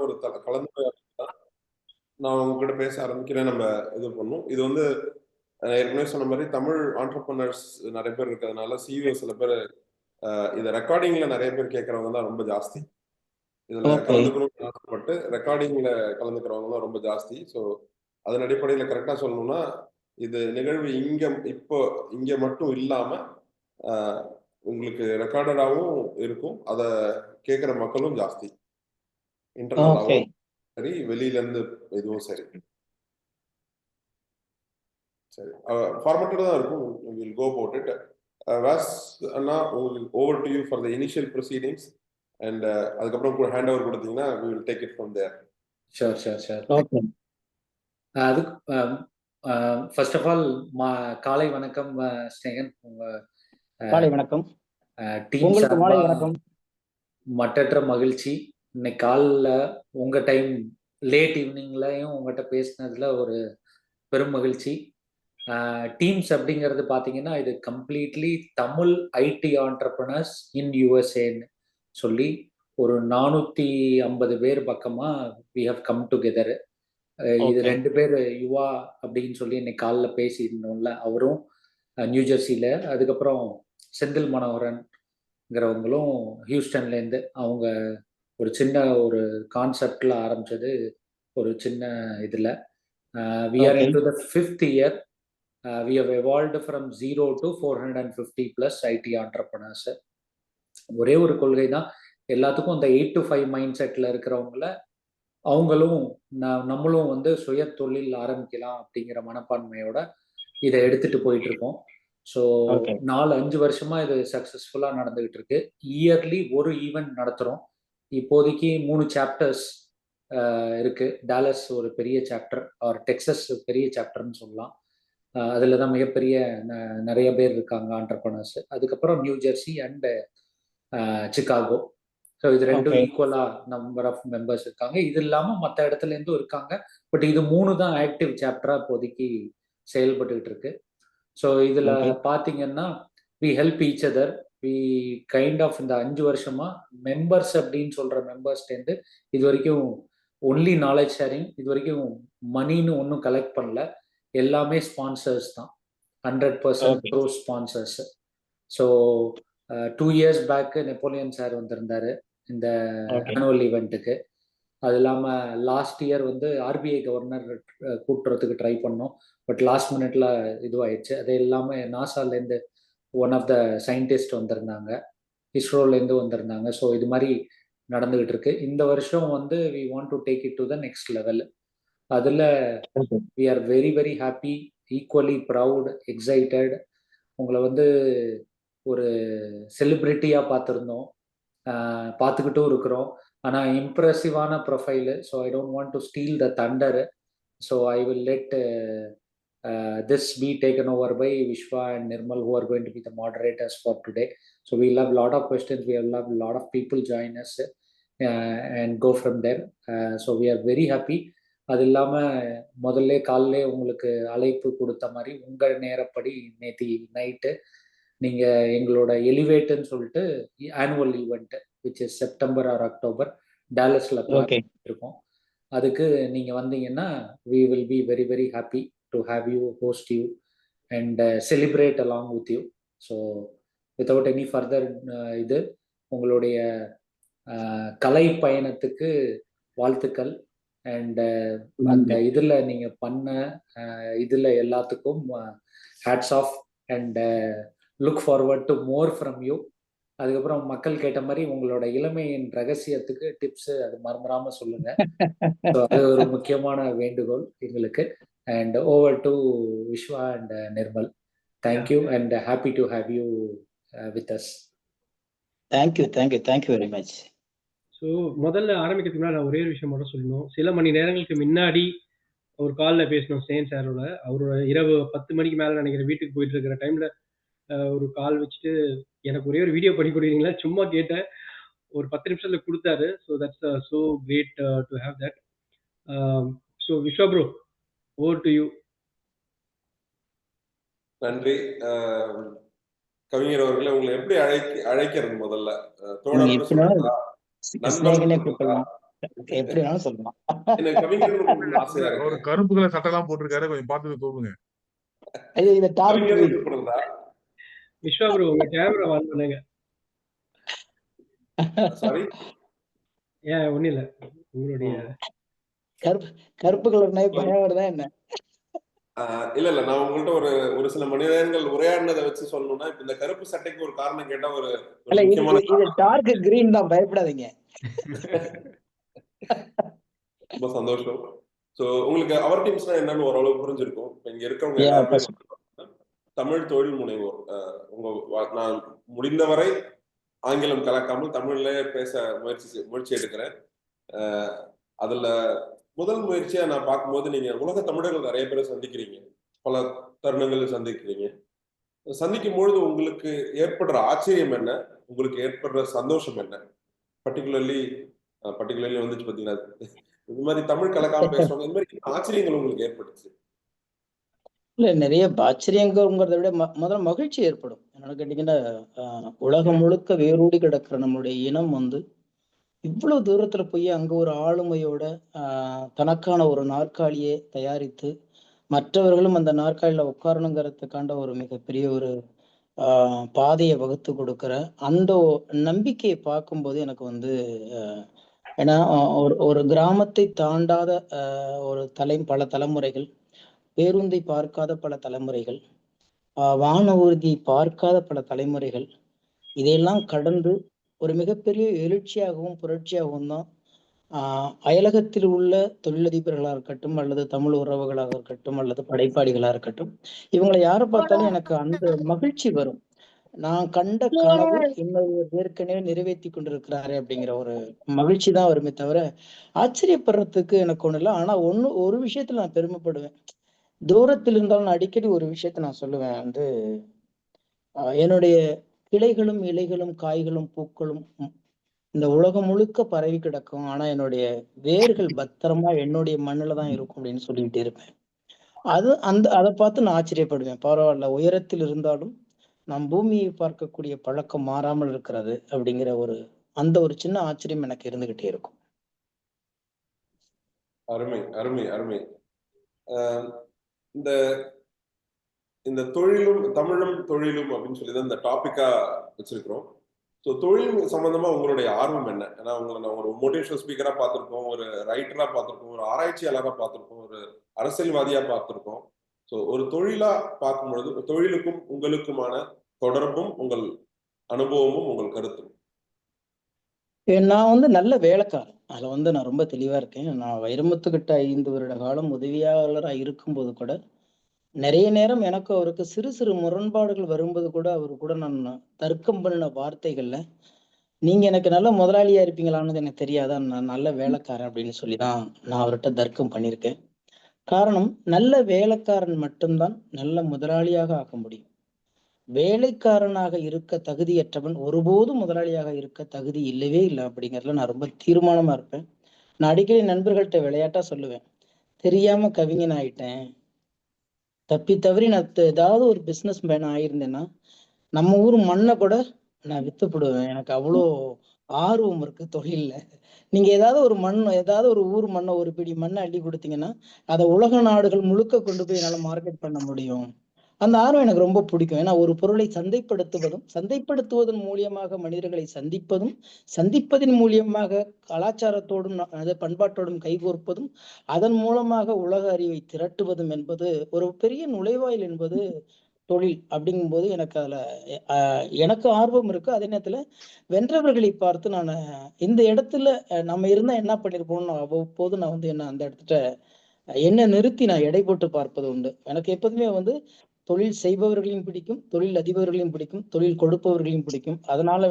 ஒரு கலந்துரையாடல் தான். நான் உங்ககிட்ட பேச ஆரம்பிக்கிறேன். நம்ம இது பண்ணும். இது வந்து ஏற்கனவே சொன்ன மாதிரி தமிழ் ஆண்டர்பிரினர்ஸ் நிறைய பேர் இருக்கிறதுனால சிஇஓ சில பேர் இதை ரெக்கார்டிங்ல நிறைய பேர் கேட்கறவங்க தான் ரொம்ப ஜாஸ்தி. இதுல கலந்துக்கணும்னு ஆசைப்பட்டு ரெக்கார்டிங்ல கலந்துக்கிறவங்க தான் ரொம்ப ஜாஸ்தி. ஸோ அதன் அடிப்படையில் கரெக்டா சொல்லணும்னா இது நிகழ்வு இப்போ இங்க மட்டும் இல்லாம உங்களுக்கு ரெக்கார்டடாகவும் இருக்கும். அதை கேட்கிற மக்களும் ஜாஸ்தி. இன்டர்னலாகவும் சரி, வெளியில இருந்து இதுவும் சரி. சரி, ஃபார்மேட்டட் தான் இருக்கும். Will go about it. Was அண்ணா, over to you for the initial proceedings and அதுக்கப்புறம் கூட ஹேண்ட் ஓவர் கொடுத்தீங்கன்னா we will take it from there. Sure. Okay. அதுக்கு ஃபர்ஸ்ட் ஆஃப் ஆல் காலை வணக்கம் ஸ்நேகன். காலை வணக்கம். டீம் மாலை வணக்கம். மற்றற்ற மகிழ்ச்சி. இன்னைக்கு காலைல உங்க டைம் லேட் ஈவினிங்லயும் உங்ககிட்ட பேசினதுல ஒரு பெரும் மகிழ்ச்சி. டீம்ஸ் அப்படிங்கிறது பார்த்தீங்கன்னா இது completely Tamil ID entrepreneurs in யூஎஸ்ஏன்னு சொல்லி ஒரு 450 பேர் பக்கமா வி ஹவ் கம் டுகெதர். இது 2 பேர் யுவா அப்படின்னு சொல்லி இன்னைக்கு காலைல பேசியிருந்தோம்ல, அவரும் நியூ ஜெர்சியில, அதுக்கப்புறம் செந்தில் மனோகரன்ங்கிறவங்களும் ஹியூஸ்டன்லேருந்து. அவங்க ஒரு சின்ன ஒரு கான்செப்ட்ல ஆரம்பிச்சது ஒரு சின்ன இதில். We are in to the 5th year. We have evolved from 0 to 450 plus IT entrepreneurs. ஒரே ஒரு கொள்கை தான் எல்லாத்துக்கும், அந்த 8 to 5 மைண்ட் செட்ல இருக்கிறவங்கள அவங்களும் நம்மளும் வந்து சுய தொழில் ஆரம்பிக்கலாம் அப்படிங்கிற மனப்பான்மையோட இதை எடுத்துட்டு போயிட்டு இருக்கோம். ஸோ 4-5 வருஷமா இது சக்சஸ்ஃபுல்லா நடந்துகிட்டு இருக்கு. இயர்லி ஒரு ஈவெண்ட் நடத்துறோம். இப்போதைக்கு 3 சாப்டர்ஸ் இருக்கு. டாலஸ் ஒரு பெரிய சாப்டர், ஆர் டெக்சஸ் பெரிய சாப்டர்னு சொல்லலாம். அதில் தான் மிகப்பெரிய நிறைய பேர் இருக்காங்க ஆண்டர்பிரினர்ஸ். அதுக்கப்புறம் new Jersey and Chicago. So இது 2 ஈக்குவலா நம்பர் ஆஃப் மெம்பர்ஸ் இருக்காங்க. இது இல்லாமல் மற்ற இடத்துல இருந்தும் இருக்காங்க. பட் இது 3 தான் ஆக்டிவ் சாப்டரா இப்போதைக்கு செயல்பட்டுக்கிட்டு இருக்கு. ஸோ இதில் பார்த்தீங்கன்னா we help each other. We kind of இந்த 5 வருஷமா மெம்பர்ஸ் அப்படின்னு சொல்ற மெம்பர்ஸ்டேருந்து இது வரைக்கும் ஒன்லி நாலேஜ் ஷேரிங், இது வரைக்கும் மணின்னு ஒன்றும் கலெக்ட் பண்ணல. எல்லாமே ஸ்பான்சர்ஸ் தான், 100% bro sponsors. So 2 years back Napoleon sir வந்திருந்தாரு இந்த ஆனுவல் ஈவெண்ட்டுக்கு. அது இல்லாமல் லாஸ்ட் இயர் வந்து ஆர்பிஐ கவர்னர் கூட்டுறதுக்கு ட்ரை பண்ணோம். பட் லாஸ்ட் மினிட்ல இதுவாயிடுச்சு. அது இல்லாமல் நாசாலேருந்து ஒன் ஆஃப் த சயின்டிஸ்ட் வந்திருந்தாங்க, இஸ்ரோலேருந்து வந்திருந்தாங்க. ஸோ இது மாதிரி நடந்துகிட்டு இருக்கு. இந்த வருஷம் வந்து we want to take it to the next level. அதில் we are very very happy, equally proud, excited. உங்களை வந்து ஒரு செலிப்ரிட்டியாக பார்த்துருந்தோம், பார்த்துக்கிட்டும் இருக்கிறோம். ஆனால் இம்ப்ரெசிவான profile. So I don't want to steal the thunder. So I will let this be taken over by Vishwa and Nirmal, who are going to be the moderators for today. So we'll have a lot of questions, we will have a lot of people join us and go from there. So we are very happy. அது இல்லாமல் முதல்ல காலையிலே உங்களுக்கு அழைப்பு கொடுத்த மாதிரி உங்கள் நேரப்படி நேற்று நைட்டு நீங்கள் எங்களோட எலிவேட்டுன்னு சொல்லிட்டு annual event which is September or October டாலஸில் இருக்கோம். அதுக்கு நீங்கள் வந்தீங்கன்னா we will be very very happy to have you, host you and celebrate along with you. So without any further இது உங்களுடைய கலை பயணத்துக்கு வாழ்த்துக்கள். அண்ட் அந்த இதில் நீங்கள் பண்ண இதில் எல்லாத்துக்கும் hats off and look forward to more from you. அதுக்கப்புறம் மக்கள் கேட்ட மாதிரி உங்களோட இளமையின் ரகசியத்துக்கு டிப்ஸ் அது மறந்துடாம சொல்லுங்க. அது ஒரு முக்கியமான வேண்டுகோள் எங்களுக்கு. And over to Vishwa and Nirmal. Thank you and happy to have you with us. Thank you very much. So முதல்ல ஆரம்பிக்கிறதுக்கு முன்னாடி நான் ஒரே ஒரு விஷயம் மட்டும் சொல்லணும். சில மணி நேரங்களுக்கு முன்னாடி ஒரு காலில் பேசணும் சேன் சாரோட. அவரோட இரவு 10 மணிக்கு மேலே நினைக்கிற வீட்டுக்கு போயிட்டு இருக்கிற டைம்ல ஒரு கால் வச்சுட்டு எனக்கு ஒரே ஒரு வீடியோ பண்ணி கொடுக்குறீங்களா சும்மா கேட்டேன். ஒரு 10 நிமிஷத்துல கொடுத்தாரு. So that's so great to have that. So Viswa bro, over to you. நன்றி கவிஞர் அவர்களே. உங்களை எப்படி அழைக்கிறது? முதல்ல தோழர் கூப்பிடலாம். எப்படி வேணாலும் சொல்லலாம். எனக்கு கவிஞர்னு கூப்பிடணும்னு ஆசையா ஒரு இருக்கு. கருப்பு கலர் சட்டை எல்லாம் போட்டிருக்காரு, கொஞ்சம் பார்த்து கூப்பிடுங்க. ஐயோ, இதை டார்க் கவிஞர்னு கிரீன். கூப்பிடுறதா? விஸ்வா ப்ரோ உங்க கேமரா ஆன் பண்ணுங்க. சாரி, ஏன் ஒண்ணும் இல்ல. உங்களுடைய கருப்பு கலர்னாவே பயம் வருதா என்ன? இல்ல நான் உங்கள்ட்ட ஒரு சில மணி நேரங்கள் உரையாடினதை வச்சு சொல்லணும்னா, இப்ப இந்த கருப்பு சட்டைக்கு ஒரு காரணம் கேட்டா ஒரு இல்ல, இது முக்கியமான இது டார்க் கிரீன் தான், பயப்படாதீங்க. ரொம்ப சந்தோஷம். சோ உங்களுக்கு அவர் டீம்ஸ்னா என்னன்னு ஓரளவு புரிஞ்சிருக்கும். இப்ப இங்க இருக்கவங்க Yeah, எல்லாருமே first- தமிழ் தொழில் முனைவோர். நான் முடிந்தவரை ஆங்கிலம் கலக்காமல் தமிழ்ல பேச முயற்சி எடுக்கிறேன். அதுல முதல் முயற்சியா நான் பார்க்கும்போது நீங்க உலக தமிழர்கள் நிறைய பேரை சந்திக்கிறீங்க, பல தருணங்களில் சந்திக்கிறீங்க. சந்திக்கும் பொழுது உங்களுக்கு ஏற்படுற ஆச்சரியம் என்ன, உங்களுக்கு ஏற்படுற சந்தோஷம் என்ன? பர்டிகுலர்லி வந்துச்சு பாத்தீங்கன்னா, இது மாதிரி தமிழ் கலக்காம பேசுவாங்க, இந்த மாதிரி ஆச்சரியங்கள் உங்களுக்கு ஏற்பட்டுச்சு? இல்ல, நிறைய ஆச்சரியங்கிறத விட முதல்ல மகிழ்ச்சி ஏற்படும். என்னன்னு கேட்டீங்கன்னா, உலகம் முழுக்க வேரூடி கிடக்கிற நம்மளுடைய இனம் இவ்வளவு தூரத்துல போய் அங்க ஒரு ஆளுமையோட தனக்கான ஒரு நாற்காலியை தயாரித்து மற்றவர்களும் அந்த நாற்காலியில உட்காரணுங்கிறதுக்காண்ட ஒரு மிகப்பெரிய ஒரு பாதையை வகுத்து கொடுக்கிற அந்த நம்பிக்கையை பார்க்கும்போது எனக்கு ஏன்னா ஒரு கிராமத்தை தாண்டாத ஒரு பல தலைமுறைகள், பேருந்தை பார்க்காத பல தலைமுறைகள், வான ஊர்தியை பார்க்காத பல தலைமுறைகள், இதையெல்லாம் கடந்து ஒரு மிகப்பெரிய எழுச்சியாகவும் புரட்சியாகவும் தான் அயலகத்தில் உள்ள தொழிலதிபர்களாக இருக்கட்டும், அல்லது தமிழ் உறவுகளாக இருக்கட்டும், அல்லது படைப்பாளிகளாக இருக்கட்டும், இவங்களை யாரை பார்த்தாலும் எனக்கு அந்த மகிழ்ச்சி வரும். நான் கண்ட கனவு இன்னொரு ஏற்கனவே நிறைவேற்றி கொண்டிருக்கிறாரு அப்படிங்கிற ஒரு மகிழ்ச்சி தான் வருமே தவிர ஆச்சரியப்படுறதுக்கு எனக்கு ஒண்ணு இல்லை. ஆனா ஒரு விஷயத்துல நான் பெருமைப்படுவேன். தூரத்தில் இருந்தாலும் நான் அடிக்கடி ஒரு விஷயத்த நான் சொல்லுவேன். என்னுடைய கிளைகளும் இலைகளும் காய்களும் பூக்களும் இந்த உலகம் முழுக்க பரவி கிடக்கும், ஆனா என்னுடைய வேர்கள் பத்திரமா என்னுடைய மண்ணுல தான் இருக்கும் அப்படின்னு சொல்லிக்கிட்டே இருப்பேன். அதை பார்த்து நான் ஆச்சரியப்படுவேன். பரவாயில்ல, உயரத்தில் இருந்தாலும் நாம் பூமியை பார்க்கக்கூடிய பழக்கம் மாறாமல் இருக்கிறது அப்படிங்கிற ஒரு சின்ன ஆச்சரியம் எனக்கு இருந்துகிட்டே இருக்கும். அருமை அருமை அருமை. இந்த இந்த தொழிலும் தமிழும் தொழிலும் அப்படின்னு சொல்லிதான் இந்த டாபிக்கா வச்சிருக்கிறோம். ஸோ தொழில் சம்பந்தமா உங்களுடைய ஆர்வம் என்ன? ஏன்னா உங்களை நான் ஒரு மோட்டிவேஷனல் ஸ்பீக்கரா பார்த்துருக்கோம், ஒரு ரைட்டரா பார்த்துருக்கோம், ஒரு ஆராய்ச்சியாளராக பார்த்துருக்கோம், ஒரு அரசியல்வாதியா பார்த்துருக்கோம். ஸோ ஒரு தொழிலா பார்க்கும்பொழுது தொழிலுக்கும் உங்களுக்குமான தொடர்பும் உங்கள் அனுபவமும் உங்கள் கருத்தும். நான் நல்ல வேலைக்காரன். அதுல நான் ரொம்ப தெளிவா இருக்கேன். நான் வைரமுத்துக்கிட்ட 5 வருட காலம் உதவியாளராக இருக்கும்போது கூட நிறைய நேரம் எனக்கு அவருக்கு சிறு சிறு முரண்பாடுகள் வரும்போது கூட அவரு கூட நான் தர்க்கம் பண்ணின வார்த்தைகள்ல, நீங்க எனக்கு நல்ல முதலாளியா இருப்பீங்களான்னு எனக்கு தெரியாதா, நான் நல்ல வேலைக்காரன் அப்படின்னு சொல்லிதான் நான் அவர்கிட்ட தர்க்கம் பண்ணியிருக்கேன். காரணம், நல்ல வேலைக்காரன் மட்டும்தான் நல்ல முதலாளியாக ஆக்க முடியும். வேலைக்காரனாக இருக்க தகுதியற்றவன் ஒருபோதும் முதலாளியாக இருக்க தகுதி இல்லவே இல்லை அப்படிங்கிறதுல நான் ரொம்ப தீர்மானமா இருப்பேன். நான் அடிக்கடி நண்பர்கள்ட்ட விளையாட்டா சொல்லுவேன், தெரியாம கவிஞன் ஆயிட்டேன், தப்பி தவறி நான் ஏதாவது ஒரு பிசினஸ் மேன் ஆயிருந்தேன்னா நம்ம ஊர் மண்ணை கூட நான் வித்துப்படுவேன். எனக்கு அவ்வளோ ஆர்வம் இருக்கு தொழில்ல. நீங்க ஏதாவது ஒரு ஊர் மண்ணை, ஒரு பிடி மண்ணை அள்ளி கொடுத்தீங்கன்னா அதை உலக நாடுகள் முழுக்க கொண்டு போய் என்னால மார்க்கெட் பண்ண முடியும். அந்த ஆர்வம் எனக்கு ரொம்ப பிடிக்கும். ஏன்னா ஒரு பொருளை சந்தைப்படுத்துவதன் மூலியமாக மனிதர்களை சந்திப்பதன் மூலியமாக கலாச்சாரத்தோடும் பண்பாட்டோடும் கைகோர்ப்பதும், அதன் மூலமாக உலக அறிவை திரட்டுவதும் என்பது ஒரு பெரிய நுழைவாயில் என்பது தொழில். அப்படிங்கும்போது எனக்கு ஆர்வம் இருக்கு. அதே நேரத்துல வென்றவர்களை பார்த்து நான் இந்த இடத்துல நம்ம இருந்தா என்ன பண்ணிருப்போம்னு அவ்வப்போது நான் என்ன அந்த இடத்துல என்ன நிறுத்தி நான் எடை போட்டு பார்ப்பது உண்டு. எனக்கு எப்போதுமே தொழில் செய்பவர்களையும் பிடிக்கும், தொழில் அதிபர்களையும் பிடிக்கும், தொழில் கொடுப்பவர்களையும் பிடிக்கும். அதனால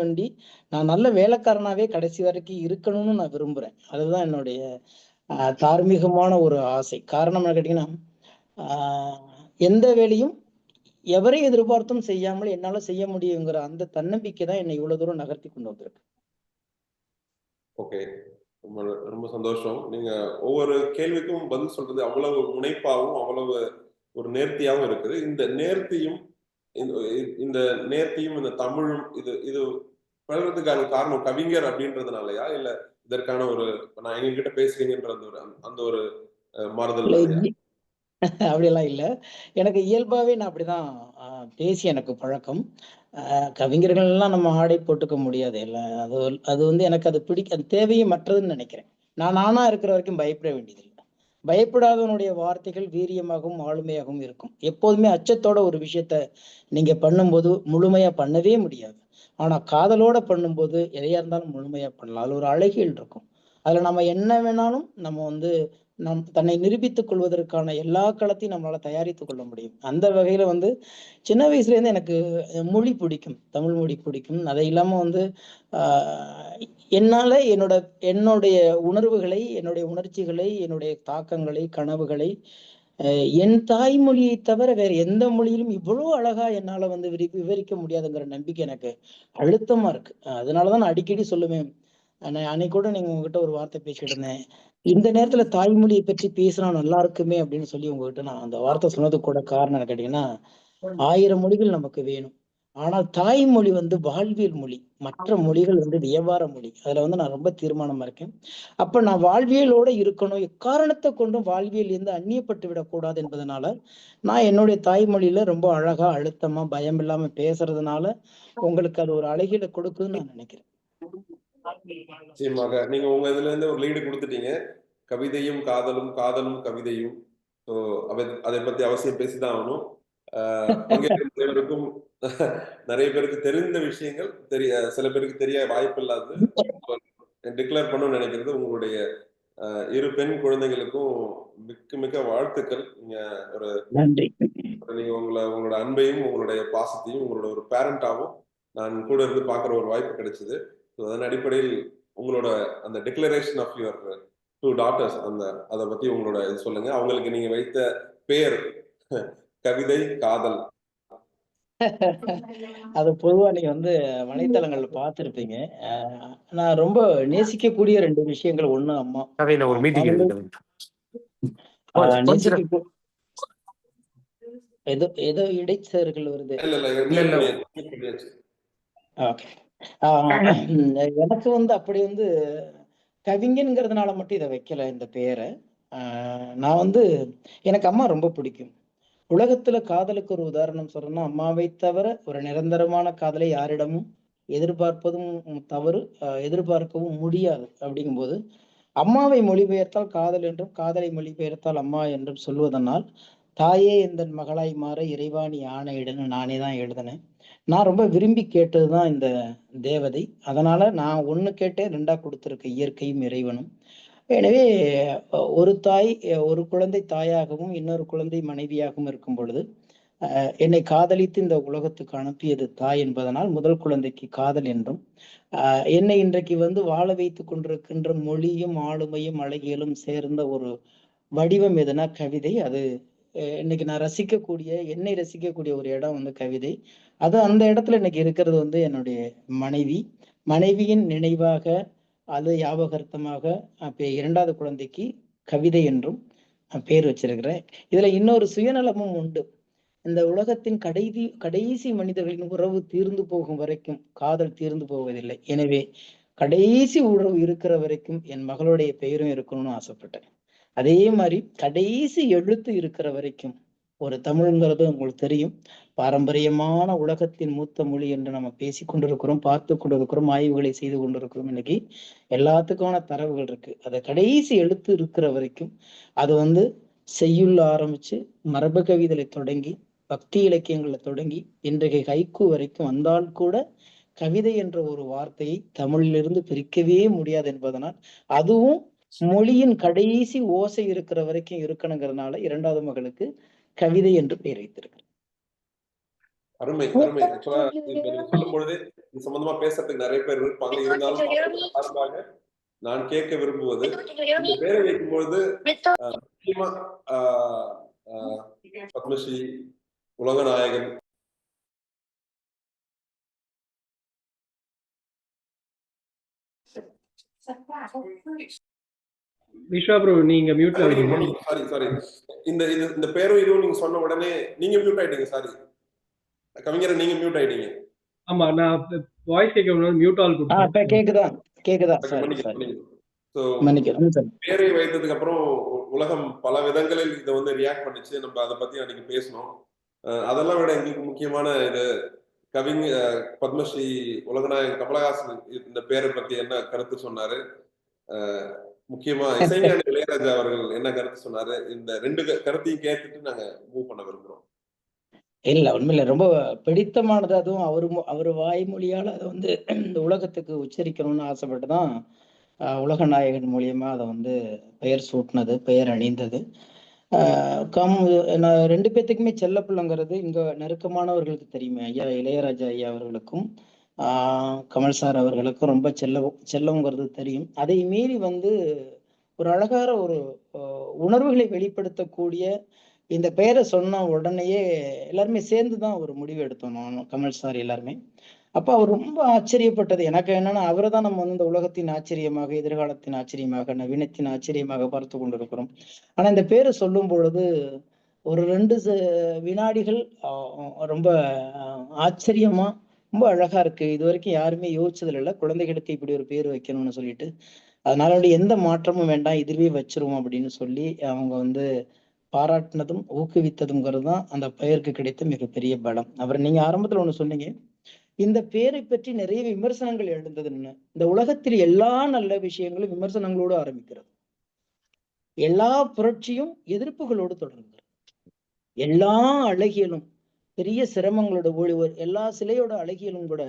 நான் நல்ல வேலைக்காரனாவே கடைசி வரைக்கும் இருக்கணும்னு நான் விரும்புறேன். அதுதான் என்னுடைய தார்மீகமான ஒரு ஆசை. காரணம் என்ன கேட்டீங்கன்னா, எந்த வேலையும் எவரை எதிர்பார்த்தும் செய்யாமல் என்னால செய்ய முடியுங்கிற அந்த தன்னம்பிக்கை தான் என்னை இவ்வளவு தூரம் நகர்த்தி கொண்டு வந்திருக்கு. ஓகே, ரொம்ப ரொம்ப சந்தோஷம். நீங்க ஒவ்வொரு கேள்விக்கும் பதில் சொல்றது அவ்வளவு முனைப்பாகவும் அவ்வளவு ஒரு நேர்த்தியாகவும் இருக்குது. இந்த நேர்த்தியும் இந்த தமிழும் இது வளர்றதுக்கான காரணம் கவிஞர் அப்படின்றதுனாலயா, இல்ல இதற்கான ஒரு நான் எங்ககிட்ட பேசுறீங்கன்ற அந்த ஒரு மாறுதல் இல்ல தானே? அப்படியெல்லாம் இல்லை. எனக்கு இயல்பாவே நான் அப்படிதான் பேசி எனக்கு பழக்கம். கவிஞர்கள்லாம் நம்ம ஆடை போட்டுக்க முடியாது. இல்லை, அது அது வந்து எனக்கு அது அது தேவையும் மற்றதுன்னு நினைக்கிறேன். நானா இருக்கிற வரைக்கும் பயப்பட வேண்டியதில்லை. பயப்படாதவனுடைய வார்த்தைகள் வீரியமாகவும் ஆளுமையாகவும் இருக்கும். எப்போதுமே அச்சத்தோட ஒரு விஷயத்த நீங்க பண்ணும்போது முழுமையா பண்ணவே முடியாது. ஆனா காதலோட பண்ணும்போது எதையா இருந்தாலும் முழுமையா பண்ணலாம். அதுல ஒரு அழகியல் இருக்கும். அதுல நம்ம என்ன வேணாலும் நம்ம வந்து தன்னை நிரூபித்துக் கொள்வதற்கான எல்லா களத்தையும் நம்மளால தயாரித்துக் கொள்ள முடியும். அந்த வகையில வந்து சின்ன வயசுல இருந்து எனக்கு மொழி பிடிக்கும், தமிழ் மொழி பிடிக்கும். அதை இல்லாம வந்து ஆஹ் என்னால என்னுடைய உணர்வுகளை, என்னுடைய உணர்ச்சிகளை, என்னுடைய தாக்கங்களை, கனவுகளை என் தாய்மொழியை தவிர வேற எந்த மொழியிலும் இவ்வளவு அழகா என்னால வந்து விவரிக்க முடியாதுங்கிற நம்பிக்கை எனக்கு அழுத்தமா இருக்கு. அதனாலதான் நான் அடிக்கடி சொல்லுவேன். அன்னைக்கு கூட நீங்க உங்ககிட்ட ஒரு வார்த்தை பேசிட்டு இருந்தேன். இந்த நேரத்துல தாய்மொழியை பற்றி பேசினா நல்லா இருக்குமே அப்படின்னு சொல்லி உங்ககிட்ட நான் அந்த வார்த்தை சொன்னதுக்கு கூட காரணம் என்ன கேட்டீங்கன்னா, 1000 மொழிகள் நமக்கு வேணும். ஆனால் தாய்மொழி வந்து வாழ்வியல் மொழி. மற்ற மொழிகள் வந்து வியாபார மொழி. அதுல வந்து நான் ரொம்ப தீர்மானமா இருக்கேன். அப்ப நான் வாழ்வியலோட இருக்கணும். எக்காரணத்தை கொண்டும் வாழ்வியல் இருந்து அந்நியப்பட்டு விடக்கூடாது என்பதனால நான் என்னுடைய தாய்மொழியில ரொம்ப அழகா, அழுத்தமா, பயம் இல்லாம பேசுறதுனால உங்களுக்கு அது ஒரு அழகியலை கொடுக்குதுன்னு நான் நினைக்கிறேன். நிச்சயமாக நீங்க உங்க இதுல இருந்து ஒரு லீடு கொடுத்துட்டீங்க. கவிதையும் காதலும், காதலும் கவிதையும். ஸோ அதை பத்தி அவசியம் பேசிதான் ஆகணும். பங்கேற்கும் நிறைய பேருக்கு தெரிந்த விஷயங்கள் சில பேருக்கு தெரிய வாய்ப்பு இல்லாது டிக்ளேர் பண்ணணும்னு நினைக்கிறது உங்களுடைய இரு பெண் குழந்தைகளுக்கும் மிக்க மிக்க வாழ்த்துக்கள். நீங்க ஒரு நன்றி. நீங்க உங்களோட அன்பையும் உங்களுடைய பாசத்தையும் உங்களோட ஒரு பேரண்டாவும் நான் கூட இருந்து பார்க்குற ஒரு வாய்ப்பு கிடைச்சது. அதன் அடிப்படையில் உங்களோட அந்த டிக்ளரேஷன் ஆஃப் யுவர் 2 daughters அதை பத்தி உங்களோட இது சொல்லுங்க. அவங்களுக்கு நீங்க வைத்த பெயர் கவிதை, காதல். அது பொதுவா நீங்க வந்து வலைத்தளங்கள்ல பார்த்திருப்பீங்க. நான் ரொம்ப நேசிக்கக்கூடிய 2 விஷயங்கள். ஒண்ணு அம்மா. ஒரு மீட்டிங் நேசிக்க ஏதோ இடைச்சர்கள் வருது. எனக்கு வந்து அப்படி வந்து கவிஞன்கிறதுனால மட்டும் இதை வைக்கல இந்த பெயரை. நான் வந்து எனக்கு அம்மா ரொம்ப பிடிக்கும். உலகத்துல காதலுக்கு ஒரு உதாரணம் சொல்லணும்னா அம்மாவை தவிர ஒரு நிரந்தரமான காதலை யாரிடமும் எதிர்பார்ப்பதும் தவறு, எதிர்பார்க்கவும் முடியாது. அப்படிங்கும்போது அம்மாவை மொழிபெயர்த்தால் காதல் என்றும், காதலை மொழிபெயர்த்தால் அம்மா என்றும் சொல்வதனால் தாயே எந்தன் மகளாய் மாற இறைவாணி ஆணையிடன்னு நானே தான் எழுதினேன். நான் ரொம்ப விரும்பி கேட்டதுதான் இந்த தேவதை. அதனால நான் 1 கேட்டேன், 2 கொடுத்திருக்க இயற்கையும் இறைவனும். எனவே ஒரு தாய், ஒரு குழந்தை தாயாகவும் இன்னொரு குழந்தை மனைவியாகவும் இருக்கும் பொழுது என்னை காதலித்து இந்த உலகத்துக்கு அனுப்பியது தாய் என்பதனால் முதல் குழந்தைக்கு காதல் என்றும், என்னை இன்றைக்கு வந்து வாழ வைத்துக் கொண்டிருக்கின்ற மொழியும் ஆளுமையும் அழகியலும் சேர்ந்த ஒரு வடிவம் எதுனா கவிதை. அது இன்னைக்கு நான் என்னை ரசிக்கக்கூடிய ஒரு இடம் வந்து கவிதை. அது அந்த இடத்துல இன்னைக்கு இருக்கிறது வந்து என்னுடைய மனைவியின் நினைவாக அது ஞாபகார்த்தமாக 2வது குழந்தைக்கு கவிதை என்றும் பேர் வச்சிருக்கிறேன். இதுல இன்னொரு சுயநலமும் உண்டு. இந்த உலகத்தின் கடைசி மனிதர்களின் உறவு தீர்ந்து போகும் வரைக்கும் காதல் தீர்ந்து போவதில்லை. எனவே கடைசி உறவு இருக்கிற வரைக்கும் என் மகளுடைய பெயரும் இருக்கணும்னு ஆசைப்பட்டேன். அதே மாதிரி கடைசி எழுத்து இருக்கிற வரைக்கும் ஒரு தமிழ்ங்கிறது உங்களுக்கு தெரியும், பாரம்பரியமான உலகத்தின் மூத்த மொழி என்று நம்ம பேசி கொண்டிருக்கிறோம், பார்த்து கொண்டிருக்கிறோம், ஆய்வுகளை செய்து கொண்டிருக்கிறோம். இன்னைக்கு எல்லாத்துக்கான தரவுகள் இருக்கு. அதை கடைசி எழுத்து இருக்கிற வரைக்கும் அது வந்து செய்யுள்ள ஆரம்பிச்சு மரபு கவிதைகளை தொடங்கி பக்தி இலக்கியங்களை தொடங்கி இன்றைக்கு ஹைக்கூ வரைக்கும் வந்தால் கூட கவிதை என்ற ஒரு வார்த்தையை தமிழிலிருந்து பிரிக்கவே முடியாது என்பதனால் அதுவும் மொழியின் கடைசி ஓசை இருக்கிற வரைக்கும் இருக்கணுங்கிறதுனால 2வது மகளுக்கு கவிதை என்று பெயர் வைத்திருக்கிறேன். அருமை அருமை. ஆக்சுவலா நீங்க சொல்லும் பொழுதே இது சம்பந்தமா பேசுறதுக்கு நிறைய பேர் இருப்பாங்க. இருந்தாலும் சார்பாக நான் கேட்க விரும்புவது, இந்த பேரை வைக்கும் பொழுது முக்கியமா பத்மஸ்ரீ, உலகநாயகன் விஸ்வா ப்ரோ நீங்க மியூட்ல இருக்கீங்க. சாரி இந்த பேரும் இதுவும் நீங்க சொன்ன உடனே நீங்க மியூட் ஆயிட்டீங்க. சாரி கவிஞரை, நீங்க மியூட் ஆயிட்டீங்க. ஆமா, நான் வாய்ஸ் கேட்க மியூட் ஆல் கொடுத்தேன். கேக்குதா? ஸோ மன்னிக்கிறேன் சார். பேரை வைத்ததுக்கு அப்புறம் உலகம் பல விதங்களில் இதை வந்து ரியாக்ட் பண்ணிச்சு. நம்ம அதை பத்தி அன்னைக்கு பேசணும். அதெல்லாம் விட எங்களுக்கு முக்கியமான இது பத்மஸ்ரீ உலகநாயகன் கமலஹாசன் இந்த பேரை பத்தி என்ன கருத்து சொன்னாரு, முக்கியமா இசைஞானி இளையராஜா அவர்கள் என்ன கருத்து சொன்னாரு, இந்த ரெண்டு கருத்தையும் கேட்டுட்டு நாங்க மூவ் பண்ண விரும்புறோம். இல்ல உண்மையில ரொம்ப பிடித்தமானது. அதுவும் அவரு வாய்மொழியால அதை வந்து இந்த உலகத்துக்கு உச்சரிக்கணும்னு ஆசைப்பட்டுதான் உலக நாயகன் மூலியமா அதை வந்து பெயர் சூட்டினது, பெயர் அணிந்தது. நான் 2 பேத்துக்குமே செல்லப்பிள்ளைங்கிறது இங்க நெருக்கமானவர்களுக்கு தெரியுமே. ஐயா இளையராஜா ஐயா அவர்களுக்கும் கமல் சார் அவர்களுக்கும் ரொம்ப செல்லங்கிறது தெரியும். அதை மீறி வந்து ஒரு அழகான ஒரு உணர்வுகளை வெளிப்படுத்தக்கூடிய இந்த பெயரை சொன்ன உடனேயே எல்லாருமே சேர்ந்துதான் ஒரு முடிவு எடுத்தோம். நானும் கமல் சார் எல்லாருமே. அப்ப அவர் ரொம்ப ஆச்சரியப்பட்டது எனக்கு என்னன்னா, அவரை தான் நம்ம வந்து இந்த உலகத்தின் ஆச்சரியமாக, எதிர்காலத்தின் ஆச்சரியமாக, நவீனத்தின் ஆச்சரியமாக பார்த்து கொண்டிருக்கிறோம். ஆனா இந்த பேரை சொல்லும் பொழுது ஒரு 2 வினாடிகள் ரொம்ப ஆச்சரியமா, ரொம்ப அழகா இருக்கு. இது வரைக்கும் யாருமே யோசிச்சதுல இல்ல. குழந்தைகளுக்கு இப்படி ஒரு பேர் வைக்கணும்னு சொல்லிட்டு. அதனால எந்த மாற்றமும் வேண்டாம், இதுவே வச்சிருவோம் அப்படின்னு சொல்லி அவங்க வந்து பாராட்டினதும் ஊக்குவித்ததுங்கிறது தான் அந்த பெயருக்கு கிடைத்த மிகப்பெரிய பலம். அப்புறம் நீங்க ஆரம்பத்துல ஒண்ணு சொன்னீங்க, இந்த பேரை பற்றி நிறைய விமர்சனங்கள் எழுந்ததுன்னு. இந்த உலகத்தில் எல்லா நல்ல விஷயங்களும் விமர்சனங்களோடு ஆரம்பிக்கிறது. எல்லா புரட்சியும் எதிர்ப்புகளோடு தொடங்குகிறது. எல்லா அழகியலும் பெரிய சிரமங்களோட எல்லா சிலையோட அழகியலும் கூட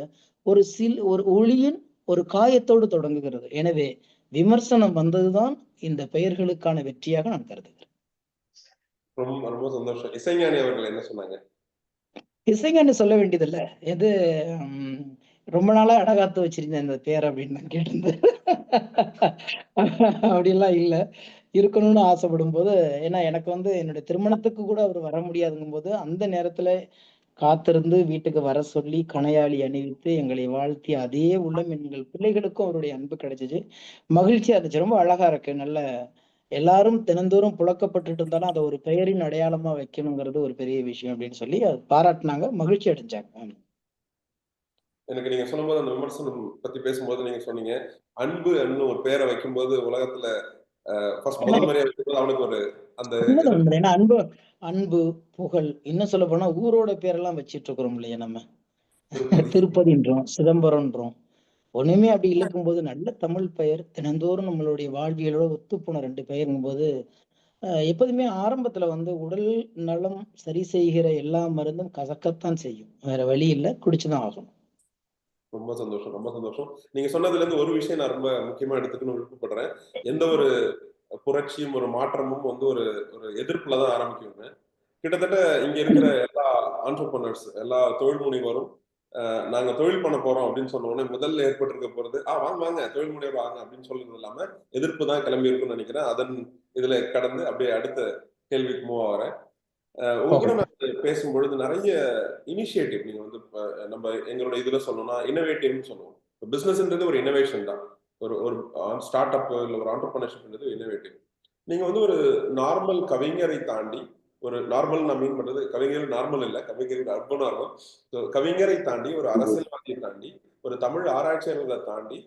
ஒரு ஒளியின் ஒரு காயத்தோடு தொடங்குகிறது. எனவே விமர்சனம் வந்ததுதான் இந்த பெயர்களுக்கான வெற்றியாக நான் கருதுகிறேன். ரொம்ப ரொம்ப சந்தோஷம். இசைஞானி அவர்கள் என்ன சொன்னாங்க? இசைஞானி சொல்ல வேண்டியதில்ல. எது ரொம்ப நாளா அடகாத்து வச்சிருந்தேன் இந்த பேர் அப்படின்னு நான் கேட்டிருந்தேன். அப்படிலாம் இல்ல. இருக்கணும்னு ஆசைப்படும் போது, ஏன்னா எனக்கு வந்து என்னுடைய திருமணத்துக்கு கூட அவர் வர முடியாதுங்கும் போது, அந்த நேரத்துல காத்திருந்து வீட்டுக்கு வர சொல்லி கணையாழி அணிவித்து எங்களை வாழ்த்தி அதே உள்ளம் எங்கள் பிள்ளைகளுக்கும் அவருடைய அன்பு கிடைச்சிச்சு. மகிழ்ச்சியா இருந்துச்சு. ரொம்ப அழகா இருக்கு. நல்ல எல்லாரும் தினந்தோறும் புழக்கப்பட்டுட்டு இருந்தாலும் அதை ஒரு பெயரின் அடையாளமா வைக்கணுங்கிறது ஒரு பெரிய விஷயம் அப்படின்னு சொல்லி பாராட்டினாங்க, மகிழ்ச்சி அடைஞ்சாங்க. எனக்கு நீங்க சொல்லும்போது அந்த விமர்சனம் பத்தி பேசும்போது நீங்க சொன்னீங்க, அன்பு ஒரு பேரை வைக்கும்போது உலகத்துல முதல் முறையா வைக்கும்போது அவனுக்கு ஒரு அந்த ஏன்னா அன்பு புகழ் இன்னும் சொல்ல போனா ஊரோட பேரெல்லாம் வச்சிட்டு இருக்கிறோம் இல்லையா நம்ம. திருப்பதின்றோம், சிதம்பரம்ன்றோம். ஒண்ணுமே அப்படி இருக்கும்போது நல்ல தமிழ் பெயர் தினந்தோறும் நம்மளுடைய வாழ்வியலோட ஒத்துப்போன 2 பெயருங்கும் போது எப்போதுமே ஆரம்பத்துல வந்து உடல் நலம் சரி செய்கிற எல்லா மருந்தும் கசக்கத்தான் செய்யும். வேற வழி இல்லை, குடிச்சுதான் ஆகணும். ரொம்ப சந்தோஷம், ரொம்ப சந்தோஷம். நீங்க சொன்னதுல இருந்து ஒரு விஷயம் நான் ரொம்ப முக்கியமா எடுத்துக்கணும்னு விருப்பப்படுறேன். எந்த ஒரு புரட்சியும் ஒரு மாற்றமும் வந்து ஒரு ஒரு எதிர்ப்புல தான் ஆரம்பிக்குங்க. கிட்டத்தட்ட இங்க இருக்கிற எல்லா ஆண்டர்பிரனர்ஸ், எல்லா தொழில் முனைவோரும் நாங்க தொழில் பண்ண போறோம் அப்படின்னு சொன்ன உடனே முதல்ல ஏற்பட்டிருக்க போறது வாங்க வாங்க தொழில் முனைவர் வாங்க அப்படின்னு சொல்றது இல்லாம எதிர்ப்பு தான் கிளம்பி இருக்குன்னு நினைக்கிறேன். அதன் இதுல கடந்து அப்படியே அடுத்த கேள்விக்கு மூவ் ஆகிறேன். உங்க கூட நான் பேசும்பொழுது நிறைய இனிஷியேட்டிவ் நீங்க வந்து நம்ம எங்களோட இதுல சொல்லணும்னா இன்னோவேட்டிவ்னு சொல்லுவோம். பிசினஸ்ன்றது ஒரு இன்னோவேஷன் தான். ஒரு ஒரு ஸ்டார்ட் அப் இல்லை ஒரு ஆண்டர்பிரினர்ஷிப்ன்றது இன்னோவேட்டிவ். நீங்க வந்து ஒரு நார்மல் கவிஞரை தாண்டி ஒரு நார்மல் நான் மீன் பண்றது கவிஞர் நார்மல் இல்லை, கவிஞர் அர்பன் ஆகும். கவிஞரை தாண்டி ஒரு அரசியல்வாதியை தாண்டி ஒரு தமிழ் ஆராய்ச்சியாளர்களை தாண்டி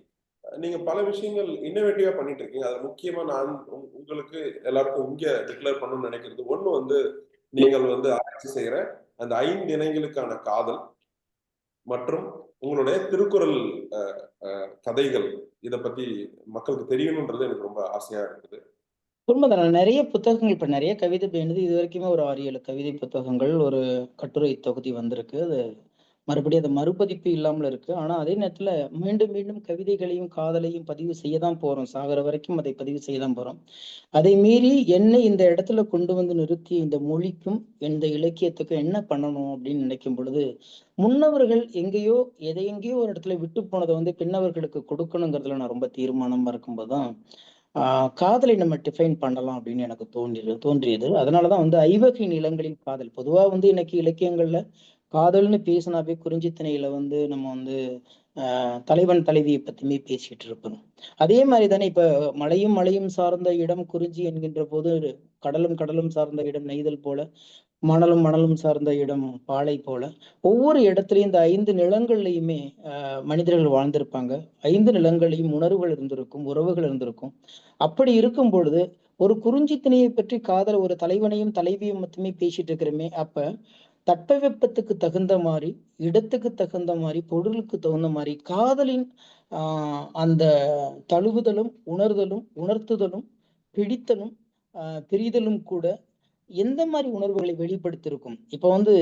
நீங்க பல விஷயங்கள் இன்னோவேட்டிவா பண்ணிட்டு இருக்கீங்க. அது முக்கியமா நான் உங்களுக்கு எல்லாருக்கும் இங்க டிக்ளேர் பண்ணணும்னு நினைக்கிறது ஒண்ணு வந்து நீங்கள் வந்து ஆராய்ச்சி செய்யற அந்த 5 இனங்களுக்கான காதல் மற்றும் உங்களுடைய திருக்குறள் கதைகள் இதை பத்தி மக்களுக்கு தெரியணும்ன்றது எனக்கு ரொம்ப ஆசையா இருக்குது. உண்மைதான். நிறைய புத்தகங்கள் இப்ப நிறைய கவிதை எழுதி இது வரைக்குமே ஒரு 6-7 கவிதை புத்தகங்கள், ஒரு கட்டுரை தொகுதி வந்திருக்கு. அது மறுபடியும் அது மறுபதிப்பு இல்லாமல் இருக்கு. ஆனா அதே நேரத்துல மீண்டும் மீண்டும் கவிதைகளையும் காதலையும் பதிவு செய்ய தான் போறோம். சாகிற வரைக்கும் அதை பதிவு செய்ய தான் போறோம். அதை மீறி என்னை இந்த இடத்துல கொண்டு வந்து நிறுத்தி இந்த மொழிக்கும் இந்த இலக்கியத்துக்கும் என்ன பண்ணணும் அப்படின்னு நினைக்கும் பொழுது, முன்னவர்கள் எங்கேயோ எங்கேயோ ஒரு இடத்துல விட்டு போனதை வந்து பின்னவர்களுக்கு கொடுக்கணுங்கிறதுல நான் ரொம்ப தீர்மானமா இருக்கும்போதுதான் காதலை நம்ம டிஃபைன் பண்ணலாம் அப்படின்னு எனக்கு தோன்றியது. அதனாலதான் வந்து ஐவகை நிலங்களில் காதல் பொதுவா வந்து இன்னைக்கு இலக்கியங்கள்ல காதல்னு பேசினாவே குறிஞ்சி திணையில வந்து நம்ம வந்து தலைவன் தலைவியை பத்தியுமே பேசிட்டு இருப்போம். அதே மாதிரி தானே இப்ப மலையும் மலையும் சார்ந்த இடம் குறிஞ்சி என்கின்ற போது கடலும் கடலும் சார்ந்த இடம் நெய்தல் போல மணலும் மணலும் சார்ந்த இடம் பாலை போல. ஒவ்வொரு இடத்துலையும் இந்த 5 நிலங்கள்லையுமே மனிதர்கள் வாழ்ந்திருப்பாங்க. 5 நிலங்களையும் உணர்வுகள் இருந்திருக்கும், உறவுகள் இருந்திருக்கும். அப்படி இருக்கும் பொழுது ஒரு குறிஞ்சி திணையை பற்றி காதல் ஒரு தலைவனையும் தலைவியும் மட்டுமே பேசிட்டு இருக்கிறோமே, அப்ப தட்பவெப்பத்துக்கு தகுந்த மாதிரி, இடத்துக்கு தகுந்த மாதிரி, பொருளுக்கு தகுந்த மாதிரி காதலின் அந்த தழுவுதலும், உணர்தலும், உணர்த்துதலும், பிடித்தலும், பிரிதலும் கூட எந்த மாதிரி உணர்வுகளை வெளிப்படுத்தியிருக்கும். இப்ப வந்து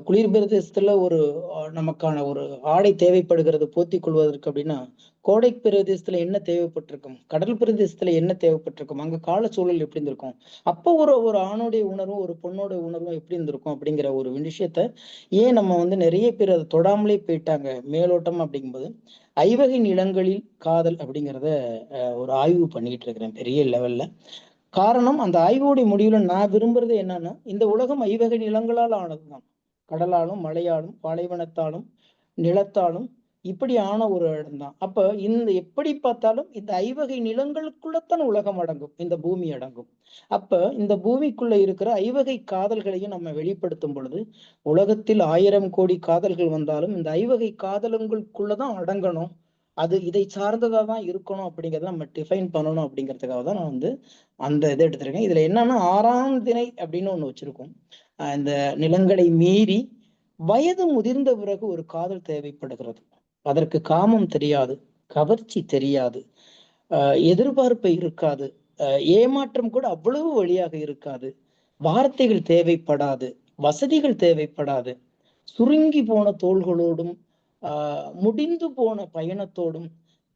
குளிர் பிரதேசத்துல ஒரு நமக்கான ஒரு ஆடை தேவைப்படுகிறது போத்திக் கொள்வதற்கு அப்படின்னா, கோடை பிரதேசத்துல என்ன தேவைப்பட்டிருக்கும், கடல் பிரதேசத்துல என்ன தேவைப்பட்டிருக்கும், அங்க கால சூழல் எப்படி இருந்திருக்கும், அப்போ ஒரு ஒரு ஆணுடைய உணர்வும் ஒரு பொண்ணோட உணர்வும் எப்படி இருந்திருக்கும் அப்படிங்கிற ஒரு விஷயத்த ஏன் நம்ம வந்து நிறைய பேர் அதை தொடாமலே போயிட்டாங்க மேலோட்டம் அப்படிங்கும்போது, ஐவகை நிலங்களில் காதல் அப்படிங்கிறத ஒரு ஆய்வு பண்ணிட்டு இருக்கிறேன் பெரிய லெவல்ல. காரணம், அந்த ஆய்வோடைய முடிவுல நான் விரும்புறது என்னன்னா, இந்த உலகம் ஐவகை நிலங்களால் ஆனதுதான். கடலாலும், மலையாலும், பாலைவனத்தாலும், நிலத்தாலும் இப்படி ஆன ஒரு இடம்தான். அப்ப இந்த எப்படி பார்த்தாலும் இந்த ஐவகை நிலங்களுக்குள்ளத்தான் உலகம் அடங்கும், இந்த பூமி அடங்கும். அப்ப இந்த பூமிக்குள்ள இருக்கிற ஐவகை காதல்களையும் நம்ம வெளிப்படுத்தும் பொழுது, உலகத்தில் 1000 கோடி காதல்கள் வந்தாலும் இந்த ஐவகை காதல்களுக்குள்ளதான் அடங்கணும், அது இதை சார்ந்ததா தான் இருக்கணும் அப்படிங்கிறத நம்ம டிஃபைன் பண்ணணும் அப்படிங்கிறதுக்காக தான் நான் வந்து அந்த இதை எடுத்திருக்கேன். இதுல என்னன்னா 6ஆம் திணை அப்படின்னு ஒண்ணு வச்சிருக்கோம். இந்த நிலங்களை மீறி வயது முதிர்ந்த பிறகு ஒரு காதல் தேவைப்படுகிறது. அதற்கு காமம் தெரியாது, கவர்ச்சி தெரியாது, எதிர்பார்ப்பு இருக்காது, ஏமாற்றம் கூட அவ்வளவு வழியாக இருக்காது, வார்த்தைகள் தேவைப்படாது, வசதிகள் தேவைப்படாது, சுருங்கி போன தோள்களோடும் முடிந்து போன பயணத்தோடும்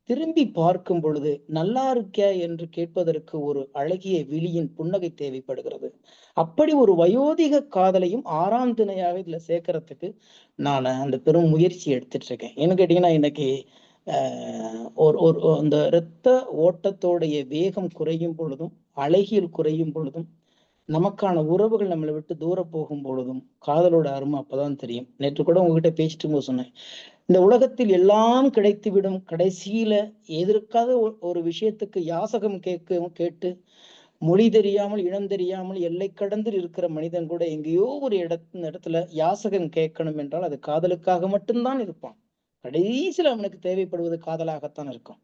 திரும்பி பார்க்கும் பொழுது நல்லா இருக்க என்று கேட்பதற்கு ஒரு அழகிய விழியின் புன்னகை தேவைப்படுகிறது. அப்படி ஒரு வயோதிக காதலையும் 6ஆம் திணையாக இதுல சேர்க்கறதுக்கு நான் அந்த பெரும் முயற்சி எடுத்துட்டு இருக்கேன். என்ன கேட்டீங்கன்னா, இன்னைக்கு ஒரு அந்த இரத்த ஓட்டத்தோடைய வேகம் குறையும் பொழுதும், அழகியல் குறையும் பொழுதும், நமக்கான உறவுகள் நம்மளை விட்டு தூர போகும் பொழுதும் காதலோட அருமை அப்பதான் தெரியும். நேற்று கூட உங்ககிட்ட பேசிட்டு போது சொன்னேன், இந்த உலகத்தில் எல்லாம் கிடைத்துவிடும், கடைசியில எதிர்க்காத ஒரு விஷயத்துக்கு யாசகம் கேட்டு மொழி தெரியாமல், இனம் தெரியாமல், எல்லை கடந்து இருக்கிற மனிதன் கூட எங்கேயோ ஒரு இடத்துல யாசகம் கேட்கணும் என்றால் அது காதலுக்காக மட்டும்தான் இருப்பான். கடைசியில் அவனுக்கு தேவைப்படுவது காதலாகத்தான் இருக்கும்.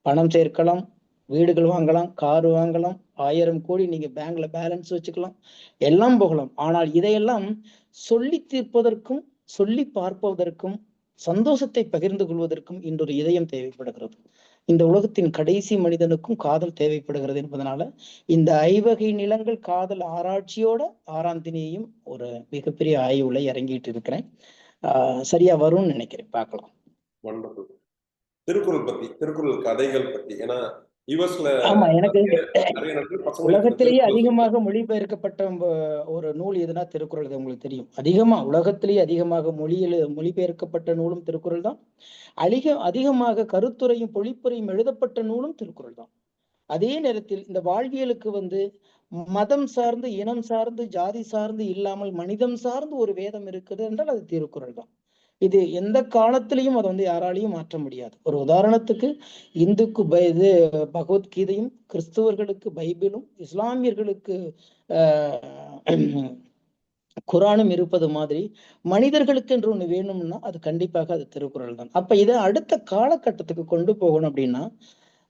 பணம் சேர்க்கலாம், வீடுகள் வாங்கலாம், காரு வாங்கலாம், 1000 கோடி நீங்க பேங்க்ல பேலன்ஸ் வச்சுக்கலாம், எல்லாம் போகலாம். ஆனால் இதையெல்லாம் சொல்லி தீர்ப்பதற்கும், சொல்லி பார்ப்பதற்கும், சந்தோஷத்தை பகிர்ந்து கொள்வதற்கும் இன்றொரு இதயம் தேவைப்படுகிறது. இந்த உலகத்தின் கடைசி மனிதனுக்கும் காதல் தேவைப்படுகிறது என்பதனால இந்த ஐவகை நிலங்கள் காதல் ஆராய்ச்சியோட 6ஆம் திணையையும் ஒரு மிகப்பெரிய ஆய்வுல இறங்கிட்டு இருக்கிறேன். சரியா வரும்னு நினைக்கிறேன், பார்க்கலாம். திருக்குறள் பத்தி, திருக்குறள் கதைகள் பத்தி, ஏன்னா ஆமா, எனக்கு உலகத்திலேயே அதிகமாக மொழிபெயர்க்கப்பட்ட ஒரு நூல் எதுனா திருக்குறள் தான். உங்களுக்கு தெரியும், அதிகமா உலகத்திலேயே அதிகமாக மொழிபெயர்க்கப்பட்ட நூலும் திருக்குறள் தான். அதிகமாக கருத்துரையும் பொழிப்புரையும் எழுதப்பட்ட நூலும் திருக்குறள் தான். அதே நேரத்தில் இந்த வாழ்வியலுக்கு வந்து மதம் சார்ந்து, இனம் சார்ந்து, ஜாதி சார்ந்து இல்லாமல் மனிதம் சார்ந்து ஒரு வேதம் இருக்குது என்றால் அது திருக்குறள் தான். இது எந்த காலத்திலையும் அதை வந்து யாராலையும் மாற்ற முடியாது. ஒரு உதாரணத்துக்கு, இந்துக்கு இது பகவத்கீதையும், கிறிஸ்தவர்களுக்கு பைபிளும், இஸ்லாமியர்களுக்கு குரானும் இருப்பது மாதிரி மனிதர்களுக்கு என்று ஒண்ணு வேணும்னா அது கண்டிப்பாக அது திருக்குறள் தான். அப்ப இதை அடுத்த காலகட்டத்துக்கு கொண்டு போகணும் அப்படின்னா,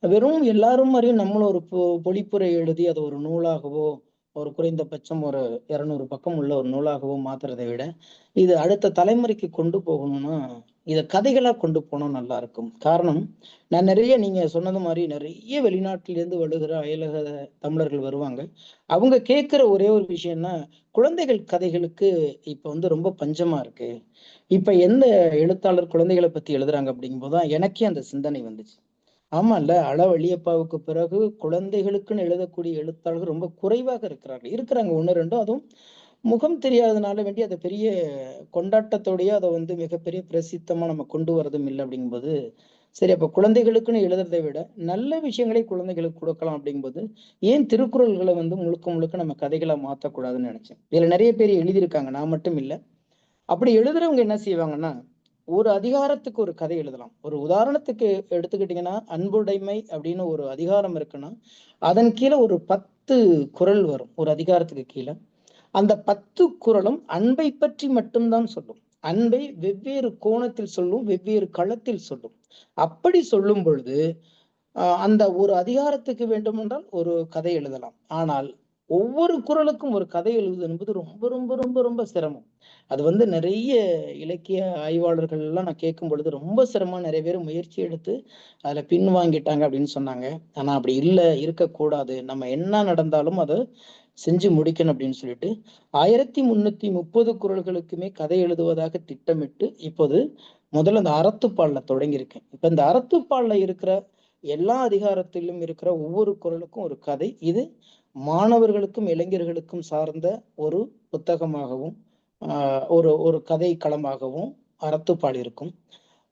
வெறும் எல்லாரும் மாதிரியும் நம்மளும் ஒரு பொழிப்புரை எழுதி அதை ஒரு நூலாகவோ, ஒரு குறைந்தபட்சம் ஒரு 200 பக்கம் உள்ள ஒரு நூலாகவோ மாத்துறதை விட, இது அடுத்த தலைமுறைக்கு கொண்டு போகணும்னா இதை கதைகளா கொண்டு போனோம் நல்லா இருக்கும். காரணம், நான் நிறைய நீங்க சொன்னது மாதிரி நிறைய வெளிநாட்டிலிருந்து வருகிற அயலக தமிழர்கள் வருவாங்க. அவங்க கேட்கிற ஒரே ஒரு விஷயம்னா, குழந்தைகள் கதைகளுக்கு இப்ப வந்து ரொம்ப பஞ்சமா இருக்கு. இப்ப எந்த எழுத்தாளர் குழந்தைகளை பத்தி எழுதுறாங்க அப்படிங்கும்போதுதான் எனக்கே அந்த சிந்தனை வந்துச்சு. ஆமா இல்ல, அளவழியப்பாவுக்கு பிறகு குழந்தைகளுக்குன்னு எழுதக்கூடிய எழுத்தாளர்கள் ரொம்ப குறைவாக இருக்கிறாங்க 1-2. அதுவும் முகம் தெரியாதனால வேண்டி அதை பெரிய கொண்டாட்டத்தோடய அதை வந்து மிகப்பெரிய பிரசித்தமா நம்ம கொண்டு வரதும் இல்லை. அப்படிங்கும்போது சரி, அப்ப குழந்தைகளுக்குன்னு எழுதுறதை விட நல்ல விஷயங்களை குழந்தைகளுக்கு கொடுக்கலாம். அப்படிங்கும்போது ஏன் திருக்குறள்களை வந்து முழுக்க முழுக்க நம்ம கதைகளா மாற்றக்கூடாதுன்னு நினைச்சேன். இதுல நிறைய பேர் எழுதியிருக்காங்க, நான் மட்டும் இல்லை. அப்படி எழுதுறவங்க என்ன செய்வாங்கன்னா, ஒரு அதிகாரத்துக்கு ஒரு கதை எழுதலாம். ஒரு உதாரணத்துக்கு எடுத்துக்கிட்டீங்கன்னா, அன்புடைமை அப்படின்னு ஒரு அதிகாரம் இருக்குன்னா அதன் கீழே ஒரு 10 குறள் வரும் ஒரு அதிகாரத்துக்கு கீழே. அந்த 10 குறளும் அன்பை பற்றி மட்டும்தான் சொல்லும். அன்பை வெவ்வேறு கோணத்தில் சொல்லும், வெவ்வேறு களத்தில் சொல்லும். அப்படி சொல்லும் பொழுது அந்த ஒரு அதிகாரத்துக்கு வேண்டுமென்றால் ஒரு கதை எழுதலாம். ஆனால் ஒவ்வொரு குறளுக்கும் ஒரு கதை எழுதுவது என்பது ரொம்ப ரொம்ப ரொம்ப ரொம்ப சிரமம். அது நிறைய இலக்கிய ஆய்வாளர்கள் எல்லாம் நான் கேட்கும் பொழுது ரொம்ப சிரமம். நிறைய பேர் முயற்சி எடுத்து அதுல பின் வாங்கிட்டாங்க அப்படின்னு சொன்னாங்க. ஆனா அப்படி இல்லை, இருக்கக்கூடாது. நம்ம என்ன நடந்தாலும் அதை செஞ்சு முடிக்கணும் அப்படின்னு சொல்லிட்டு 1330 குறள்களுக்குமே கதை எழுதுவதாக திட்டமிட்டு இப்போது முதல்ல அந்த அறத்துப்பால்ல தொடங்கியிருக்கேன். இப்ப இந்த அறத்துப்பால்ல இருக்கிற எல்லா அதிகாரத்திலும் இருக்கிற ஒவ்வொரு குறளுக்கும் ஒரு கதை. இது மாணவர்களுக்கும் இளைஞர்களுக்கும் சார்ந்த ஒரு புத்தகமாகவும் ஒரு ஒரு கதை களமாகவும் அறத்துப்பால் இருக்கும்.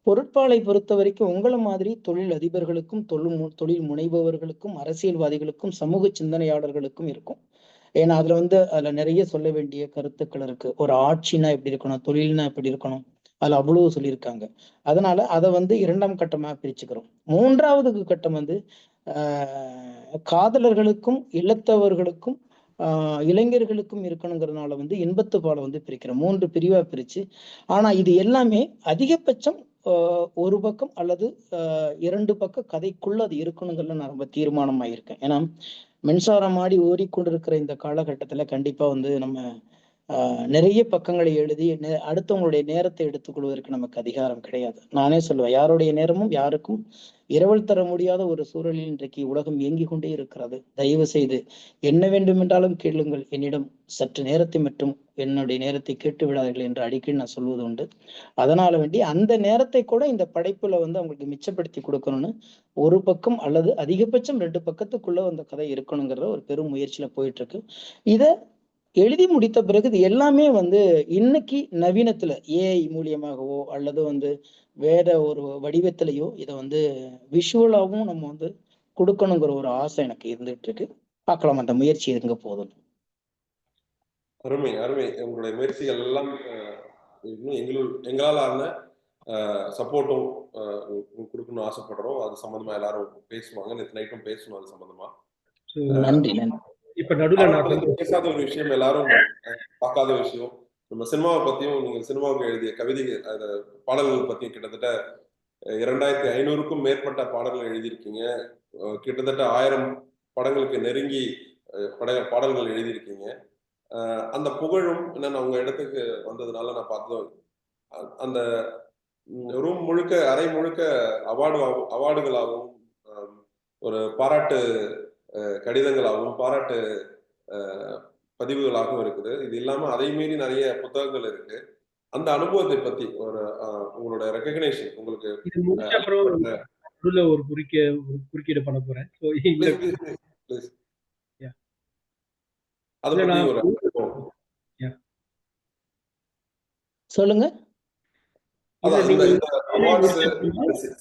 பொருட்பாலை பொறுத்த வரைக்கும் உங்களை மாதிரி தொழில் அதிபர்களுக்கும் தொழில் முனைபவர்களுக்கும் அரசியல்வாதிகளுக்கும் சமூக சிந்தனையாளர்களுக்கும் இருக்கும். ஏன்னா அதுல நிறைய சொல்ல வேண்டிய கருத்துக்கள் இருக்கு. ஒரு ஆட்சினா எப்படி இருக்கணும், தொழில்னா எப்படி இருக்கணும், அதுல அவ்வளவு சொல்லியிருக்காங்க. அதனால அதை 2ஆம் கட்டமா பிரிச்சுக்கிறோம். 3வது கட்டம் காதலர்களுக்கும் இல்லத்தவர்களுக்கும் இளைஞர்களுக்கும் இருக்கணுங்கிறதுனால இன்பத்துப்பாலை பிரிக்கிறோம். 3 பிரிவா பிரிச்சு. ஆனா இது எல்லாமே அதிகபட்சம் ஒரு பக்கம் அல்லது 2 பக்க கதைக்குள்ள அது இருக்கணுங்கிறதுல நான் ரொம்ப தீர்மானமாயிருக்கேன். ஏன்னா மின்சாரம் ஆடி ஓடிக்கொண்டிருக்கிற இந்த காலகட்டத்துல கண்டிப்பா நம்ம நிறைய பக்கங்களை எழுதி அடுத்தவங்களுடைய நேரத்தை எடுத்துக்கொள்வதற்கு நமக்கு அதிகாரம் கிடையாது. நானே சொல்லுவேன், யாருடைய நேரமும் யாருக்கும் இரவல் தர முடியாத ஒரு சூழலில் இன்றைக்கு உலகம் இயங்கிக் கொண்டே இருக்கிறது. தயவு செய்து என்ன வேண்டுமென்றாலும் கேளுங்கள், என்னிடம் சற்று நேரத்தை மட்டும் என்னுடைய நேரத்தை கேட்டு விடாதீர்கள் என்று அடிக்கடி நான் சொல்வது உண்டு. அதனால வேண்டி அந்த நேரத்தை கூட இந்த படைப்புல அவங்களுக்கு மிச்சப்படுத்தி கொடுக்கணும்னு ஒரு பக்கம் அல்லது அதிகபட்சம் 2 பக்கத்துக்குள்ள அந்த கதை இருக்கணுங்கிற ஒரு பெரும் முயற்சியில போயிட்டு இருக்கு. இத எழுதி முடித்த பிறகு இது எல்லாமே இன்னைக்கு நவீனத்துல ஏஐ மூலியமாகவோ அல்லது வேற ஒரு வடிவத்திலேயோ இதை விஷுவலாவும் நம்ம கொடுக்கணுங்கிற ஒரு ஆசை எனக்கு இருந்துட்டு இருக்கு. பார்க்கலாம் அந்த முயற்சி எங்க போதும். அருமை அருமை. உங்களுடைய முயற்சிகள் எல்லாம் எங்களால் ஆன சப்போர்ட்டும் கொடுக்கணும்னு ஆசைப்படுறோம். அது சம்பந்தமா எல்லாரும் பேசுவாங்க. நேற்று நைட்டும் பேசணும் அது சம்பந்தமா. நன்றி நன்றி. இப்ப நடுவில் பேசாத ஒரு விஷயம், எல்லாரும் பார்க்காத விஷயம், நம்ம சினிமாவை பத்தியும், நீங்க சினிமாவுக்கு எழுதிய கவிதை பாடல்கள் பத்தியும் கிட்டத்தட்ட 2500க்கும் மேற்பட்ட பாடல்கள் எழுதியிருக்கீங்க. கிட்டத்தட்ட 1000 படங்களுக்கு நெருங்கி பாடல்கள் எழுதியிருக்கீங்க. அந்த புகழும் என்னன்னா உங்க இடத்துக்கு வந்ததுனால நான் பார்த்தோம், அந்த ரூம் முழுக்க அறை முழுக்க அவார்டுகளாகவும் ஒரு பாராட்டு கடிதங்களாகவும் பாராட்டு பதிவுகளாகவும் இருக்குது. இது இல்லாம அதை மீறி நிறைய புத்தகங்கள் இருக்கு. அந்த அனுபவத்தை பத்தி ஒரு உங்களோட ரெகக்னேஷன் உங்களுக்கு ஒரு குறுக்கீடு பண்ண போறேன். அதை பத்தி ஒரு சொல்லுங்க.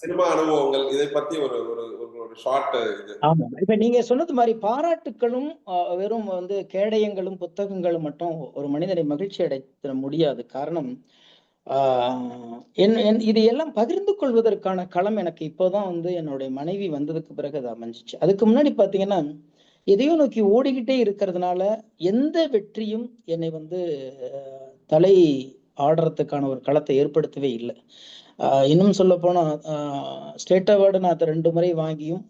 சினிமா அனுபவங்கள் இதை பத்தி ஒரு ஷார்ட் இது. ஆமா, இப்ப நீங்க சொன்னது மாதிரி பாராட்டுக்களும் வெறும் கேடயங்களும் புத்தகங்களும் மட்டும் ஒரு மனிதனை மகிழ்ச்சி அடைத்த முடியாது. காரணம் இது எல்லாம் பகிர்ந்து கொள்வதற்கான களம் எனக்கு இப்போதான் என்னுடைய மனைவி வந்ததுக்கு பிறகு அது அமைஞ்சிச்சு. அதுக்கு முன்னாடி பாத்தீங்கன்னா எதையோ நோக்கி ஓடிக்கிட்டே இருக்கிறதுனால எந்த வெற்றியும் என்னை தலை ஆடுறதுக்கான ஒரு களத்தை ஏற்படுத்தவே இல்லை. இன்னும் சொல்ல போனா ஸ்டேட் அவார்டு நான் 2 முறை வாங்கியும்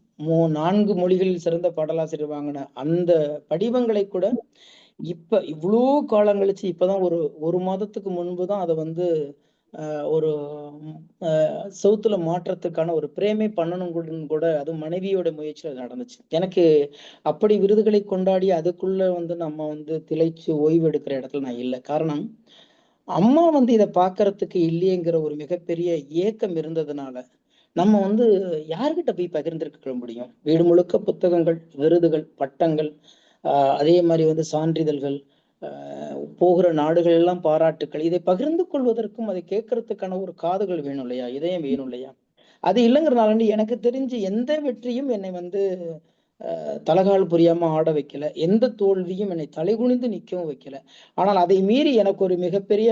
4 மொழிகளில் சிறந்த பாடலாசிரியர் வாங்கின அந்த படிவங்களை கூட இப்ப இவ்வளோ காலம் கழிச்சு இப்பதான் ஒரு மாதத்துக்கு முன்புதான் அதை ஒரு சவுத்துல மாற்றத்துக்கான ஒரு பிரேமே பண்ணணும் கூட அது மனைவியோட முயற்சியில நடந்துச்சு. எனக்கு அப்படி விருதுகளை கொண்டாடி அதுக்குள்ள நம்ம திளைச்சு ஓய்வு எடுக்கிற இடத்துல நான் இல்லை. காரணம் அம்மா இதை பாக்குறதுக்கு இல்லையேங்கிற ஒரு மிகப்பெரிய ஏக்கம் இருந்ததுனால நம்ம யார்கிட்ட போய் பகிர்ந்திருக்க முடியும்? வீடு முழுக்க புத்தகங்கள், விருதுகள், பட்டங்கள், அதே மாதிரி சான்றிதழ்கள், போகிற நாடுகள் எல்லாம் பாராட்டுக்கள். இதை பகிர்ந்து கொள்வதற்கும் அதை கேட்கறதுக்கான ஒரு காதுகள் வேணும் இல்லையா, இதயம் வேணும் இல்லையா? அது இல்லைங்கிறனால எனக்கு தெரிஞ்சு எந்த வெற்றியும் என்னை தலகால் புரியாம ஆட வைக்கல, எந்த தோல்வியும் என்னை தலைகுனிந்து நிற்கவும் வைக்கல. ஆனால் அதை மீறி எனக்கு ஒரு மிகப்பெரிய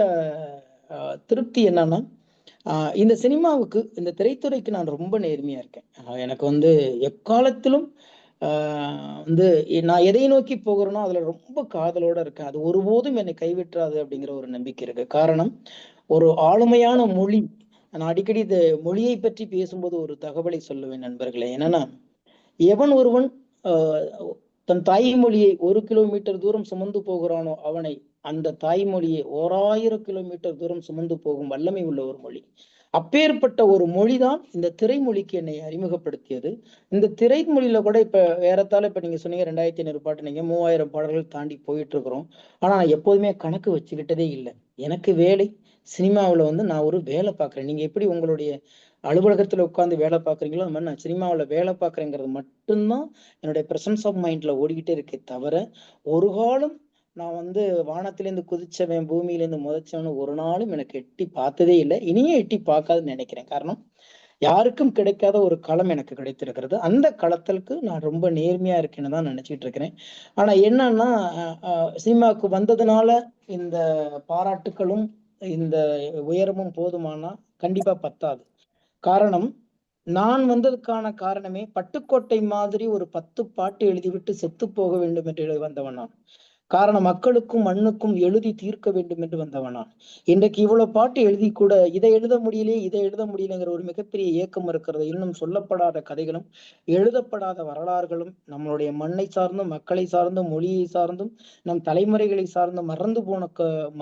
திருப்தி என்னன்னா இந்த சினிமாவுக்கு, இந்த திரைத்துறைக்கு நான் ரொம்ப நேர்மையா இருக்கேன். எனக்கு எக்காலத்திலும் வந்து நான் எதை நோக்கி போகிறேனோ அதுல ரொம்ப காதலோட இருக்கேன். அது ஒருபோதும் என்னை கைவிட்டுறாது அப்படிங்கிற ஒரு நம்பிக்கை இருக்கு. காரணம், ஒரு ஆளுமையான மொழி. நான் அடிக்கடி இந்த மொழியை பற்றி பேசும்போது ஒரு தகவலை சொல்லுவேன் நண்பர்களே. என்னன்னா, எவன் ஒருவன் தன் தாய்மொழியை 1 கிலோமீட்டர் தூரம் சுமந்து போகிறானோ அவனை அந்த தாய்மொழியை 1000 கிலோமீட்டர் தூரம் சுமந்து போகும் வல்லமை உள்ள ஒரு மொழி. அப்பேற்பட்ட ஒரு மொழிதான் இந்த திரைமொழிக்கு என்னை அறிமுகப்படுத்தியது. இந்த திரைமொழியில கூட இப்ப ஏறத்தாழ இப்ப நீங்க சொன்னீங்க 2500 பாட்டு, நீங்க 3000 பாடல்கள் தாண்டி போயிட்டு இருக்கிறோம். ஆனா நான் எப்போதுமே கணக்கு வச்சுக்கிட்டதே இல்லை. எனக்கு வேலை சினிமாவில் வந்து நான் ஒரு வேலை பார்க்குறேன். நீங்க எப்படி உங்களுடைய அலுவலகத்துல உட்காந்து வேலை பார்க்குறீங்களோ அந்த மாதிரி நான் சினிமாவில் வேலை பார்க்குறேங்கிறது மட்டும்தான் என்னுடைய பிரசன்ஸ் ஆஃப் மைண்ட்ல ஓடிக்கிட்டே இருக்கே தவிர, ஒரு காலம் நான் வந்து வானத்திலேருந்து குதிச்சவன் பூமியிலேருந்து முதச்சவன் ஒரு நாளும் எனக்கு எட்டி பார்த்ததே இல்லை. இனியும் எட்டி பார்க்காதுன்னு நினைக்கிறேன். காரணம், யாருக்கும் கிடைக்காத ஒரு களம் எனக்கு கிடைத்திருக்கிறது. அந்த களத்திற்கு நான் ரொம்ப நேர்மையா இருக்கேன்னு தான் நினைச்சிட்டு இருக்கிறேன். ஆனா என்னன்னா, சினிமாவுக்கு வந்ததுனால இந்த பாராட்டுக்களும் இந்த உயரமும் போதுமானா கண்டிப்பா பத்தாது. காரணம், நான் வந்ததுக்கான காரணமே பட்டுக்கோட்டை மாதிரி ஒரு 10 பாட்டு எழுதிவிட்டு செத்து போக வேண்டும் என்று வந்தவன் நான். காரணம், மக்களுக்கும் மண்ணுக்கும் எழுதி தீர்க்க வேண்டும் என்று வந்தவன் நான். இன்றைக்கு இவ்வளவு பாட்டு எழுதி கூட இதை எழுத முடியலையே இதை எழுத முடியலைங்கிற ஒரு மிகப்பெரிய ஏக்கம் இருக்கிறது. இன்னும் சொல்லப்படாத கதைகளும் எழுதப்படாத வரலாறுகளும் நம்மளுடைய மண்ணை சார்ந்தும் மக்களை சார்ந்தும் மொழியை சார்ந்தும் நம் தலைமுறைகளை சார்ந்தும் மறந்து போன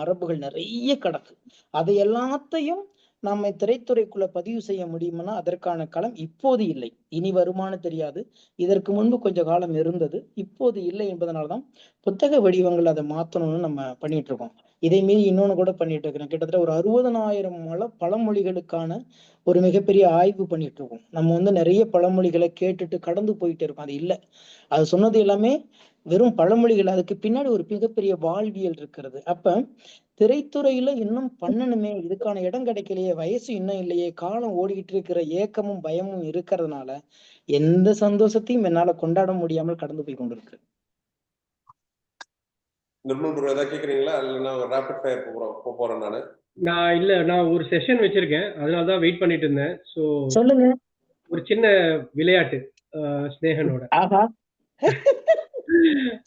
மரபுகள் நிறைய கிடக்கு. அதை எல்லாத்தையும் நம்ம திரைத்துறைக்குள்ள பதிவு செய்ய முடியும்னா அதற்கான களம் இப்போது இல்லை. இனி வருமானு தெரியாது. இதற்கு முன்பு கொஞ்ச காலம் இருந்தது, இப்போது இல்லை என்பதனால்தான் புத்தக வடிவங்கள் அதை மாத்தணும்னு நம்ம பண்ணிட்டு இருக்கோம். இதை மீறி இன்னொன்னு கூட பண்ணிட்டு இருக்கிறோம். கிட்டத்தட்ட ஒரு 60,000 பழமொழிகளுக்கான ஒரு மிகப்பெரிய ஆய்வு பண்ணிட்டு இருக்கோம். நம்ம வந்து நிறைய பழமொழிகளை கேட்டுட்டு கடந்து போயிட்டு இருக்கோம். அது இல்லை, அது சொன்னது எல்லாமே வெறும் பழமொழிகள். அதுக்கு பின்னாடி ஒரு மிகப்பெரிய வாழ்வியல் இருக்கிறது. அப்ப திரைத்துறையில இன்னும் பண்ணணுமே, இதுக்கான இடம் கிடைக்கலையே, வயசு இன்னும் இல்லையே, காலம் ஓடிக்கிட்டு இருக்கிற ஏக்கமும் பயமும் இருக்கிறதுனால எந்த சந்தோஷத்தையும் என்னால கொண்டாட முடியாமல் கடந்து போய் கொண்டிருக்கு. நிர்மல் ப்ரோ ஏதாவது கேக்குறீங்களா? இல்லைன்னா ரேபிட் ஃபயர் போறேன் நானு. நான் ஒரு செஷன் வச்சிருக்கேன், அதனால தான் வெயிட் பண்ணிட்டு இருந்தேன். ஸோ சொல்லுங்க. ஒரு சின்ன விளையாட்டு ஸ்னேகனோட. ஆஹா.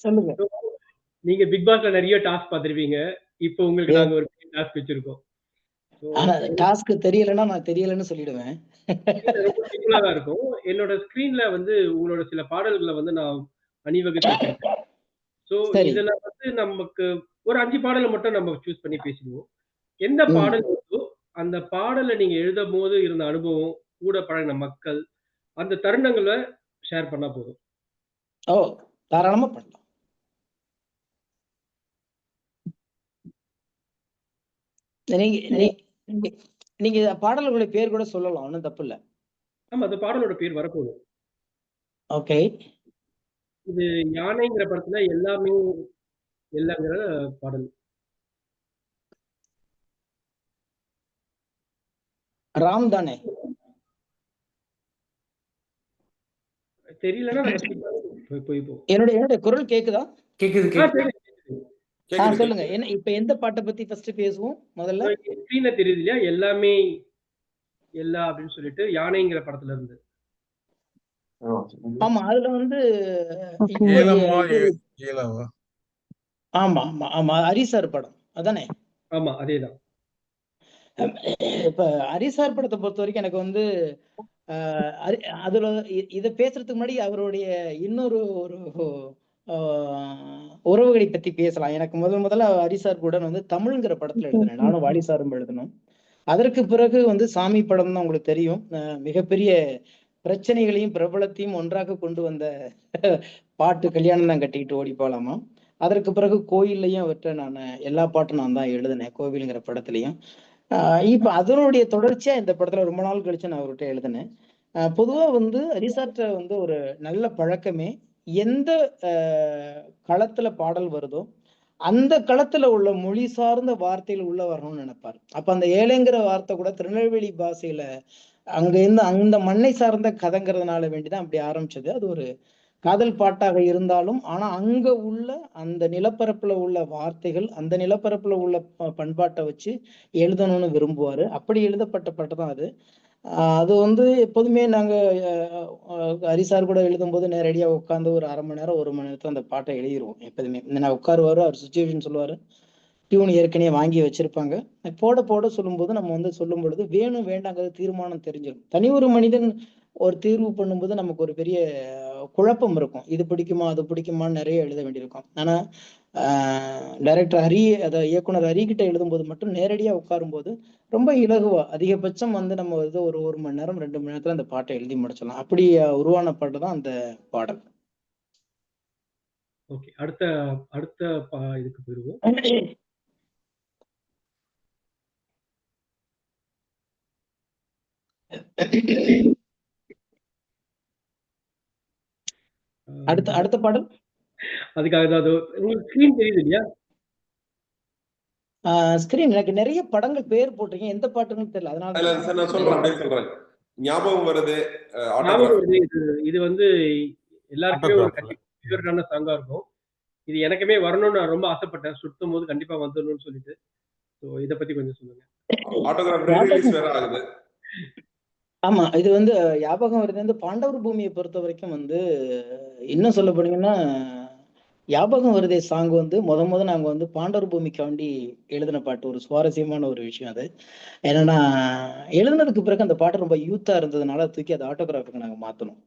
சொல்லுங்க. நீங்க பிக் பாஸ்ல நிறைய டாஸ்க் பார்த்திருப்பீங்க. இப்போ உங்களுக்கு நாங்க ஒரு டாஸ்க் வச்சிருக்கோம். ஆனா டாஸ்க் தெரியலன்னா நான் தெரியலன்னு சொல்லிடுவேன். ரொம்ப சிம்பிளா தான் இருக்கும். என்னோட ஸ்கிரீன்ல வந்து உங்களோட சில பாடல்களை வந்து நான் அணிவகுத்து வச்சிருக்கேன். ஸோ சரி. இதுல வந்து நமக்கு ஒரு 5 பாடலை மட்டும் நம்ம சூஸ் பண்ணி பேசிடுவோம். எந்த பாடல் இருக்கோ அந்த பாடலை நீங்க எழுதும் போது இருந்த அனுபவம், கூட பழகின மக்கள், அந்த தருணங்களை ஷேர் பண்ணா போதும். ஓ, தாராளமா பண்ணலாம். நீங்க பாடல்களுடைய பேர் கூட சொல்லலாம், ஒன்றும் தப்பு இல்லை. ஆமா, அந்த பாடலோட பேர் வரப்போகுது. ஓகே. இது யானைங்கிற படத்துல எல்லாமே எல்லாங்கிற பாடல். ராம் தானே? தெரியலன்னா என்னுடைய குரல் கேக்குதா? கேக்குது. சொல்லுங்க. என்ன இப்ப எந்த பாட்டை பத்தி ஃபர்ஸ்ட் பேசுவோம் முதல்ல? ஸ்கிரீன்ல தெரியுது இல்லையா, எல்லாமே எல்லா அப்படின்னு சொல்லிட்டு யானைங்கிற படத்துல இருந்து. ஆமா, அதுல வந்து ஆமா ஆமா ஆமா ஹரிசார் படம் அதானே? ஆமா, அதேதான். இப்ப ஹரிசார் படத்தை பொறுத்த வரைக்கும் எனக்கு வந்து அதுல இதை பேசுறதுக்கு முன்னாடி அவருடைய இன்னொரு ஒரு உறவுகளை பத்தி பேசலாம். எனக்கு முதல்ல ஹரிசார் கூட வந்து தமிழ்ங்கிற படத்துல எழுதினேன். நானும் வாலிசாரும் எழுதணும். அதற்கு பிறகு வந்து சாமி படம் தான் உங்களுக்கு தெரியும், மிகப்பெரிய பிரச்சனைகளையும் பிரபலத்தையும் ஒன்றாக கொண்டு வந்த பாட்டு கல்யாணம் தான் கட்டிக்கிட்டு ஓடி போலாமா. அதற்கு பிறகு கோயில்லையும் அவற்றை நான் எல்லா பாட்டும் நான் தான் எழுதினேன், கோவிலுங்கிற படத்துலையும். இப்ப அதனுடைய தொடர்ச்சியா இந்த படத்துல ரொம்ப நாள் கழிச்சு நான் அவர்கிட்ட எழுதினேன். பொதுவா வந்து ஹரிசார்ட்ட வந்து ஒரு நல்ல பழக்கமே, எந்த களத்துல பாடல் வருதோ அந்த களத்துல உள்ள மொழி சார்ந்த வார்த்தைகள் உள்ள வரணும்னு நினைப்பாரு. அப்ப அந்த ஏழைங்கிற வார்த்தை கூட திருநெல்வேலி பாஷையில அங்க இருந்து அந்த மண்ணை சார்ந்த கதைங்கிறதுனால வேண்டிதான் அப்படி ஆரம்பிச்சது. அது ஒரு காதல் பாட்டாக இருந்தாலும் ஆனா அங்க உள்ள அந்த நிலப்பரப்புல உள்ள வார்த்தைகள், அந்த நிலப்பரப்புல உள்ள பண்பாட்டை வச்சு எழுதணும்னு விரும்புவாரு. அப்படி எழுதப்பட்ட பாட்டு தான் அது. அது வந்து எப்போதுமே நாங்க ஹரிசார் கூட எழுதும்போது நேரடியா உட்காந்து ஒரு 1/2 மணி நேரம் 1 மணி நேரத்துல அந்த பாட்டை எழுதிருவோம். எப்போதுமே நான் உட்காருவாரு, அவர் சுச்சுவேஷன் சொல்லுவாரு, டியூன் ஏற்கனவே வாங்கி வச்சிருப்பாங்க. போட போட சொல்லும்போது நம்ம வந்து சொல்லும் பொழுது வேணும் வேண்டாங்கிறது தீர்மானம் தெரிஞ்சிடும். தனி ஒரு மனிதன் ஒரு தீர்வு பண்ணும்போது நமக்கு ஒரு பெரிய குழப்பம் இருக்கும். இது பிடிக்குமா அது பிடிக்குமான்னு நிறைய எழுத வேண்டியிருக்கும். ஆனா டைரக்டர் ஹரி, இயக்குனர் ஹரி கிட்ட எழுதும்போது மட்டும் நேரடியா உட்காரும்போது ரொம்ப இலகுவா, அதிகபட்சம் வந்து நம்ம வந்து ஒரு 1 மணி நேரம் 2 மணி நேரத்துல அந்த பாட்டை எழுதி முடிச்சிடலாம். அப்படி உருவான பாட்டு தான் அந்த பாடல். ஓகே. அடுத்த அடுத்த இதுக்கு போயிருவோம். அடுத்த அடுத்த பாடல் அதுக்காக தான் அது உங்களுக்கு ஸ்கிரீன் தெரியுது இல்லையா? ஸ்கிரீன் எனக்கு நிறைய படங்கள் பேர் போட்டிருக்கீங்க, எந்த பாட்டுன்னு தெரியல, அதனால இல்ல சார், நான் சொல்றேன், அப்படியே சொல்றேன். ஞாபகம் வருது. ஞாபகம் ஆட்டோகிராஃப். வருது. இது வந்து எல்லாருக்குமே ஒரு ஆட்டோகிராஃப்ல ஃபேவரட்டான சாங்கா இருக்கும். இது எனக்குமே வரணும்னு நான் ரொம்ப ஆசைப்பட்டேன். சுத்தும்போது கண்டிப்பா வந்துடணும்னு சொல்லிட்டு. ஸோ இத பத்தி கொஞ்சம் சொல்லுங்க. ஆட்டோகிராஃப் ரீ-ரிலீஸ் வேற ஆகுது. ஆமா, இது வந்து ஞாபகம் வருது வந்து பாண்டவர் பூமியை பொறுத்த வரைக்கும் வந்து இன்னும் சொல்ல போனீங்கன்னா, ஞாபகம் வருதே சாங் வந்து முத நாங்க வந்து பாண்டவர் பூமிக்காண்டி எழுதின பாட்டு. ஒரு சுவாரஸ்யமான ஒரு விஷயம் அது. என்னன்னா, எழுதுனதுக்கு பிறகு அந்த பாட்டு ரொம்ப யூத்தா இருந்ததுனால தூக்கி அதை ஆட்டோகிராஃபுக்கு நாங்க மாத்தணும்.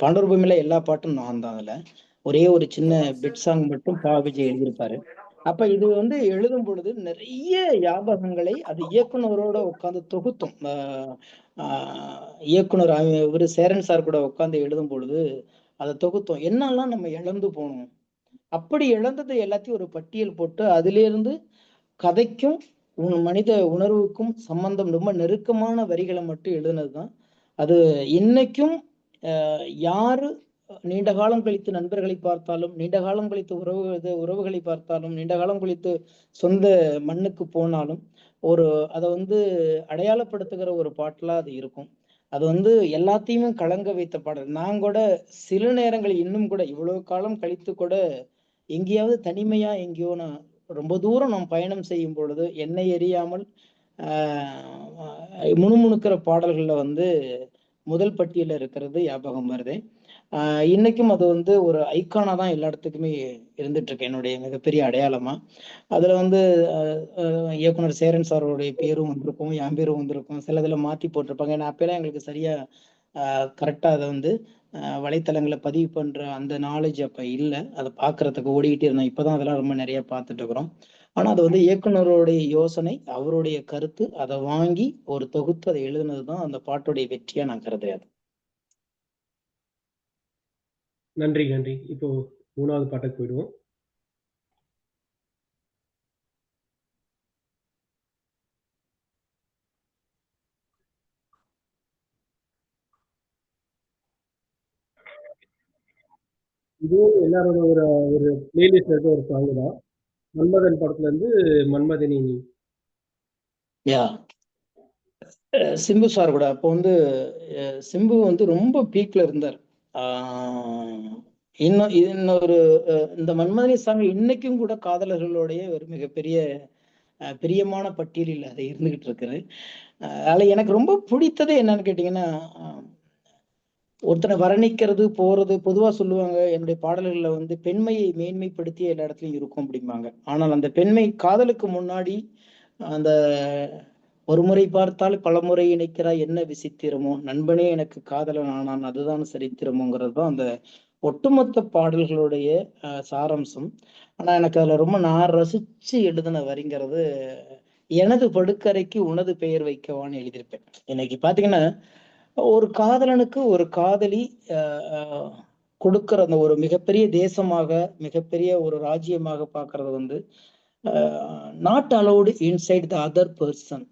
பாண்டவர் பூமியில எல்லா பாட்டும் நான் தான். அதுல ஒரே ஒரு சின்ன பிட் சாங் மட்டும் பா விஜய் எழுதியிருப்பாரு. அப்ப இது வந்து எழுதும் பொழுது நிறைய ஞாபகங்களை அது இயக்குனரோட உட்கார்ந்து தொகுத்தோம். இயக்குனர் இவரு சேரன் சார் கூட உட்கார்ந்து எழுதும் பொழுது அதை தொகுத்தோம். என்னெல்லாம் நம்ம இழந்து போனோம், அப்படி இழந்தது எல்லாத்தையும் ஒரு பட்டியல் போட்டு அதிலிருந்து கதைக்கும் மனித உணர்வுக்கும் சம்பந்தம் ரொம்ப நெருக்கமான வரிகளை மட்டும் எழுதுனதுதான். அது இன்னைக்கும் யாரு நீண்ட காலம் கழித்து நண்பர்களை பார்த்தாலும், நீண்ட காலம் கழித்து உறவுகளை பார்த்தாலும், நீண்ட காலம் கழித்து சொந்த மண்ணுக்கு போனாலும் ஒரு அதை வந்து அடையாளப்படுத்துகிற ஒரு பாட்டுலா அது இருக்கும். அது வந்து எல்லாத்தையுமே கலங்க வைத்த பாடல். நான் கூட சில நேரங்கள் இன்னும் கூட இவ்வளவு காலம் கழித்து கூட எங்கேயாவது தனிமையா எங்கேயோ நான் ரொம்ப தூரம் நான் பயணம் செய்யும் பொழுது என்னை எறியாமல் முணுமுணுக்கிற பாடல்கள்ல வந்து முதல் பட்டியல இருக்கிறது ஞாபகம் வருது. இன்னைக்கும் அது வந்து ஒரு ஐக்கானா தான் எல்லா இடத்துக்குமே இருந்துட்டு இருக்கு, என்னுடைய மிகப்பெரிய அடையாளமா. அதுல வந்து இயக்குனர் சேரன் சாரோடைய பேரும் வந்திருக்கும், என் பேரும் வந்திருக்கும். சிலதுல மாத்தி போட்டிருப்பாங்க. ஏன்னா அப்பெல்லாம் எங்களுக்கு சரியா கரெக்டா அதை வந்து வலைத்தளங்களை பதிவு பண்ற அந்த நாலேஜ் அப்ப இல்லை. அதை பார்க்கறதுக்கு ஓடிக்கிட்டே இருந்தோம். இப்பதான் அதெல்லாம் ரொம்ப நிறைய பார்த்துட்டு இருக்கிறோம். ஆனா அது வந்து இயக்குனருடைய யோசனை, அவருடைய கருத்து, அதை வாங்கி ஒரு தொகுத்து அதை எழுதுனதுதான் அந்த பாட்டுடைய வெற்றியா நான் கருதுறேன். நன்றி, நன்றி. இப்போ 3வது பாட்டுக்கு போயிடுவோம். இதுவும் எல்லாரோட ஒரு ஒரு பிளேலிஸ்ட்ல இருக்க ஒரு சாங் தான். மன்மதன் படத்துல இருந்து மன்மதனே நீ. யா, சிம்பு சார் கூட அப்போ வந்து சிம்பு வந்து ரொம்ப பீக்ல இருந்தார். இன்னொரு இந்த மன்மதனி சாங் இன்னைக்கும் கூட காதலர்களுடைய ஒரு மிகப்பெரிய பிரியமான பட்டியலில் அது இருந்துகிட்டு இருக்குது. அதுல எனக்கு ரொம்ப பிடித்தது என்னன்னு கேட்டீங்கன்னா, ஒருத்தனை வர்ணிக்கிறது போறது பொதுவா சொல்லுவாங்க, என்னுடைய பாடல்கள்ல வந்து பெண்மையை மேன்மைப்படுத்தி எல்லா இடத்துலயும் இருக்கும் அப்படிம்பாங்க. ஆனால் அந்த பெண்மை காதலுக்கு முன்னாடி அந்த ஒரு முறை பார்த்தால் பலமுறை இணைக்கிறாய் என்ன விசித்திரமோ, நண்பனே எனக்கு காதலன் ஆனான் அதுதான் சரித்திரமோங்கிறது தான் அந்த ஒட்டுமொத்த பாடல்களுடைய சாராம்சம். ஆனா எனக்கு அதுல ரொம்ப நான் ரசிச்சு எழுதின வரிங்கிறது, எனது படுக்கறைக்கு உனது பெயர் வைக்கவான்னு எழுதியிருப்பேன். இன்னைக்கு பாத்தீங்கன்னா ஒரு காதலனுக்கு ஒரு காதலி கொடுக்கிற அந்த ஒரு மிகப்பெரிய தேசமாக, மிகப்பெரிய ஒரு ராஜ்யமாக பாக்குறது வந்து not allowed inside the other person.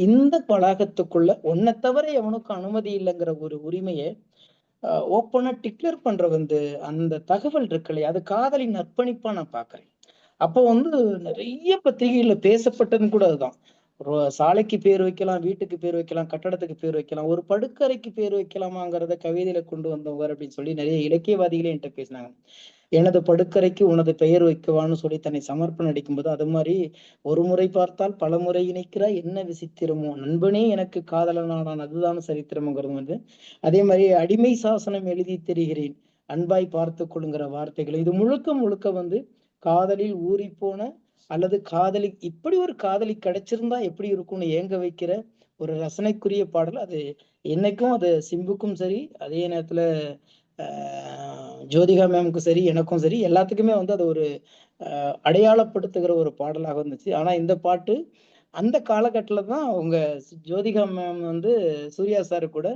இந்த வளாகத்துக்குள்ள உன்னை தவிர எவனுக்கும் அனுமதி இல்லைங்கிற ஒரு உரிமையை ஓப்பனா டிக்ளேர் பண்ற வந்து அந்த தகவல் இருக்கு இல்லையா, அது காதலின் அர்ப்பணிப்பா நான் பாக்குறேன். அப்போ வந்து நிறைய பத்திரிகைகள்ல பேசப்பட்டதும் கூட அதுதான். சாலைக்கு பேர் வைக்கலாம், வீட்டுக்கு பேர் வைக்கலாம், கட்டடத்துக்கு பேர் வைக்கலாம், ஒரு படுக்கறைக்கு பேர் வைக்கலாமாங்கிறத கவிதையில கொண்டு வந்தவர் அப்படின்னு சொல்லி நிறைய இலக்கியவாதிகளே என்கிட்ட பேசினாங்க. எனது படுக்கறைக்கு உனது பெயர் வைக்கவான்னு சொல்லி தன்னை சமர்ப்பணம் அடிக்கும்போது அது மாதிரி ஒரு முறை பார்த்தால் பல முறை இணைக்கிறாய் என்ன விசித்திரமோ நண்பனே எனக்கு காதலனானான் அதுதான் சரித்திரம்ங்கிறது வந்து அதே மாதிரி அடிமை சாசனம் எழுதி தெரிகிறேன் அன்பாய் பார்த்து கொள்ளுங்கிற வார்த்தைகள் இது முழுக்க முழுக்க வந்து காதலில் ஊறி போன அல்லது காதலி இப்படி ஒரு காதலி கிடைச்சிருந்தா எப்படி இருக்கும்னு ஏங்க வைக்கிற ஒரு ரசனைக்குரிய பாடல். அது என்னைக்கும் அது சிம்புக்கும் சரி, அதே நேரத்துல ஜோதிகா மேமுக்கும் சரி, எனக்கும் சரி, எல்லாத்துக்குமே வந்து அது ஒரு அடையாளப்படுத்துகிற ஒரு பாடலாக இருந்துச்சு. ஆனா இந்த பாட்டு அந்த காலகட்டத்துல தான் அவங்க ஜோதிகா மேம் வந்து சூர்யா சார் கூட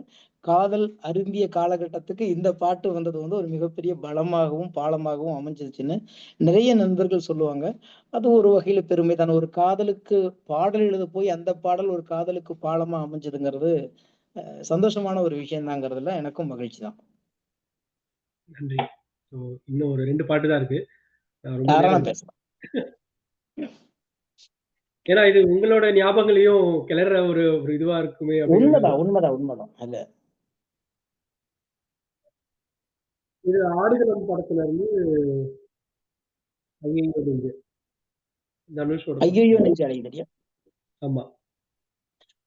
காதல் அரும்பிய காலகட்டத்துக்கு இந்த பாட்டு வந்தது வந்து ஒரு மிகப்பெரிய பலமாகவும் பாலமாகவும் அமைஞ்சிருச்சுன்னு நிறைய நண்பர்கள் சொல்லுவாங்க. அது ஒரு வகையில பெருமை தான். ஒரு காதலுக்கு பாடல் எழுத போய் அந்த பாடல் ஒரு காதலுக்கு பாலமா அமைஞ்சதுங்கிறது சந்தோஷமான ஒரு விஷயம் தாங்கிறதுல எனக்கும் மகிழ்ச்சி தான். நன்றி. ஸோ இன்னும் ஒரு 2 பாட்டு தான் இருக்கு. ரொம்ப தாராளமா நேரம் பேசலாம். ஏன்னா இது உங்களோட ஞாபகங்களையும் கிளற ஒரு ஒரு இதுவா இருக்குமே அப்படின்னு. உண்மைதான் அல்ல. இது ஆடுகளம் படத்துல இருந்து ஐயையோ நெஞ்சு. தனுஷோட படம். ஐயையோ நெஞ்சு அலையுதடியா. ஆமா.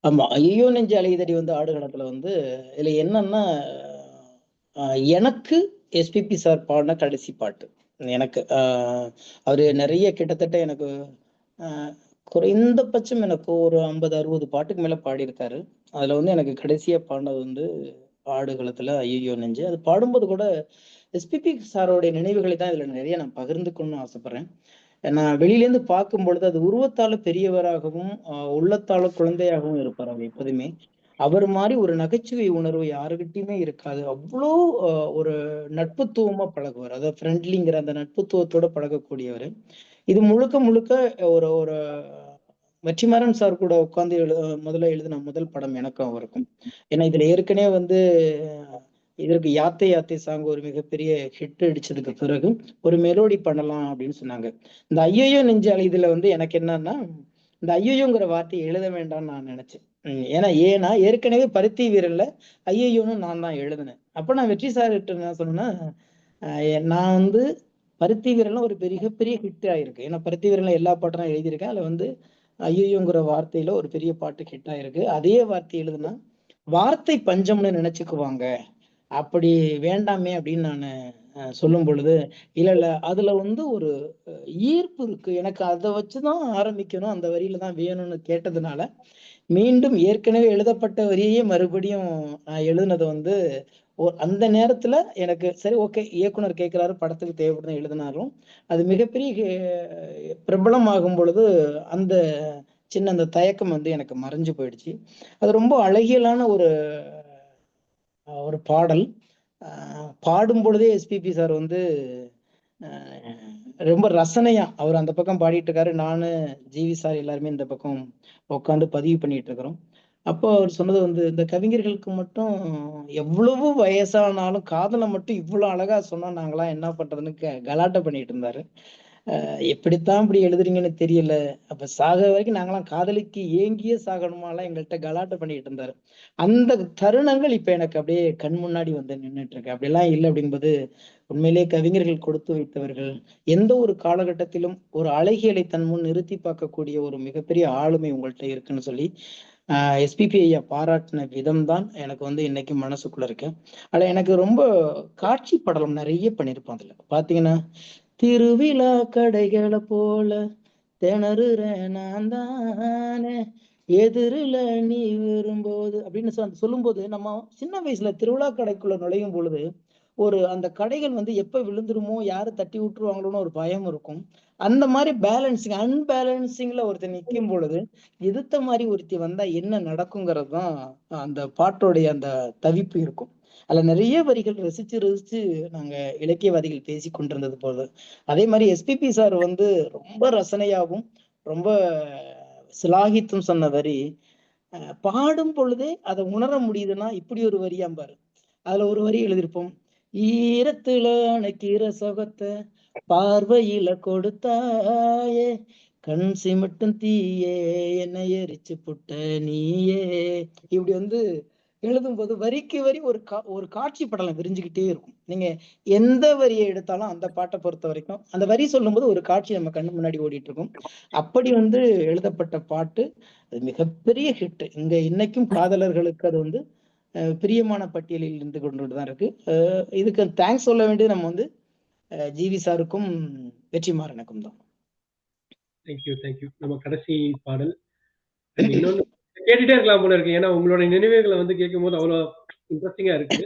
ஆமா, ஐயையோ நெஞ்சு அலையுதடி வந்து ஆடுகளத்துல வந்து இதுல என்னன்னா எனக்கு எஸ்பிபி சார் பாடின கடைசி பாட்டு. எனக்கு அவரு நிறைய கிட்டத்தட்ட எனக்கு குறைந்தபட்சம் எனக்கு ஒரு 50-60 பாட்டுக்கு மேல பாடியிருக்காரு. அதுல வந்து எனக்கு கடைசியா பாடினது வந்து ஆடுகளத்துல ஐயையோ நெஞ்சு. அது பாடும்போது கூட எஸ்பிபி சாரோடைய நினைவுகளை தான் இதுல நிறைய நான் பகிர்ந்துக்கணும்னு ஆசைப்படுறேன். நான் வெளியிலேருந்து பார்க்கும் பொழுது அது உருவத்தால பெரியவராகவும் உள்ளத்தால குழந்தையாகவும் இருப்பார் அவர் எப்போதுமே. அவர் மாதிரி ஒரு நகைச்சுவை உணர்வு யாருகிட்டயுமே இருக்காது. அவ்வளோ ஒரு நட்புத்துவமா பழகுவார். அதாவது ஃப்ரெண்ட்லிங்கிற அந்த நட்புத்துவத்தோட பழகக்கூடியவர். இது முழுக்க முழுக்க ஒரு ஒரு வெற்றிமாறன் சார் கூட உட்கார்ந்து முதல்ல எழுதின முதல் படம் எனக்கும் அவருக்கும். ஏன்னா இதுல ஏற்கனவே வந்து இதற்கு யாத்தை யாத்தை சாங் ஒரு மிகப்பெரிய ஹிட் அடிச்சதுக்கு பிறகு ஒரு மெலோடி பண்ணலாம் அப்படின்னு சொன்னாங்க. இந்த ஐயையோ நெஞ்சு அலையுதுல வந்து எனக்கு என்னன்னா இந்த ஐயையோங்கிற வார்த்தையை எழுத வேண்டாம்னு நான் நினைச்சேன். ஏன்னா ஏற்கனவே பருத்தி வீரல்ல ஐயையோன்னு நான் தான் எழுதினேன். அப்ப நான் வெற்றி சார் கிட்ட என்ன சொன்னேன்னா நான் வந்து பருத்தி வீரல்ல ஒரு மிகப்பெரிய ஹிட் ஆயிருக்கு. ஏன்னா பருத்தி வீரல்ல எல்லா பாட்டும் நான் எழுதியிருக்கேன். அதுல வந்து ஐயையோங்கிற வார்த்தையில ஒரு பெரிய பாட்டு ஹிட் ஆயிருக்கு. அதே வார்த்தை எழுதுனா வார்த்தை பஞ்சம்னு நினைச்சுக்குவாங்க, அப்படி வேண்டாமே அப்படின்னு நான் சொல்லும் பொழுது இல்ல அதுல வந்து ஒரு ஈர்ப்பு இருக்கு, எனக்கு அதை வச்சுதான் ஆரம்பிக்கணும், அந்த வரியில தான் வேணும்னு கேட்டதுனால மீண்டும் ஏற்கனவே எழுதப்பட்ட வரியே மறுபடியும் நான் எழுதுனது வந்து அந்த நேரத்துல எனக்கு சரி ஓகே இயக்குனர் கேட்கிறாரு படத்துக்கு தேவைப்படுது எழுதினாலும் அது மிகப்பெரிய பிரபலமாகும் பொழுது அந்த சின்ன அந்த தயக்கம் வந்து எனக்கு மறைஞ்சு போயிடுச்சு. அது ரொம்ப அழகியலான ஒரு ஒரு பாடல். பாடும் பொழுதே எஸ்பிபி சார் வந்து ரொம்ப ரசனையா அவர் அந்த பக்கம் பாடிட்டு இருக்காரு, நானு ஜிவி சார் எல்லாருமே இந்த பக்கம் உட்காந்து பதிவு பண்ணிட்டு இருக்கிறோம். அப்போ அவர் சொன்னது வந்து இந்த கவிஞர்களுக்கு மட்டும் எவ்வளவு வயசானாலும் காதலை மட்டும் இவ்வளவு அழகா சொன்னா நாங்களாம் என்ன பண்றதுன்னு கலாட்டை பண்ணிட்டு இருந்தாரு. எப்படித்தான் இப்படி எழுதுறீங்கன்னு தெரியல, அப்ப சாக வரைக்கும் நாங்களாம் காதலிக்கு ஏங்கிய சாகணுமாலாம் எங்கள்கிட்ட கலாட்டை பண்ணிட்டு இருந்தாரு. அந்த தருணங்கள் இப்ப எனக்கு அப்படியே கண் முன்னாடி வந்து நின்றுட்டு இருக்கு. அப்படியெல்லாம் இல்லை அப்படின்பது உண்மையிலேயே கவிஞர்கள் கொடுத்து வைத்தவர்கள். எந்த ஒரு காலகட்டத்திலும் ஒரு அழகியலை தன் முன் நிறுத்தி பார்க்கக்கூடிய ஒரு மிகப்பெரிய ஆளுமை உங்கள்கிட்ட இருக்குன்னு சொல்லி எஸ்பிபி ஐயா பாராட்டின விதம் தான் எனக்கு வந்து இன்னைக்கு மனசுக்குள்ள இருக்கு. அதுல எனக்கு ரொம்ப காட்சி படலம் நிறைய பண்ணியிருப்போம். அதுல பாத்தீங்கன்னா திருவிழா கடைகளை போல திணறுறேன் நான் தானே எதிரில நீ வரும்போது அப்படின்னு சொல்லும்போது நம்ம சின்ன வயசுல திருவிழா கடைக்குள்ள நுழையும் பொழுது ஒரு அந்த கடைகள் வந்து எப்ப விழுந்துருமோ யாரு தட்டி விட்டுருவாங்களோன்னு ஒரு பயம் இருக்கும். அந்த மாதிரி பேலன்சிங் அன்பேலன்சிங்ல ஒருத்தர் நிற்கும் பொழுது எதிர்த்த மாதிரி ஒருத்தி வந்தா என்ன நடக்குங்கிறது தான் அந்த பாட்டோடைய அந்த தவிப்பு இருக்கும். அதுல நிறைய வரிகள் ரசிச்சு ரசிச்சு நாங்க இலக்கியவாதிகள் பேசி கொண்டிருந்தது போல. அதே மாதிரி எஸ்பிபி சார் வந்து ரொம்ப ரசனையாகவும் ரொம்ப சிலாகித்தும் சொன்ன வரி பாடும் பொழுதே அதை உணர முடியுதுன்னா இப்படி ஒரு வரியாம்பாரு. அதுல ஒரு வரி எழுதியிருப்போம், ஈரத்துல அணைக்கிற சொகத்தை பார்வையில கொடுத்தாயே கண் சிமிட்டும் தீயே என்னை எரிச்சு புட்ட நீயே. இப்படி வந்து எழுதும்போது வரிக்கு வரி ஒரு காட்சி படலம் விரிஞ்சுக்கிட்டே இருக்கும். நீங்க எந்த வரியை எடுத்தாலும் அந்த பாட்டை பொறுத்த வரைக்கும் அந்த வரி சொல்லும்போது ஒரு காட்சி நம்ம கண்ணு முன்னாடி ஓடிட்டு இருக்கும். அப்படி வந்து எழுதப்பட்ட பாட்டு. அது மிகப்பெரிய ஹிட். இங்க இன்னைக்கும் காதலர்களுக்கு அது வந்து பிரியமான பட்டியலில் இருந்து கொண்டு தான் இருக்கு. இதுக்கு தேங்க்ஸ் சொல்ல வேண்டியது நம்ம வந்து ஜிவி சாருக்கும் வெற்றிமாறனுக்கும் தான். தேங்க்யூ. நம்ம கடைசி பாடல் இன்னொன்னு கேட்டுட்டே இருக்கலாம் போல இருக்கு. ஏன்னா உங்களோட நினைவுகளை வந்து கேட்கும் போது அவ்வளவு இன்ட்ரெஸ்டிங்கா இருக்கு.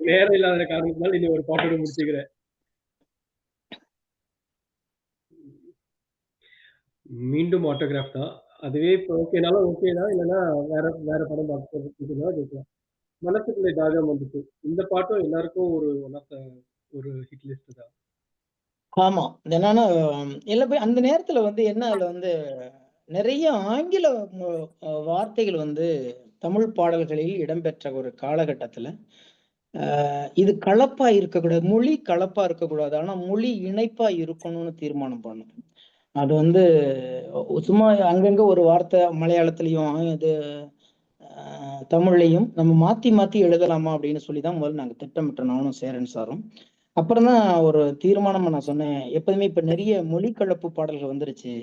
நேரம் இல்லாத காரணத்தினால இனி ஒரு பாட்டோட முடிச்சுக்கிறேன். மீண்டும் ஆட்டோகிராஃப் தான். அதுவே இப்போ ஓகேனாலும் ஓகே தான். இல்லைன்னா வேற படம் பார்க்கலாம் கேட்கலாம். மனசுக்குள்ளே தாகம் வந்துச்சு. இந்த பாட்டும் எல்லாருக்கும் ஒன் ஆஃப் த ஒரு ஹிட் லிஸ்ட் தான். ஆமா. என்னன்னா எல்லாமே அந்த நேரத்துல வந்து என்ன அதுல வந்து நிறைய ஆங்கில வார்த்தைகள் வந்து தமிழ் பாடல்களில் இடம்பெற்ற ஒரு காலகட்டத்துல இது கலப்பா இருக்கக்கூடாது, மொழி கலப்பா இருக்கக்கூடாது, ஆனா மொழி இணைப்பா இருக்கணும்னு தீர்மானம் பண்ணோம். அது வந்து சும்மா அங்கங்க ஒரு வார்த்தை மலையாளத்திலையும் இது தமிழ்லையும் நம்ம மாத்தி மாத்தி எழுதலாமா அப்படின்னு சொல்லிதான் முதல்ல நாங்க திட்டமிட்டோம், நானும் சேரன் சாரும். அப்புறம் தான் ஒரு தீர்மானமா நான் சொன்னேன், எப்போதுமே இப்ப நிறைய மொழி கலப்பு பாடல்கள் வந்துருச்சு,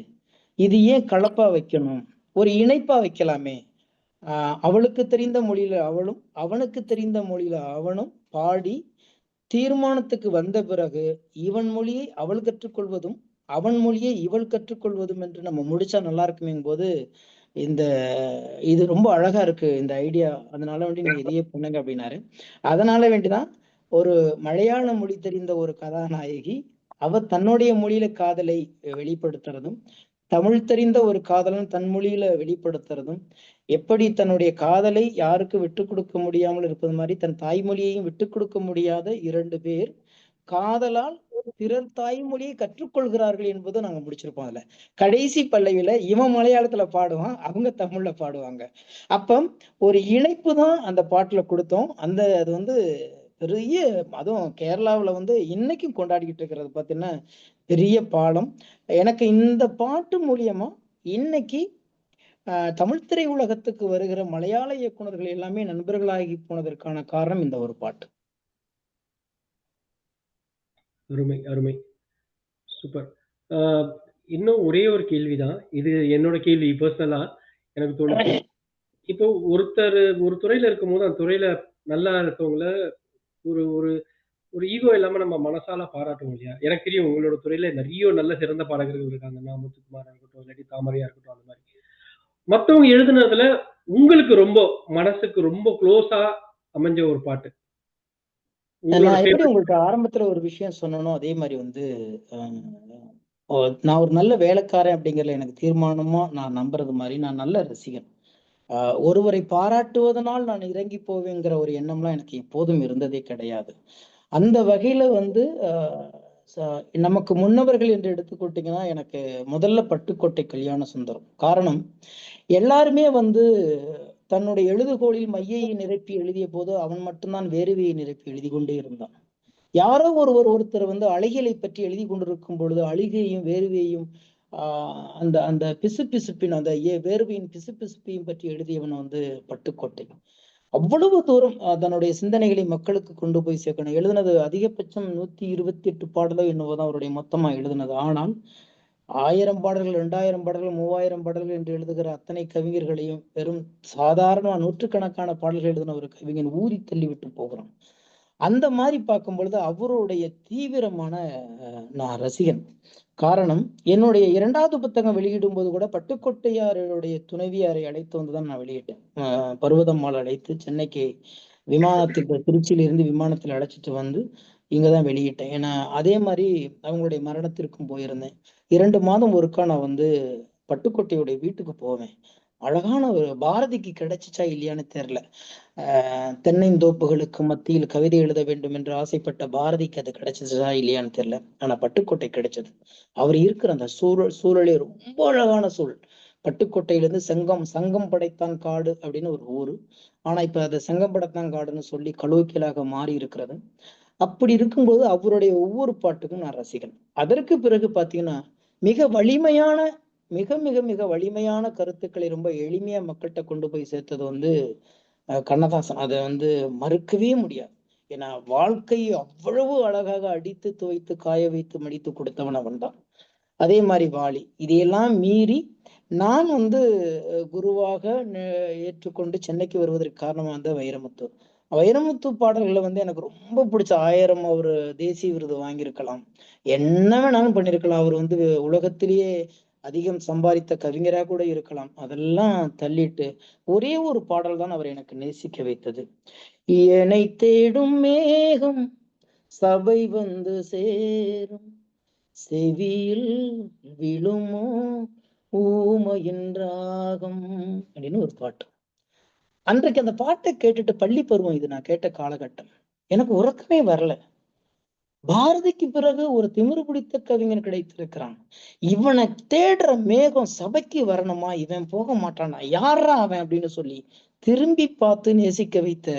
இது ஏன் கலப்பா வைக்கணும், ஒரு இணைப்பா வைக்கலாமே. அவளுக்கு தெரிந்த மொழியில அவளும் அவனுக்கு தெரிந்த மொழியில அவனும் பாடி தீர்மானத்துக்கு வந்த பிறகு இவன் மொழியை அவள் கற்றுக்கொள்வதும் அவன் மொழியை இவள் கற்றுக்கொள்வதும் என்று நம்ம முடிச்சா நல்லா இருக்குமே போது இது ரொம்ப அழகா இருக்கு இந்த ஐடியா, அதனால வேண்டி நீங்க இதையே பண்ணுங்க அப்படின்னாரு. அதனால வேண்டிதான் ஒரு மலையாள மொழி தெரிந்த ஒரு கதாநாயகி அவ தன்னுடைய மொழியில காதலை வெளிப்படுத்துறதும், தமிழ் தெரிந்த ஒரு காதலன் தன் மொழியில வெளிப்படுத்துறதும், எப்படி தன்னுடைய காதலை யாருக்கு விட்டு கொடுக்க முடியாமல் இருப்பது மாதிரி தன் தாய்மொழியையும் விட்டு கொடுக்க முடியாத 2 பேர் காதலால் பிறர் தாய்மொழியை கற்றுக்கொள்கிறார்கள் என்பது நாங்க முடிச்சிருப்போம். அதுல கடைசி பல்லவியில இவன் மலையாளத்துல பாடுவான், அவங்க தமிழ்ல பாடுவாங்க. அப்ப ஒரு இணைப்பு தான் அந்த பாட்டுல கொடுத்தோம். அது வந்து பெரிய, அதுவும் கேரளாவுல வந்து இன்னைக்கும் கொண்டாடிக்கிட்டு இருக்கிறது பாத்தீங்கன்னா பெரிய பாலம். எனக்கு இந்த பாட்டு மூலியமா இன்னைக்கு தமிழ் திரை உலகத்துக்கு வருகிற மலையாள இயக்குனர்கள் எல்லாமே நண்பர்களாகி போனதற்கான காரணம் இந்த ஒரு பாட்டு. அருமை. சூப்பர். இன்னும் ஒரே ஒரு கேள்விதான். இது என்னோட கேள்வி பர்சனலா எனக்கு தோணுது. இப்போ ஒரு துறையில இருக்கும்போது அந்த துறையில நல்லா இருக்கவங்கள ஒரு ஒரு ஒரு ஈகோ இல்லாம நம்ம மனசால பாராட்டுவோம் இல்லையா? எனக்கு தெரியும் உங்களோட துறையில நிறைய நல்ல சிறந்த பாடகர்கள் இருக்காங்க. முத்துக்குமாரா இருக்கட்டும், இல்லாட்டி தாமரையா இருக்கட்டும், அந்த மாதிரி. மத்தவங்க எழுதுனதுல உங்களுக்கு ரொம்ப மனசுக்கு ரொம்ப க்ளோஸா அமைஞ்ச ஒரு பாட்டு. நான் எப்படி உங்களுக்கு ஆரம்பத்துல ஒரு விஷயம் சொன்னனோ அதே மாதிரி வந்து நான் ஒரு நல்ல வேலைக்காரன் அப்படிங்கறதுல எனக்கு தீர்மானமா நான் நம்புறது மாதிரி நான் நல்ல ரசிகன். ஒருவரை பாராட்டுவதனால் நான் இறங்கி போவேங்கிற ஒரு எண்ணம்லாம் எனக்கு எப்போதும் இருந்ததே கிடையாது. அந்த வகையில வந்து நமக்கு முன்னவர்கள் என்று எடுத்துக்கிட்டீங்கன்னா எனக்கு முதல்ல பட்டுக்கோட்டை கல்யாண சுந்தரம். காரணம், எல்லாருமே வந்து தன்னுடைய எழுதுகோளில் மையை நிரப்பி எழுதிய போது அவன் மட்டும்தான் வேறுவையை நிரப்பி எழுதி கொண்டே இருந்தான். யாரோ ஒருத்தர் வந்து அழகியலை பற்றி எழுதி கொண்டிருக்கும் பொழுது அழுகையும் வேர்வையையும் அந்த அந்த பிசுப்பிசுப்பின் அந்த வேர்வையின் பிசுப்பிசுப்பையும் பற்றி எழுதியவன் வந்து பட்டுக்கோட்டை. அவ்வளவு தூரம் தன்னுடைய சிந்தனைகளை மக்களுக்கு கொண்டு போய் சேர்க்கணும். எழுதுனது அதிகபட்சம் 128 பாடலோ என்னவோதான் அவருடைய மொத்தமா எழுதுனது. ஆனால் 1000 பாடல்கள், 2000 பாடல்கள், 3000 பாடல்கள் என்று எழுதுகிற அத்தனை கவிஞர்களையும் வெறும் சாதாரண நூற்றுக்கணக்கான பாடல்கள் எழுதின ஒரு கவிஞன் ஊறி தள்ளிவிட்டு போகிறான். அந்த மாதிரி பார்க்கும் பொழுது அவருடைய தீவிரமான நான் ரசிகன். காரணம், என்னுடைய 2வது புத்தகம் வெளியிடும் போது கூட பட்டுக்கோட்டையாருடைய துணைவியாரை அழைத்து வந்துதான் நான் வெளியிட்டேன். பர்வதம்மாள் அழைத்து சென்னைக்கு திருச்சியிலிருந்து விமானத்தில் அழைச்சிட்டு வந்து இங்கதான் வெளியிட்டேன். ஏன்னா அதே மாதிரி அவங்களுடைய மரணத்திற்கும் போயிருந்தேன். 2 மாதம் ஒருக்கா நான் வந்து பட்டுக்கோட்டையுடைய வீட்டுக்கு போவேன். அழகான ஒரு பாரதிக்கு கிடைச்சிச்சா இல்லையான்னு தெரியல. தென்னந்தோப்புகளுக்கு மத்தியில் கவிதை எழுத வேண்டும் என்று ஆசைப்பட்ட பாரதிக்கு அது கிடைச்சதா இல்லையான்னு தெரியல. ஆனா பட்டுக்கோட்டை கிடைச்சது. அவர் இருக்கிற அந்த சூழலே ரொம்ப அழகான சூழல். பட்டுக்கோட்டையிலிருந்து சங்கம் படைத்தான் காடு அப்படின்னு ஒரு ஊரு. ஆனா இப்ப அது செங்கம் படைத்தான் காடுன்னு சொல்லி கலோக்கியலாக மாறி இருக்கிறது. அப்படி இருக்கும்போது அவருடைய ஒவ்வொரு பாட்டுக்கும் நான் ரசிகன். அதற்கு பிறகு பாத்தீங்கன்னா மிக வலிமையான மிக மிக மிக வலிமையான கருத்துக்களை ரொம்ப எளிமையா மக்கள்கிட்ட கொண்டு போய் சேர்த்தது வந்து கண்ணதாசன். அதை வந்து மறுக்கவே முடியாது. ஏன்னா வாழ்க்கை அவ்வளவு அழகாக அடித்து துவைத்து காய வைத்து மடித்து கொடுத்தவன் அவன் தான். அதே மாதிரி வாலி. இதையெல்லாம் மீறி நான் வந்து குருவாக ஏற்றுக்கொண்டு சென்னைக்கு வருவதற்கு காரணமா வந்து வைரமுத்து. வைரமுத்து பாடல்களை வந்து எனக்கு ரொம்ப பிடிச்ச 1000 அவர் தேசிய விருது வாங்கியிருக்கலாம், என்ன வேணாலும் பண்ணியிருக்கலாம், அவர் வந்து உலகத்திலேயே அதிகம் சம்பாதித்த கவிஞராக கூட இருக்கலாம். அதெல்லாம் தள்ளிட்டு ஒரே ஒரு பாடல் தான் அவர் எனக்கு நேசிக்க வைத்தது. என்னை தேடும் மேகம் சபை வந்து சேரும், செவியில் விழுமோ ஊமையின் ராகம் அப்படின்னு ஒரு பாட்டு. அன்றைக்கு அந்த பாட்டை கேட்டுட்டு பள்ளி பருவம் இது, நான் கேட்ட காலகட்டம். எனக்கு உறக்கமே வரல. பாரதிக்கு பிறகு ஒரு திமிரு பிடித்த கவிஞன் கிடைத்திருக்கிறான், இவனை தேடுற மேகம் சபைக்கு வரணுமா, இவன் போக மாட்டானா, யாரா அவன் அப்படின்னு சொல்லி திரும்பி பார்த்து நேசிக்க வைத்த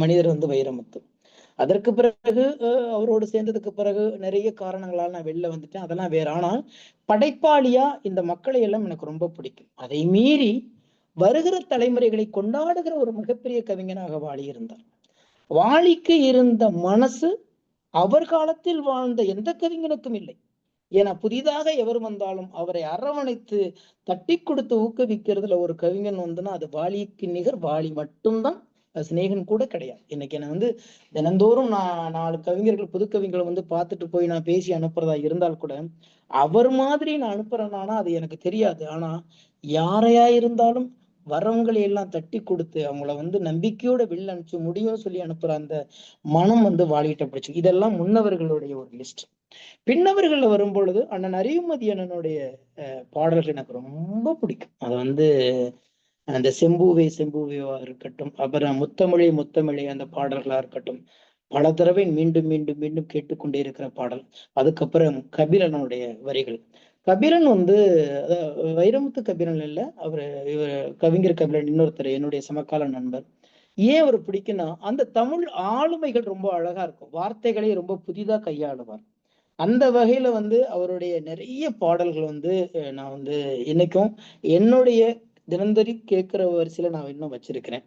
மனிதர் வந்து வைரமுத்து. அதற்கு பிறகு அவரோடு சேர்ந்ததுக்கு பிறகு நிறைய காரணங்களால் நான் வெளில வந்துட்டேன், அதெல்லாம் வேற. ஆனா படைப்பாளியா இந்த மக்களை எல்லாம் எனக்கு ரொம்ப பிடிக்கும். அதை மீறி வருகிற தலைமுறைகளை கொண்டாடுகிற ஒரு மிகப்பெரிய கவிஞனாக வாலி இருந்தார். வாலிக்கு இருந்த மனசு அவர் காலத்தில் வாழ்ந்த எந்த கவிஞனுக்கும் இல்லை. ஏன்னா புதிதாக எவர் வந்தாலும் அவரை அரவணைத்து தட்டி கொடுத்து ஊக்குவிக்கிறதுல ஒரு கவிஞன் வந்துன்னா அது வாலிக்கு நிகர் வாலி மட்டும்தான். சிநேகன் கூட கிடையாது. இன்னைக்கு என்ன வந்து தினந்தோறும் நான் 4 கவிஞர்கள் புது கவிஞர்களை வந்து பார்த்துட்டு போய் நான் பேசி அனுப்புறதா இருந்தால் கூட அவர் மாதிரி நான் அனுப்புறேன்னா அது எனக்கு தெரியாது. ஆனா யாரையா இருந்தாலும் வரவங்களை எல்லாம் தட்டி கொடுத்து அவங்கள வந்து நம்பிக்கையோட வெளில அனுப்பிச்சு முடியும்னு சொல்லி அனுப்புற அந்த மனம் வந்து வாலிகிட்ட பிடிச்சு. இதெல்லாம் முன்னவர்களுடைய ஒரு லிஸ்ட். பின்னவர்கள்ல வரும் பொழுது அண்ணன் அறிவுமதி அண்ணனுடைய பாடல்கள் எனக்கு ரொம்ப பிடிக்கும். அது வந்து அந்த செம்பூவே செம்பூவேவா இருக்கட்டும், அப்புறம் முத்தமிழே முத்தமிழே அந்த பாடல்களா இருக்கட்டும், பல தடவை மீண்டும் மீண்டும் மீண்டும் கேட்டுக்கொண்டே இருக்கிற பாடல். அதுக்கப்புறம் கபிலனுடைய வரிகள். கபிலன் வந்து வைரமுத்து கபிலன் இல்ல, இவர் கவிஞர் கபிலன் இன்னொருத்தர் என்னுடைய சமகால நண்பர். ஏன் அவர் பிடிக்குன்னா அந்த தமிழ் ஆளுமைகள் ரொம்ப அழகா இருக்கும், வார்த்தைகளை ரொம்ப புதிதா கையாளுவார். அந்த வகையில வந்து அவருடைய நிறைய பாடல்கள் வந்து நான் வந்து இன்னைக்கும் என்னுடைய தினந்தரி கேட்கிற வரிசையில நான் இன்னும் வச்சிருக்கிறேன்.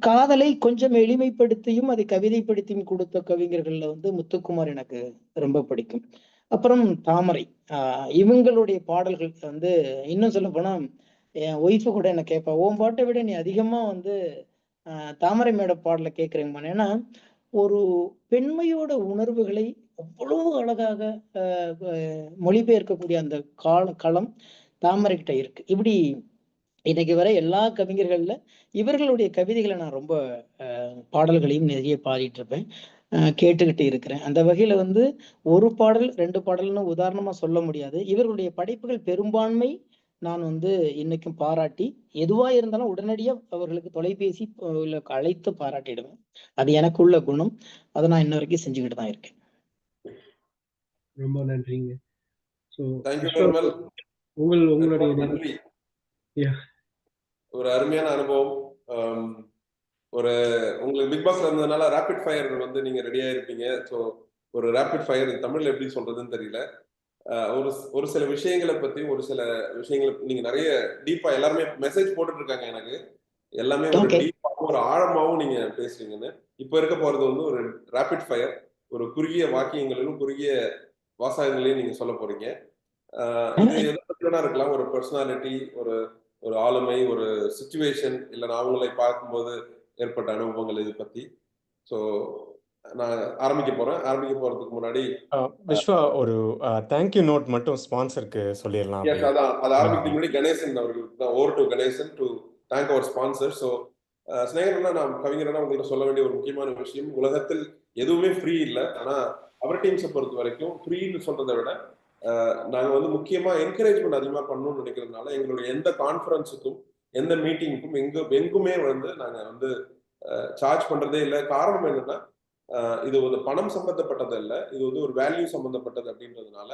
காதலை கொஞ்சம் எளிமைப்படுத்தியும் அதை கவிதைப்படுத்தியும் கொடுத்த கவிஞர்கள்ல வந்து முத்துக்குமார் எனக்கு ரொம்ப பிடிக்கும். அப்புறம் தாமரை. இவங்களுடைய பாடல்கள் வந்து இன்னும் சொல்ல போனா என் ஒய்ஃபு கூட என்ன கேட்பா, உன் பாட்டை விட நீ அதிகமா வந்து தாமரை மேட பாடல கேட்குறேங்கம்மா. ஏன்னா ஒரு பெண்மையோட உணர்வுகளை அவ்வளவு அழகாக மொழிபெயர்க்கக்கூடிய அந்த களம் தாமரை கிட்ட இருக்கு. இப்படி இன்னைக்கு வரை எல்லா கவிஞர்கள்ல இவர்களுடைய கவிதைகளை நான் ரொம்ப பாடல்களையும் நிறைய பாடிட்டு இருப்பேன், கேட்டுக்கிட்டு இருக்கிறேன். அந்த வகையில வந்து ஒரு பாடல் 2 பாடல்னு உதாரணமா சொல்ல முடியாது. இவர்களுடைய படைப்புகள் பெரும்பான்மை நான் வந்து இன்னைக்கும் பாராட்டி, எதுவா இருந்தாலும் உடனடியா அவர்களுக்கு தொலைபேசி அழைத்து பாராட்டிடுவேன். அது எனக்கு உள்ள குணம். அதை நான் இன்ன வரைக்கும் செஞ்சுக்கிட்டு தான் இருக்கேன். ரொம்ப நன்றிங்க. உங்களுடைய நன்றி. ஒரு அருமையான அனுபவம். ஒரு உங்களுக்கு பிக் பாஸ்ல இருந்ததுனால ரேபிட் ஃபயர் வந்து நீங்க ரெடியா இருப்பீங்க. ஸோ ஒரு ரேபிட் ஃபயர் தமிழ்ல எப்படி சொல்றதுன்னு தெரியல. ஒரு சில விஷயங்களை பத்தி ஒரு சில விஷயங்களை நீங்க நிறைய டீப்பா எல்லாருமே மெசேஜ் போட்டுட்டு இருக்காங்க எனக்கு. எல்லாமே ஒரு டீப்பாவும் ஒரு ஆழமாவும் நீங்க பேசுறீங்கன்னு. இப்ப இருக்க போறது வந்து ஒரு ரேபிட் ஃபயர், ஒரு குறுகிய வாக்கியங்களிலும் குறுகிய வாசகங்களையும் நீங்க சொல்ல போறீங்க. இது எதை பத்தினா இருக்கலாம், ஒரு பர்சனாலிட்டி, ஒரு ஒரு ஆளுமை, ஒரு சிச்சுவேஷன், இல்ல அவங்களை பார்க்கும்போது ஏற்பட்ட அனுபவங்கள் இது பத்தி. ஸோ நான் ஆரம்பிக்க போறதுக்கு முன்னாடி விஸ்வா ஒரு தேங்க்யூ நோட் மட்டும் ஸ்பான்சருக்கு சொல்லிடலாம். அதான் அது ஆரம்பிக்க முன்னாடி கணேசன் அவர்களுக்கு தான், over to Ganesan to thank our sponsor. So ஸ்நேகனா, நான் கவிஞரனா உங்கள்கிட்ட சொல்ல வேண்டிய ஒரு முக்கியமான விஷயம், உலகத்தில் எதுவுமே ஃப்ரீ இல்லை. ஆனா அவர் டீம்ஸை பொறுத்த வரைக்கும் ஃப்ரீன்னு சொல்றதை விட நாங்கள் வந்து முக்கியமா என்கரேஜ்மெண்ட் அதிகமாக பண்ணணும்னு நினைக்கிறதுனால எங்களுடைய எந்த கான்ஃபரன்ஸுக்கும் எந்த மீட்டிங்க்கும் எங்குமே வந்து நாங்கள் வந்து சார்ஜ் பண்றதே இல்லை. காரணம் என்னன்னா, இது ஒரு பணம் சம்பந்தப்பட்டது இல்லை, இது வந்து ஒரு வேல்யூ சம்பந்தப்பட்டது அப்படின்றதுனால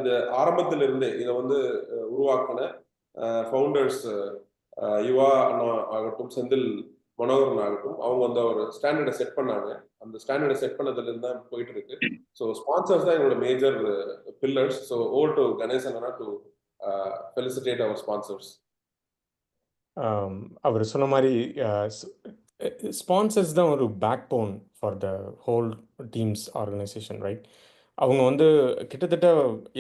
இது ஆரம்பத்துல இருந்தே இதை வந்து உருவாக்கின ஃபவுண்டர்ஸ் யுவா அண்ணா ஆகட்டும், செந்தில் மனோகரன் ஆகட்டும், அவங்க வந்து ஒரு ஸ்டாண்டர்டை செட் பண்ணாங்க. அந்த ஸ்டாண்டர்டை செட் பண்ணதுல இருந்து தான் போயிட்டு இருக்கு. ஸோ ஸ்பான்சர்ஸ் தான் எங்களோட major pillars. So over to Ganesh and Anna to felicitate our sponsors. அவர் சொன்ன மாதிரி ஸ்பான்சர்ஸ் தான் ஒரு backbone for the whole teams organisation, right? அவங்க வந்து கிட்டத்தட்ட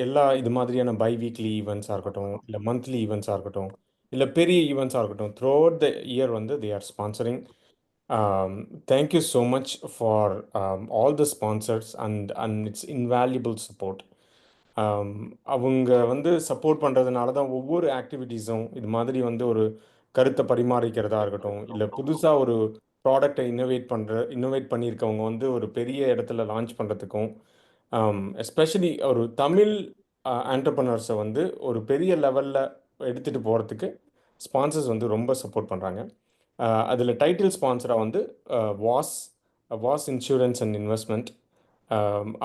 எல்லா இது மாதிரியான பை வீக்லி ஈவெண்ட்ஸாக இருக்கட்டும், இல்லை மந்த்லி ஈவெண்ட்ஸாக இருக்கட்டும், இல்லை பெரிய ஈவெண்ட்ஸாக இருக்கட்டும், த்ரூ அவுட் த இயர் வந்து they are sponsoring. Thank you so much for all the sponsors and it's invaluable support. அவங்க வந்து சப்போர்ட் பண்ணுறதுனால தான் ஒவ்வொரு ஆக்டிவிட்டீஸும் இது மாதிரி வந்து ஒரு கருத்தை பரிமாறிக்கிறதா இருக்கட்டும், இல்லை புதுசாக ஒரு ப்ராடக்டை இன்னோவேட் பண்ணியிருக்கவங்க வந்து ஒரு பெரிய இடத்துல லான்ச் பண்ணுறதுக்கும், எஸ்பெஷலி ஒரு தமிழ் ஆண்டர்ப்ரனர்ஸை வந்து ஒரு பெரிய லெவலில் எடுத்துகிட்டு போகிறதுக்கு ஸ்பான்சர்ஸ் வந்து ரொம்ப சப்போர்ட் பண்ணுறாங்க. அதில் டைட்டில் ஸ்பான்சராக வந்து வாஸ் இன்சூரன்ஸ் அண்ட் இன்வெஸ்ட்மெண்ட்.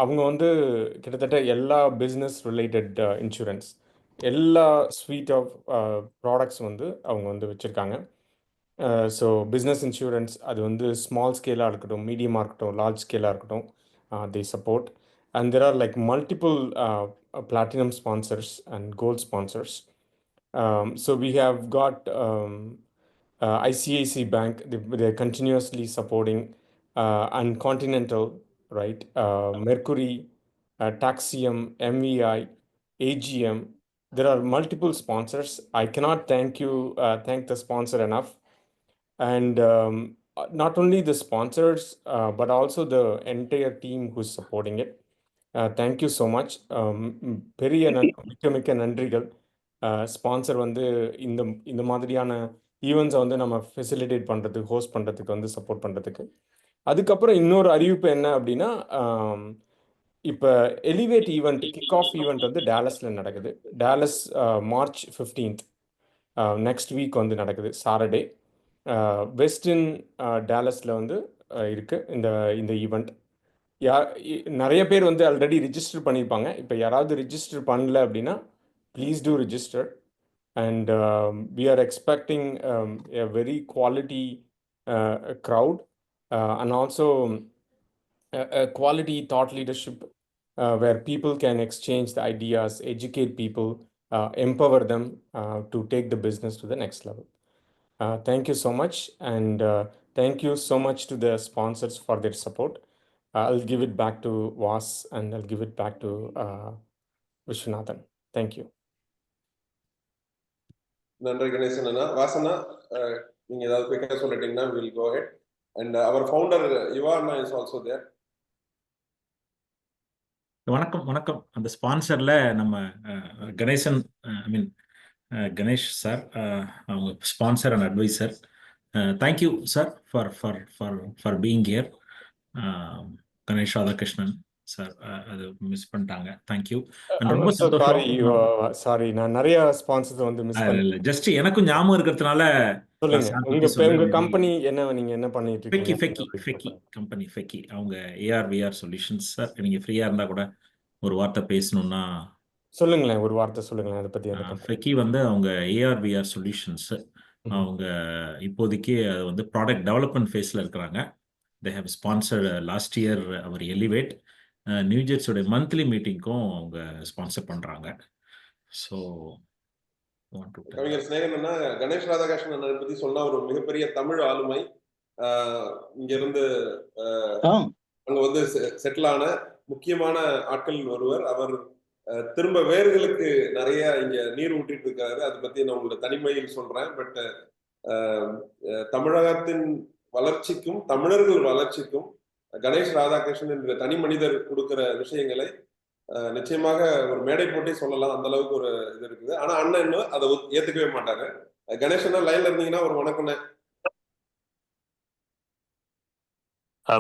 அவங்க வந்து கிட்டத்தட்ட எல்லா பிஸ்னஸ் ரிலேட்டட் இன்சூரன்ஸ், எல்லா ஸ்வீட் ஆஃப் ப்ராடக்ட்ஸ் வந்து அவங்க வந்து வச்சுருக்காங்க. ஸோ பிஸ்னஸ் இன்சூரன்ஸ் அது வந்து ஸ்மால் ஸ்கேலாக இருக்கட்டும், மீடியமாக இருக்கட்டும், லார்ஜ் ஸ்கேலாக இருக்கட்டும், they support. And there are like multiple platinum sponsors and gold sponsors. So we have got ICICI Bank, they're continuously supporting, and Continental, right? Mercury, Taxium, MVI, AGM. There are multiple sponsors. I cannot thank the sponsor enough. And not only the sponsors, but also the entire team who's supporting it. Thank you so much. பெரிய மிக்க நன்றிகள். Sponsor வந்து இந்த மாதிரியான ஈவெண்ட்ஸை வந்து நம்ம facilitate பண்ணுறதுக்கு, host பண்ணுறதுக்கு வந்து சப்போர்ட் பண்ணுறதுக்கு. அதுக்கப்புறம் இன்னொரு அறிவிப்பு என்ன அப்படின்னா, இப்போ elevate event, kick of event வந்து டேலஸில் நடக்குது. Dallas March 15th next week வந்து நடக்குது, சாட்டர்டே. வெஸ்டின் டேலஸில் வந்து இருக்குது இந்த ஈவெண்ட். நிறைய பேர் வந்து ஆல்ரெடி ரிஜிஸ்டர் பண்ணியிருப்பாங்க. இப்போ யாராவது ரிஜிஸ்டர் பண்ணல அப்படின்னா please do register. And we are expecting a very quality crowd, and also a quality thought leadership where people can exchange the ideas, educate people, empower them to take the business to the next level. Thank you so much, and thank you so much to the sponsors for their support. I'll give it back to Vas, and I'll give it back to Vishwanathan. Thank you. நன்றி கணேசன் அண்ணா. வாசனா, நீங்க ஏதாவது குயிக்கா சொல்லிட்டீங்கன்னா we'll go ahead. And our founder Yuva Anna is also there. வணக்கம். அந்த ஸ்பான்சர்ல நம்ம Ganesan, I mean Ganesh sir, அவங்க sponsor and advisor. Thank you sir for being here. Ganesh Radhakrishnan sir அது மிஸ் பண்ணிட்டாங்க. தேங்க்யூ. ரொம்ப சந்தோஷம். சாரி, நான் நிறைய ஸ்பான்சர்ஸ் வந்து மிஸ் பண்ணல. ஜஸ்ட் எனக்கும் ஞாபகம் இருக்கிறதுனால சொல்லுங்க. உங்க கம்பெனி என்ன, நீங்க என்ன பண்ணிட்டு இருக்கீங்க? ஃபெக்கி கம்பெனி. ஃபெக்கி அவங்க ARVR சொல்யூஷன்ஸ் சார். நீங்க ஃப்ரீயா இருந்தா கூட ஒரு வார்த்தை பேசணும்னா சொல்லுங்களேன், ஒரு வார்த்தை சொல்லுங்களேன் அதை பத்தி. ஃபெக்கி வந்து அவங்க ARVR சொல்யூஷன்ஸ். அவங்க இப்போதைக்கு அது வந்து ப்ராடக்ட் டெவலப்மெண்ட் ஃபேஸ்ல இருக்கிறாங்க. They have sponsored last year our Elevate new ஜெர்சியோட மந்த்லி மீட்டிங்க்கும் அவங்க ஸ்பான்சர் பண்றாங்க. ஸோ கவிஞர் ஸ்நேகன் கணேஷ் ராதாகிருஷ்ணன் பத்தி சொன்னா ஒரு மிகப்பெரிய தமிழ் ஆளுமை. இங்க இருந்து அங்க வந்து செட்டில் ஆன முக்கியமான ஆட்கள் ஒருவர். அவர் திரும்ப வேர்களுக்கு நிறைய இங்க நீர் ஊற்றிட்டு இருக்காரு. அதை பத்தி நான் உங்களோட தனிமையில் சொல்றேன். பட் தமிழகத்தின் வளர்ச்சிக்கும் தமிழர்கள் வளர்ச்சிக்கும் கணேஷ் ராதாகிருஷ்ணன் என்ற தனி மனிதர் கொடுக்கிற விஷயங்களை நிச்சயமாக ஒரு மேடை போட்டே சொல்லலாம். அந்த அளவுக்கு ஒரு இது இருக்குது. ஆனா அண்ணன் இன்னும் அதை ஏத்துக்கவே மாட்டாரு. கணேஷ் லைன்ல இருந்தீங்கன்னா ஒரு வணக்கம்ண்ணே.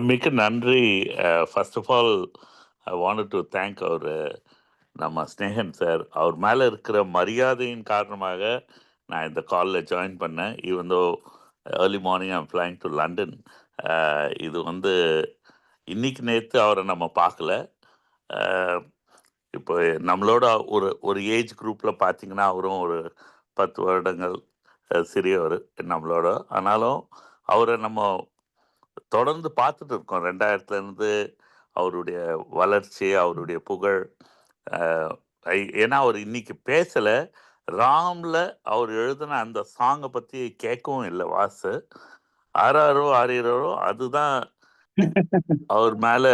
மிக்க நன்றி. First of all I wanted to thank our நம்ம ஸ்நேகன் சார். அவர் மேலே இருக்கிற மரியாதையின் காரணமாக நான் இந்த காலில் ஜாயின் பண்ணேன். Even though early morning I'm flying to London. இது வந்து இன்னைக்கு நேற்று அவரை நம்ம பார்க்கல. இப்போ நம்மளோட ஒரு ஏஜ் குரூப்பில் பார்த்தீங்கன்னா அவரும் ஒரு 10 வருடங்கள் சிறியவர் நம்மளோட. ஆனாலும் அவரை நம்ம தொடர்ந்து பார்த்துட்டு இருக்கோம். 2000 அவருடைய வளர்ச்சி, அவருடைய புகழ் ஏன்னா அவர் இன்னைக்கு பேசல. ராம்ல அவர் எழுதின அந்த சாங்கை பத்தி கேட்கவும் இல்லை வாசு. ஆறாரோ ஆறீரோ அதுதான் அவர் மேல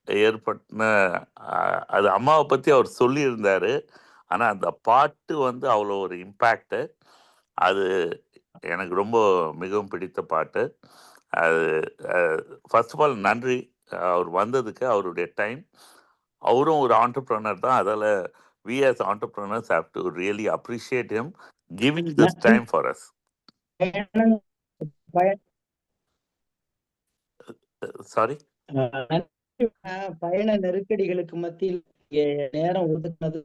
ஏற்பட்டின அது அம்மாவை பத்தி அவர் சொல்லியிருந்தாரு. ஆனா அந்த பாட்டு வந்து அவ்வளோ ஒரு இம்பேக்ட். அது எனக்கு ரொம்ப மிகவும் பிடித்த பாட்டு. அது ஃபர்ஸ்ட் ஆஃப் ஆல் நன்றி அவர் வந்ததுக்கு, அவருடைய டைம். அவரும் ஒரு ஆண்டர்பிரனர் தான். அதால we as entrepreneurs have to really appreciate him giving this time for us. Sorry. பயண நெருக்கடிகளுக்கு மத்தியில் நேரம் ஒதுக்குனது.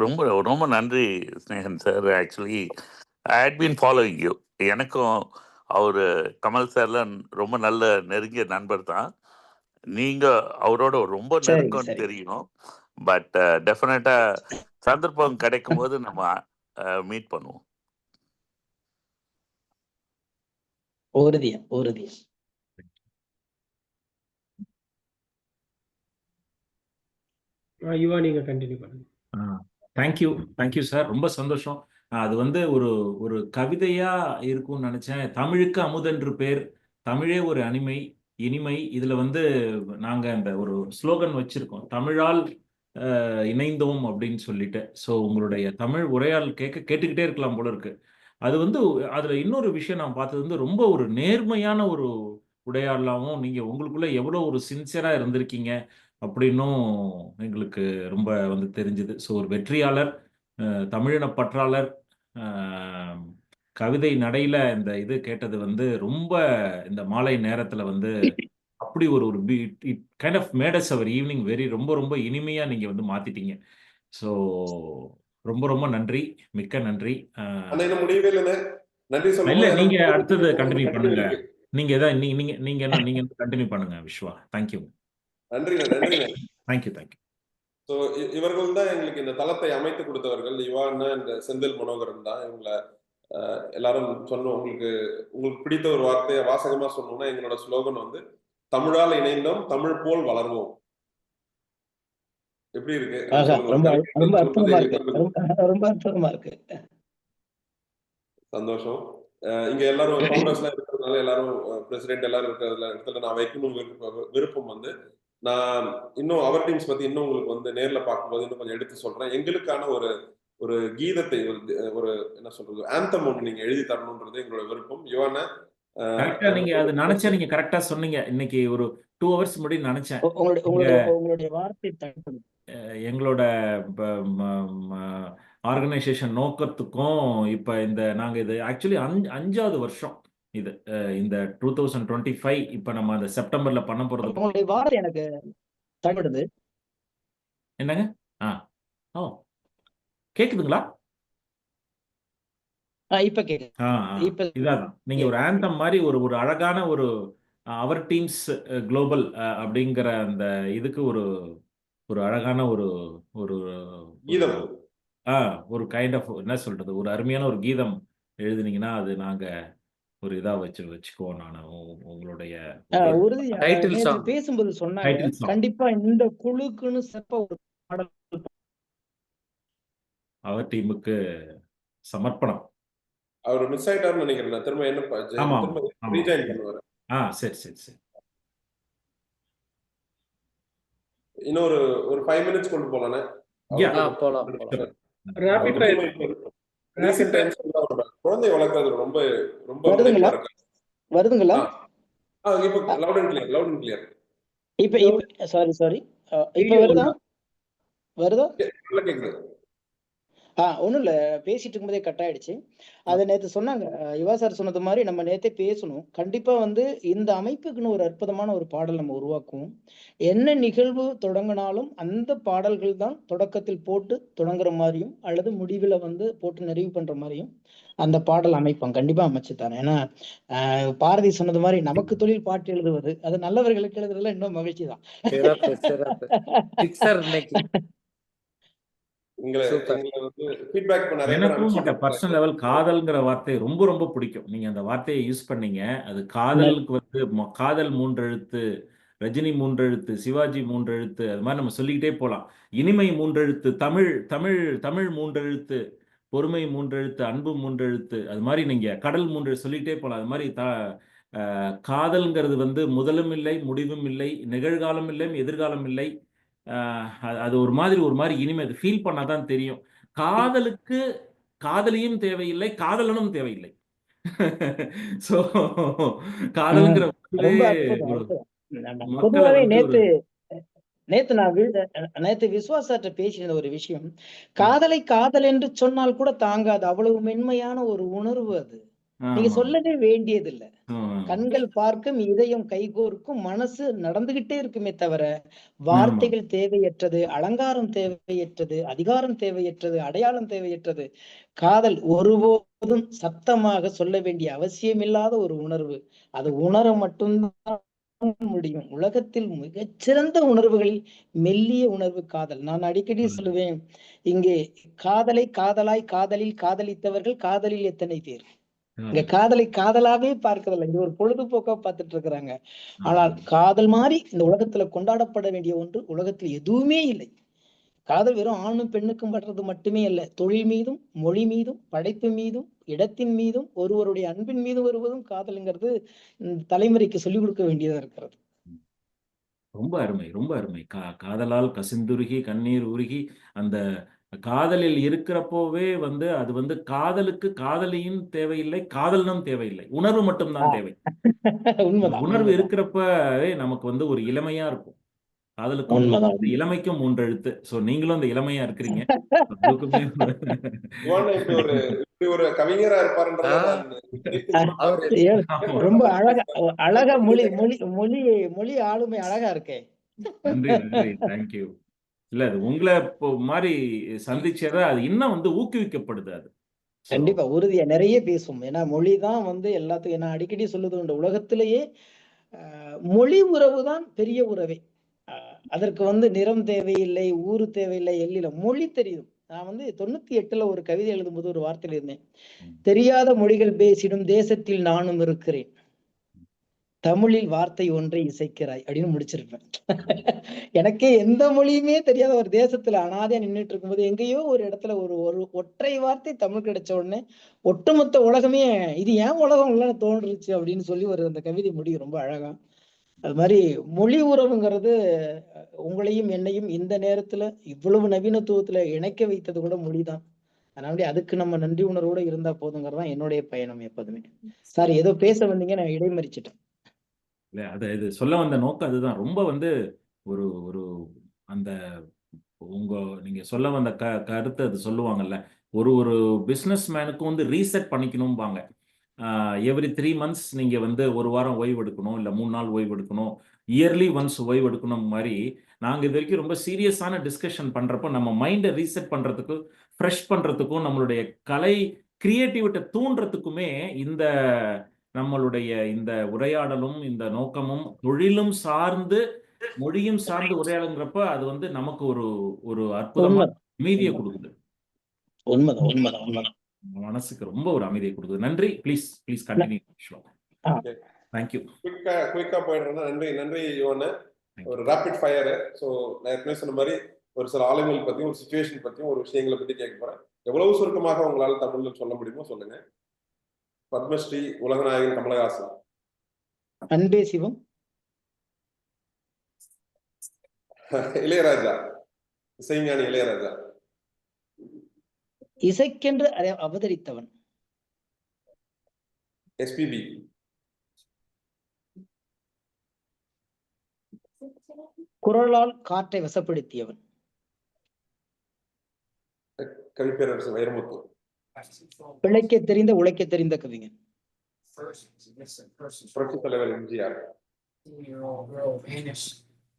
ரொம்ப ரொம்ப நன்றி Snehan sir. Actually I had been following you. எனக்கும் அவர் கமல் சார்ல ரொம்ப நல்ல நெருங்கிய நண்பர் தான். நீங்க அவரோட ரொம்ப நெருக்கம் தெரியும். பட் டெஃபினட்டா சந்தர்ப்பம் கிடைக்கும் போது நம்ம மீட் பண்ணுவோம். உறுதியா. யுவா நீங்க கண்டினியூ பண்ணுங்க. Thank you sir. ரொம்ப சந்தோஷம். அது வந்து ஒரு ஒரு கவிதையா இருக்கும்னு நினைச்சேன். தமிழுக்கு அமுதென்று பேர், தமிழே ஒரு இனிமை. இதுல வந்து நாங்க அந்த ஒரு ஸ்லோகன் வச்சிருக்கோம், தமிழால் இணைந்தோம் அப்படின்னு சொல்லிட்டு. ஸோ உங்களுடைய தமிழ் உரையாடல் கேட்டுக்கிட்டே இருக்கலாம் போல இருக்கு. அது வந்து அதுல இன்னொரு விஷயம் நான் பார்த்தது வந்து ரொம்ப ஒரு நேர்மையான ஒரு உரையாடலாகவும், நீங்க உங்களுக்குள்ள எவ்வளோ ஒரு சின்சியரா இருந்திருக்கீங்க அப்படின்னும் எங்களுக்கு ரொம்ப வந்து தெரிஞ்சுது. ஸோ ஒரு வெற்றியாளர், தமிழின பற்றாளர், கவிதை நடையில இந்த இது கேட்டது வந்து ரொம்ப இந்த மாலை நேரத்துல வந்து அப்படி ஒரு it kind of made us our evening very ரொம்ப இனிமையா நீங்க வந்து மாத்திட்டீங்க. ஸோ ரொம்ப நன்றி, மிக்க நன்றி. இல்ல நீங்க அடுத்தது கண்டினியூ பண்ணுங்க. நீங்க ஏதாவது நீங்க கண்டினியூ பண்ணுங்க விஸ்வா. தேங்க்யூ. தேங்க்யூ. ஸோ இவர்கள் தான் எங்களுக்கு இந்த தளத்தை அமைத்து கொடுத்தவர்கள். யுவான்னு இந்த செந்தில் மனோகரன் தான். இவங்களை எல்லாரும் சொன்னோம். உங்களுக்கு பிடித்த ஒரு வார்த்தையை வாசகமா சொன்னோம்னா எங்களோட ஸ்லோகன் வந்து தமிழால் இணைந்தோம், தமிழ் போல் வளர்வோம். எப்படி இருக்கு? ரொம்ப அற்புதமா இருக்கு. சந்தோஷம். இங்க எல்லாரும் ஃபவுண்டர்ஸ்லாம் இருக்கிறதுனால, எல்லாரும் பிரசிடென்ட் எல்லாரும் இருக்கிற இடத்துல நான் வைக்கணும் விருப்பம் வந்து, நான் இன்னும் அவர் டீம்ஸ் பத்தி இன்னும் உங்களுக்கு வந்து நேர்ல பார்க்கும்போது இன்னும் கொஞ்சம் எடுத்து சொல்றேன். எங்களுக்கான ஒரு கீதத்தை, ஒரு என்ன சொல்றது, ஆந்தம் ஒன்று நீங்க எழுதி தரணும்ன்றது எங்களோட விருப்பம். யுவான நீங்க அது நினைச்சா நீங்க கரெக்டா சொன்னீங்க. இன்னைக்கு ஒரு 2 hours முன்னாடி நினைச்சேன். உங்களுடைய வார்த்தை எங்களோட ஆர்கனைசேஷன் நோக்கத்துக்கும் இப்ப நாங்க இது ஆக்சுவலி 5வது வருஷம் இது. இந்த 2025 இப்ப நம்ம அந்த செப்டம்பர்ல பண்ண போறது. உங்களுடைய வார்த்தை எனக்கு தகடுது. என்னங்க? கேக்குதுங்களா? இப்ப கேக்குது. இதான் நீங்க ஒரு ஆந்தம் மாதிரி ஒரு அழகான ஒரு அவர் டீம்ஸ் குளோபல் அப்படிங்கிற அந்த இதுக்கு ஒரு அழகான ஒரு ஒரு கைண்ட் ஆஃப் என்ன சொல்றது, ஒரு அருமையான ஒரு கீதம் எழுதுனீங்கன்னா அது நாங்க ஒரு இதா வச்சுக்குவோம். நான் உங்களுடைய பேசும்போது சொன்னாங்க, கண்டிப்பா இந்த குழுக்குன்னு சிறப்பா ஒரு பாடல் அவர் டீமுக்கு சமர்ப்பணம். அவர் மிஸ் ஆயிட்டாருன்னு நினைக்கிறேன். திரும்ப என்ன ரீஜாயின் பண்ணுவாரு. சரி. இன்னொரு 5 minutes கொண்டு போலானே. போலாம். குழந்தை வளர்க்கறது ரொம்ப வருதுங்களா? இப்ப லவுட் அண்ட் கிளியர். இப்ப சாரி இப்ப வருதா? கேக்குது. ஒண்ணும் இல்ல, பேசிட்டு இருக்கும்போதே கட் ஆயிடுச்சு. அதை நேத்து சொன்னாங்க, யுவா சார் சொன்னது மாதிரி நம்ம நேத்தே பேசணும். கண்டிப்பா வந்து இந்த அமைப்புக்குன்னு ஒரு அற்புதமான ஒரு பாடல் நம்ம உருவாக்குவோம். என்ன நிகழ்வு தொடங்கினாலும் அந்த பாடல்கள் தான் தொடக்கத்தில் போட்டு தொடங்குற மாதிரியும் அல்லது முடிவுல வந்து போட்டு நிறைவு பண்ற மாதிரியும் அந்த பாடல் அமைப்போம். கண்டிப்பா அமைச்சு தரேன். ஏன்னா பாரதி சொன்னது மாதிரி நமக்கு தொழில் பாட்டு எழுதுவது, அது நல்லவர்களுக்கு எழுதுறதுல இன்னும் மகிழ்ச்சி தான். எனக்கும் பர்சனல் லெவல் காதல்ங்கிற வார்த்தை ரொம்ப பிடிக்கும். நீங்க அந்த வார்த்தையை யூஸ் பண்ணீங்க. அது காதலுக்கு வந்து காதல் 3 எழுத்து ரஜினி 3 எழுத்து, சிவாஜி 3 எழுத்து, அது மாதிரி நம்ம சொல்லிக்கிட்டே போகலாம். இனிமை 3 எழுத்து, தமிழ் தமிழ் தமிழ் 3 எழுத்து, பொறுமை 3 எழுத்து, அன்பு 3 எழுத்து, அது மாதிரி நீங்க கடல் 3 சொல்லிக்கிட்டே போகலாம். அது மாதிரி காதல்ங்கிறது வந்து முதலும் இல்லை, முடிவும் இல்லை, நிகழ்காலம் இல்லை, எதிர்காலம் இல்லை. அது ஒரு மாதிரி இனிமே அது ஃபீல் பண்ணாதான் தெரியும். காதலுக்கு காதலியும் தேவையில்லை, காதலனும் தேவையில்லை. சோ காதல்ங்கிற ரொம்ப அற்புதம். பொதுவாகவே நேத்து விஸ்வாசாட்ட பேசின ஒரு விஷயம், காதலை காதல் என்று சொன்னால் கூட தாங்காது, அவ்வளவு மென்மையான ஒரு உணர்வு அது. நீங்க சொல்லவே வேண்டியதில்லை. கண்கள் பார்க்கும், இதயம் கைகோர்க்கும், மனசு நடந்துகிட்டே இருக்குமே தவிர வார்த்தைகள் தேவையற்றது, அலங்காரம் தேவையற்றது, அதிகாரம் தேவையற்றது, அடையாளம் தேவையற்றது. காதல் ஒருபோதும் சத்தமாக சொல்ல வேண்டிய அவசியமில்லாத ஒரு உணர்வு. அது உணர மட்டும்தான் முடியும். உலகத்தில் மிகச்சிறந்த உணர்வுகளில் மெல்லிய உணர்வு காதல். நான் அடிக்கடி சொல்லுவேன், இங்கே காதலை காதலாய் காதலில் காதலித்தவர்கள் காதலில் எத்தனை பேர்? இங்க காதலை காதலாவே பார்க்கறதில்ல, இது ஒரு பொழுதுபோக்கா பார்த்துட்டு இருக்கிறாங்க. ஆனால் காதல் மாதிரி இந்த உலகத்துல கொண்டாடப்பட வேண்டிய ஒன்று உலகத்தில் எதுவுமே இல்லை. காதல் வெறும் ஆணும் பெண்ணுக்கும் படுறது மட்டுமே அல்ல, தொழில் மீதும், மொழி மீதும், படைப்பு மீதும், இடத்தின் மீதும், ஒருவருடைய அன்பின் மீது வருவதும் காதல்ங்கிறது தலைமுறைக்கு சொல்லிக் கொடுக்க வேண்டியதா இருக்கிறது. ரொம்ப அருமை, ரொம்ப அருமை. காதலால் கசிந்துருகி கண்ணீர் உருகி அந்த காதலில் இருக்கிறப்போவே வந்து அது வந்து காதலுக்கு காதலியும் தேவையில்லை, காதலனும் தேவையில்லை, உணர்வு மட்டும்தான் தேவை. உணர்வு இருக்கிறப்பவே நமக்கு வந்து ஒரு இளமையா இருக்கும். காதலுக்கும் இளமைக்கும் 3 எழுத்து. சோ நீங்களும் அந்த இளமையா இருக்கிறீங்க. ஒரு கவிஞரா இருப்பாருன்றத ரொம்ப அழகா மொழி ஆளுமை அழகா இருக்கே. நன்றி நன்றி, தேங்க்யூ. இல்ல அது உங்களை மாதிரி சந்திச்சதா அது இன்னும் வந்து ஊக்குவிக்கப்படுது. அது கண்டிப்பா உறுதியா நிறைய பேசும். ஏன்னா மொழிதான் வந்து எல்லாத்துக்கும், ஏன்னா அடிக்கடி சொல்லுது உண்டு, உலகத்திலேயே மொழி உறவு தான் பெரிய உறவே. அதற்கு வந்து நிறம் தேவையில்லை, ஊரு தேவையில்லை, எல்லையில மொழி தெரியும். நான் வந்து 98ல ஒரு கவிதை எழுதும்போது ஒரு வார்த்தையில் இருந்தேன், தெரியாத மொழிகள் பேசிடும் தேசத்தில் நானும் இருக்கிறேன், தமிழில் வார்த்தை ஒன்றை இசைக்கிறாய் அப்படின்னு முடிச்சிருப்பேன். எனக்கே எந்த மொழியுமே தெரியாத ஒரு தேசத்துல அனாதையா நின்றுட்டு இருக்கும்போது எங்கேயோ ஒரு இடத்துல ஒரு ஒற்றை வார்த்தை தமிழ் கிடைச்ச உடனே ஒட்டுமொத்த உலகமே இது ஏன் உலகம் இல்லைன்னு தோன்றுச்சு அப்படின்னு சொல்லி அந்த கவிதை முடியும் ரொம்ப அழகா. அது மாதிரி மொழி உறவுங்கிறது உங்களையும் என்னையும் இந்த நேரத்துல இவ்வளவு நவீனத்துவத்துல இணைக்க வைத்தது கூட மொழிதான். அதனால அதுக்கு நம்ம நன்றி உணர்வோட இருந்தா போதுங்கிறதான் என்னுடைய பயணம் எப்போதுமே. சார் ஏதோ பேச வந்தீங்க, நான் இடைமறிச்சிட்டேன். இல்ல அது இது சொல்ல வந்த நோக்கம் அதுதான். ரொம்ப வந்து ஒரு ஒரு அந்த நீங்க சொல்ல வந்த கருத்து அது சொல்லுவாங்கல்ல, ஒரு பிசினஸ் மேனுக்கும் வந்து ரீசெட் பண்ணிக்கணும்பாங்க. எவ்ரி 3 months நீங்க வந்து ஒரு வாரம் ஓய்வு எடுக்கணும், இல்ல 3 நாள் ஓய்வு எடுக்கணும், இயர்லி ஒன்ஸ் ஓய்வு எடுக்கணும் மாதிரி. நாங்க இது வரைக்கும் ரொம்ப சீரியஸான டிஸ்கஷன் பண்றப்போ நம்ம மைண்டை ரீசெட் பண்றதுக்கும் ஃப்ரெஷ் பண்றதுக்கும் நம்மளுடைய கலை கிரியேட்டிவிட்டி தூண்டுறதுக்குமே இந்த நம்மளுடைய இந்த உரையாடலும் இந்த நோக்கமும் தொழிலும் சார்ந்து மொழியும் சார்ந்து உரையாடுங்கிறப்ப அது வந்து நமக்கு ஒரு அற்புதமான அமைதியை கொடுக்குது. உண்மைதான். மனசுக்கு ரொம்ப ஒரு அமைதியை கொடுக்குது. நன்றி. Please continue. தேங்க்யூ. குயிக்கா போயிடுறேன்னா நன்றி யுவன். ஒரு ராபிட் ஃபயர். ஸோ நான் ஏற்கனவே சொன்ன மாதிரி ஒரு சில ஆளுங்கள் பத்தியும் ஒரு சிச்சுவேஷன் பத்தியும் ஒரு விஷயங்களை பத்தி கேட்க போறேன். எவ்வளவு சுருக்கமாக உங்களால் தமிழ்ல சொல்ல முடியுமோ சொல்லுங்க. பத்மஸ்ரீ, உலகநாயகன் கமலஹாசன். அன்பே சிவம். இளையராஜா, இசைஞானி இளையராஜா. இசைக்கென்று அவதரித்தவன். எஸ்பிபி. குரலால் காற்றை வசப்படுத்தியவன். கவிப்பேரரசு வைரமுத்து. பிழைக்க தெரிந்த உழைக்க தெரிந்த கவிஞன். புரட்சி தலைவர் எம்ஜிஆர்.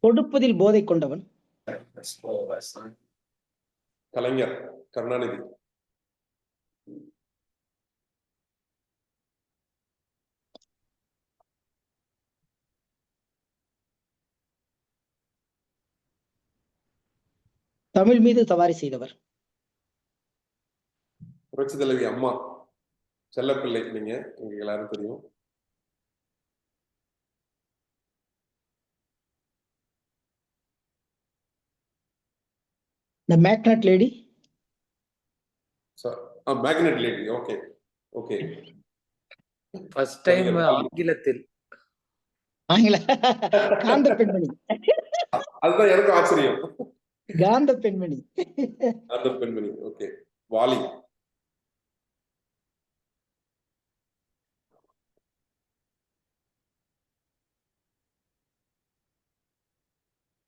கொடுப்பதில் போதை கொண்டவன். கலைஞர் கருணாநிதி. தமிழ் மீது சவாரி செய்தவர். புரட்சி தலைவி அம்மா. செல்லப்பிள்ளை நீங்க எல்லாரும் தெரியும். The magnet lady. Magnet lady. Okay okay. First time கவிஞர் வாலி. ஆங்கிலத்தில். ஆங்கில காந்த பெண்மணி. அதுதான் எனக்கும் ஆச்சரியம். காந்த பெண்மணி. அந்த பெண்மணி. ஓகே. வாலி.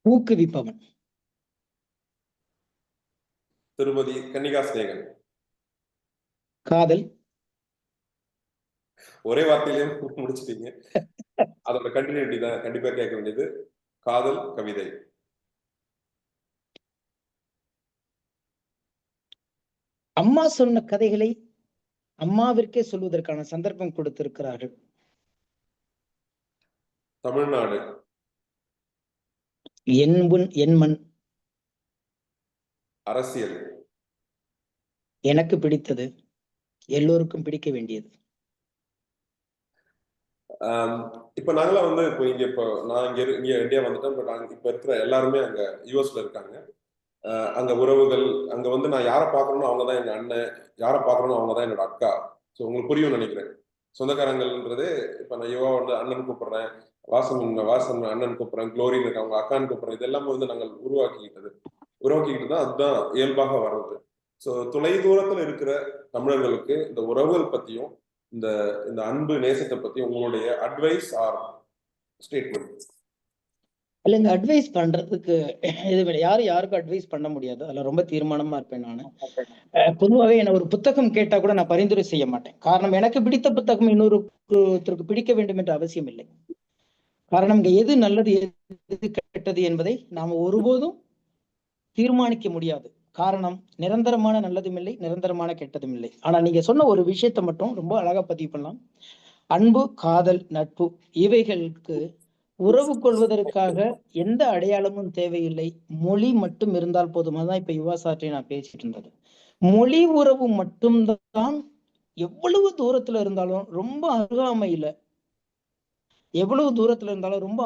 ஊக்குவிப்பவன். திருமதி கன்னிகா ஸ்நேகன். காதல். ஒரே வார்த்தையிலேயே முடிச்சிட்டீங்க. அதோட கண்டினியூட்டி தான் கண்டிப்பா கேட்க வேண்டியது. காதல் கவிதை. அம்மா சொன்ன கதைகளை அம்மாவிற்கே சொல்வதற்கான சந்தர்ப்பம் கொடுத்திருக்கிறார்கள். தமிழ்நாடு. என் மண். அரசியல். எனக்கு பிடித்தது, எல்லோருக்கும் பிடிக்க வேண்டியது. இப்ப நாங்களாம் வந்து இப்போ நான் இங்க இந்தியா வந்துட்டேன். பட் இப்ப இருக்கிற எல்லாருமே அங்க யூஎஸ்ல இருக்காங்க. அங்க உறவுகள், அங்க வந்து நான் யாரை பார்க்கணும்னோ அவங்க தான் எங்க அண்ணன், யாரை பார்க்கணும்னோ அவங்க தான் என்னோட அக்கா. ஸோ உங்களுக்கு புரியும் நினைக்கிறேன். சொந்தக்காரங்கள்ன்றது இப்ப நான் யுவா வந்து அண்ணன் கூப்பிடுறேன், வாசன் அண்ணன் கூப்பிடுறேன், குளோரின்னு இருக்க அவங்க அக்கான்னு கூப்பிடுறேன். இது எல்லாமே வந்து நாங்கள் உருவாக்கிக்கிட்டு தான் அதுதான் இயல்பாக வர்றது. ஸோ தொலை தூரத்துல இருக்கிற தமிழர்களுக்கு இந்த உறவுகள் பத்தியும் இந்த இந்த அன்பு நேசத்தை பத்தி உங்களுடைய அட்வைஸ் ஆர் ஸ்டேட்மெண்ட்? இல்லைங்க, அட்வைஸ் பண்றதுக்கு இது யாருக்கும் அட்வைஸ் பண்ண முடியாது. அதுல ரொம்ப தீர்மானமா இருப்பேன் நான். பொதுவாகவே என்ன ஒரு புத்தகம் கேட்டா கூட நான் பரிந்துரை செய்ய மாட்டேன். காரணம், எனக்கு பிடித்த புத்தகம் இன்னொருத்தருக்கு பிடிக்க வேண்டும் என்ற அவசியம் இல்லை. காரணம், இங்க எது நல்லது எது கெட்டது என்பதை நாம ஒருபோதும் தீர்மானிக்க முடியாது. காரணம், நிரந்தரமான நல்லதும் இல்லை, நிரந்தரமான கெட்டதும் இல்லை. ஆனா நீங்க சொன்ன ஒரு விஷயத்த மட்டும் ரொம்ப அழகா பதிவு பண்ணலாம். அன்பு, காதல், நட்பு இவைகளுக்கு உறவு கொள்வதற்காக எந்த அடையாளமும் தேவையில்லை. மொழி மட்டும் இருந்தால் போதும். அதான் இப்ப யுவா சாற்றை நான் பேசிட்டு இருந்தது. மொழி உறவு மட்டும்தான் எவ்வளவு தூரத்துல இருந்தாலும் ரொம்ப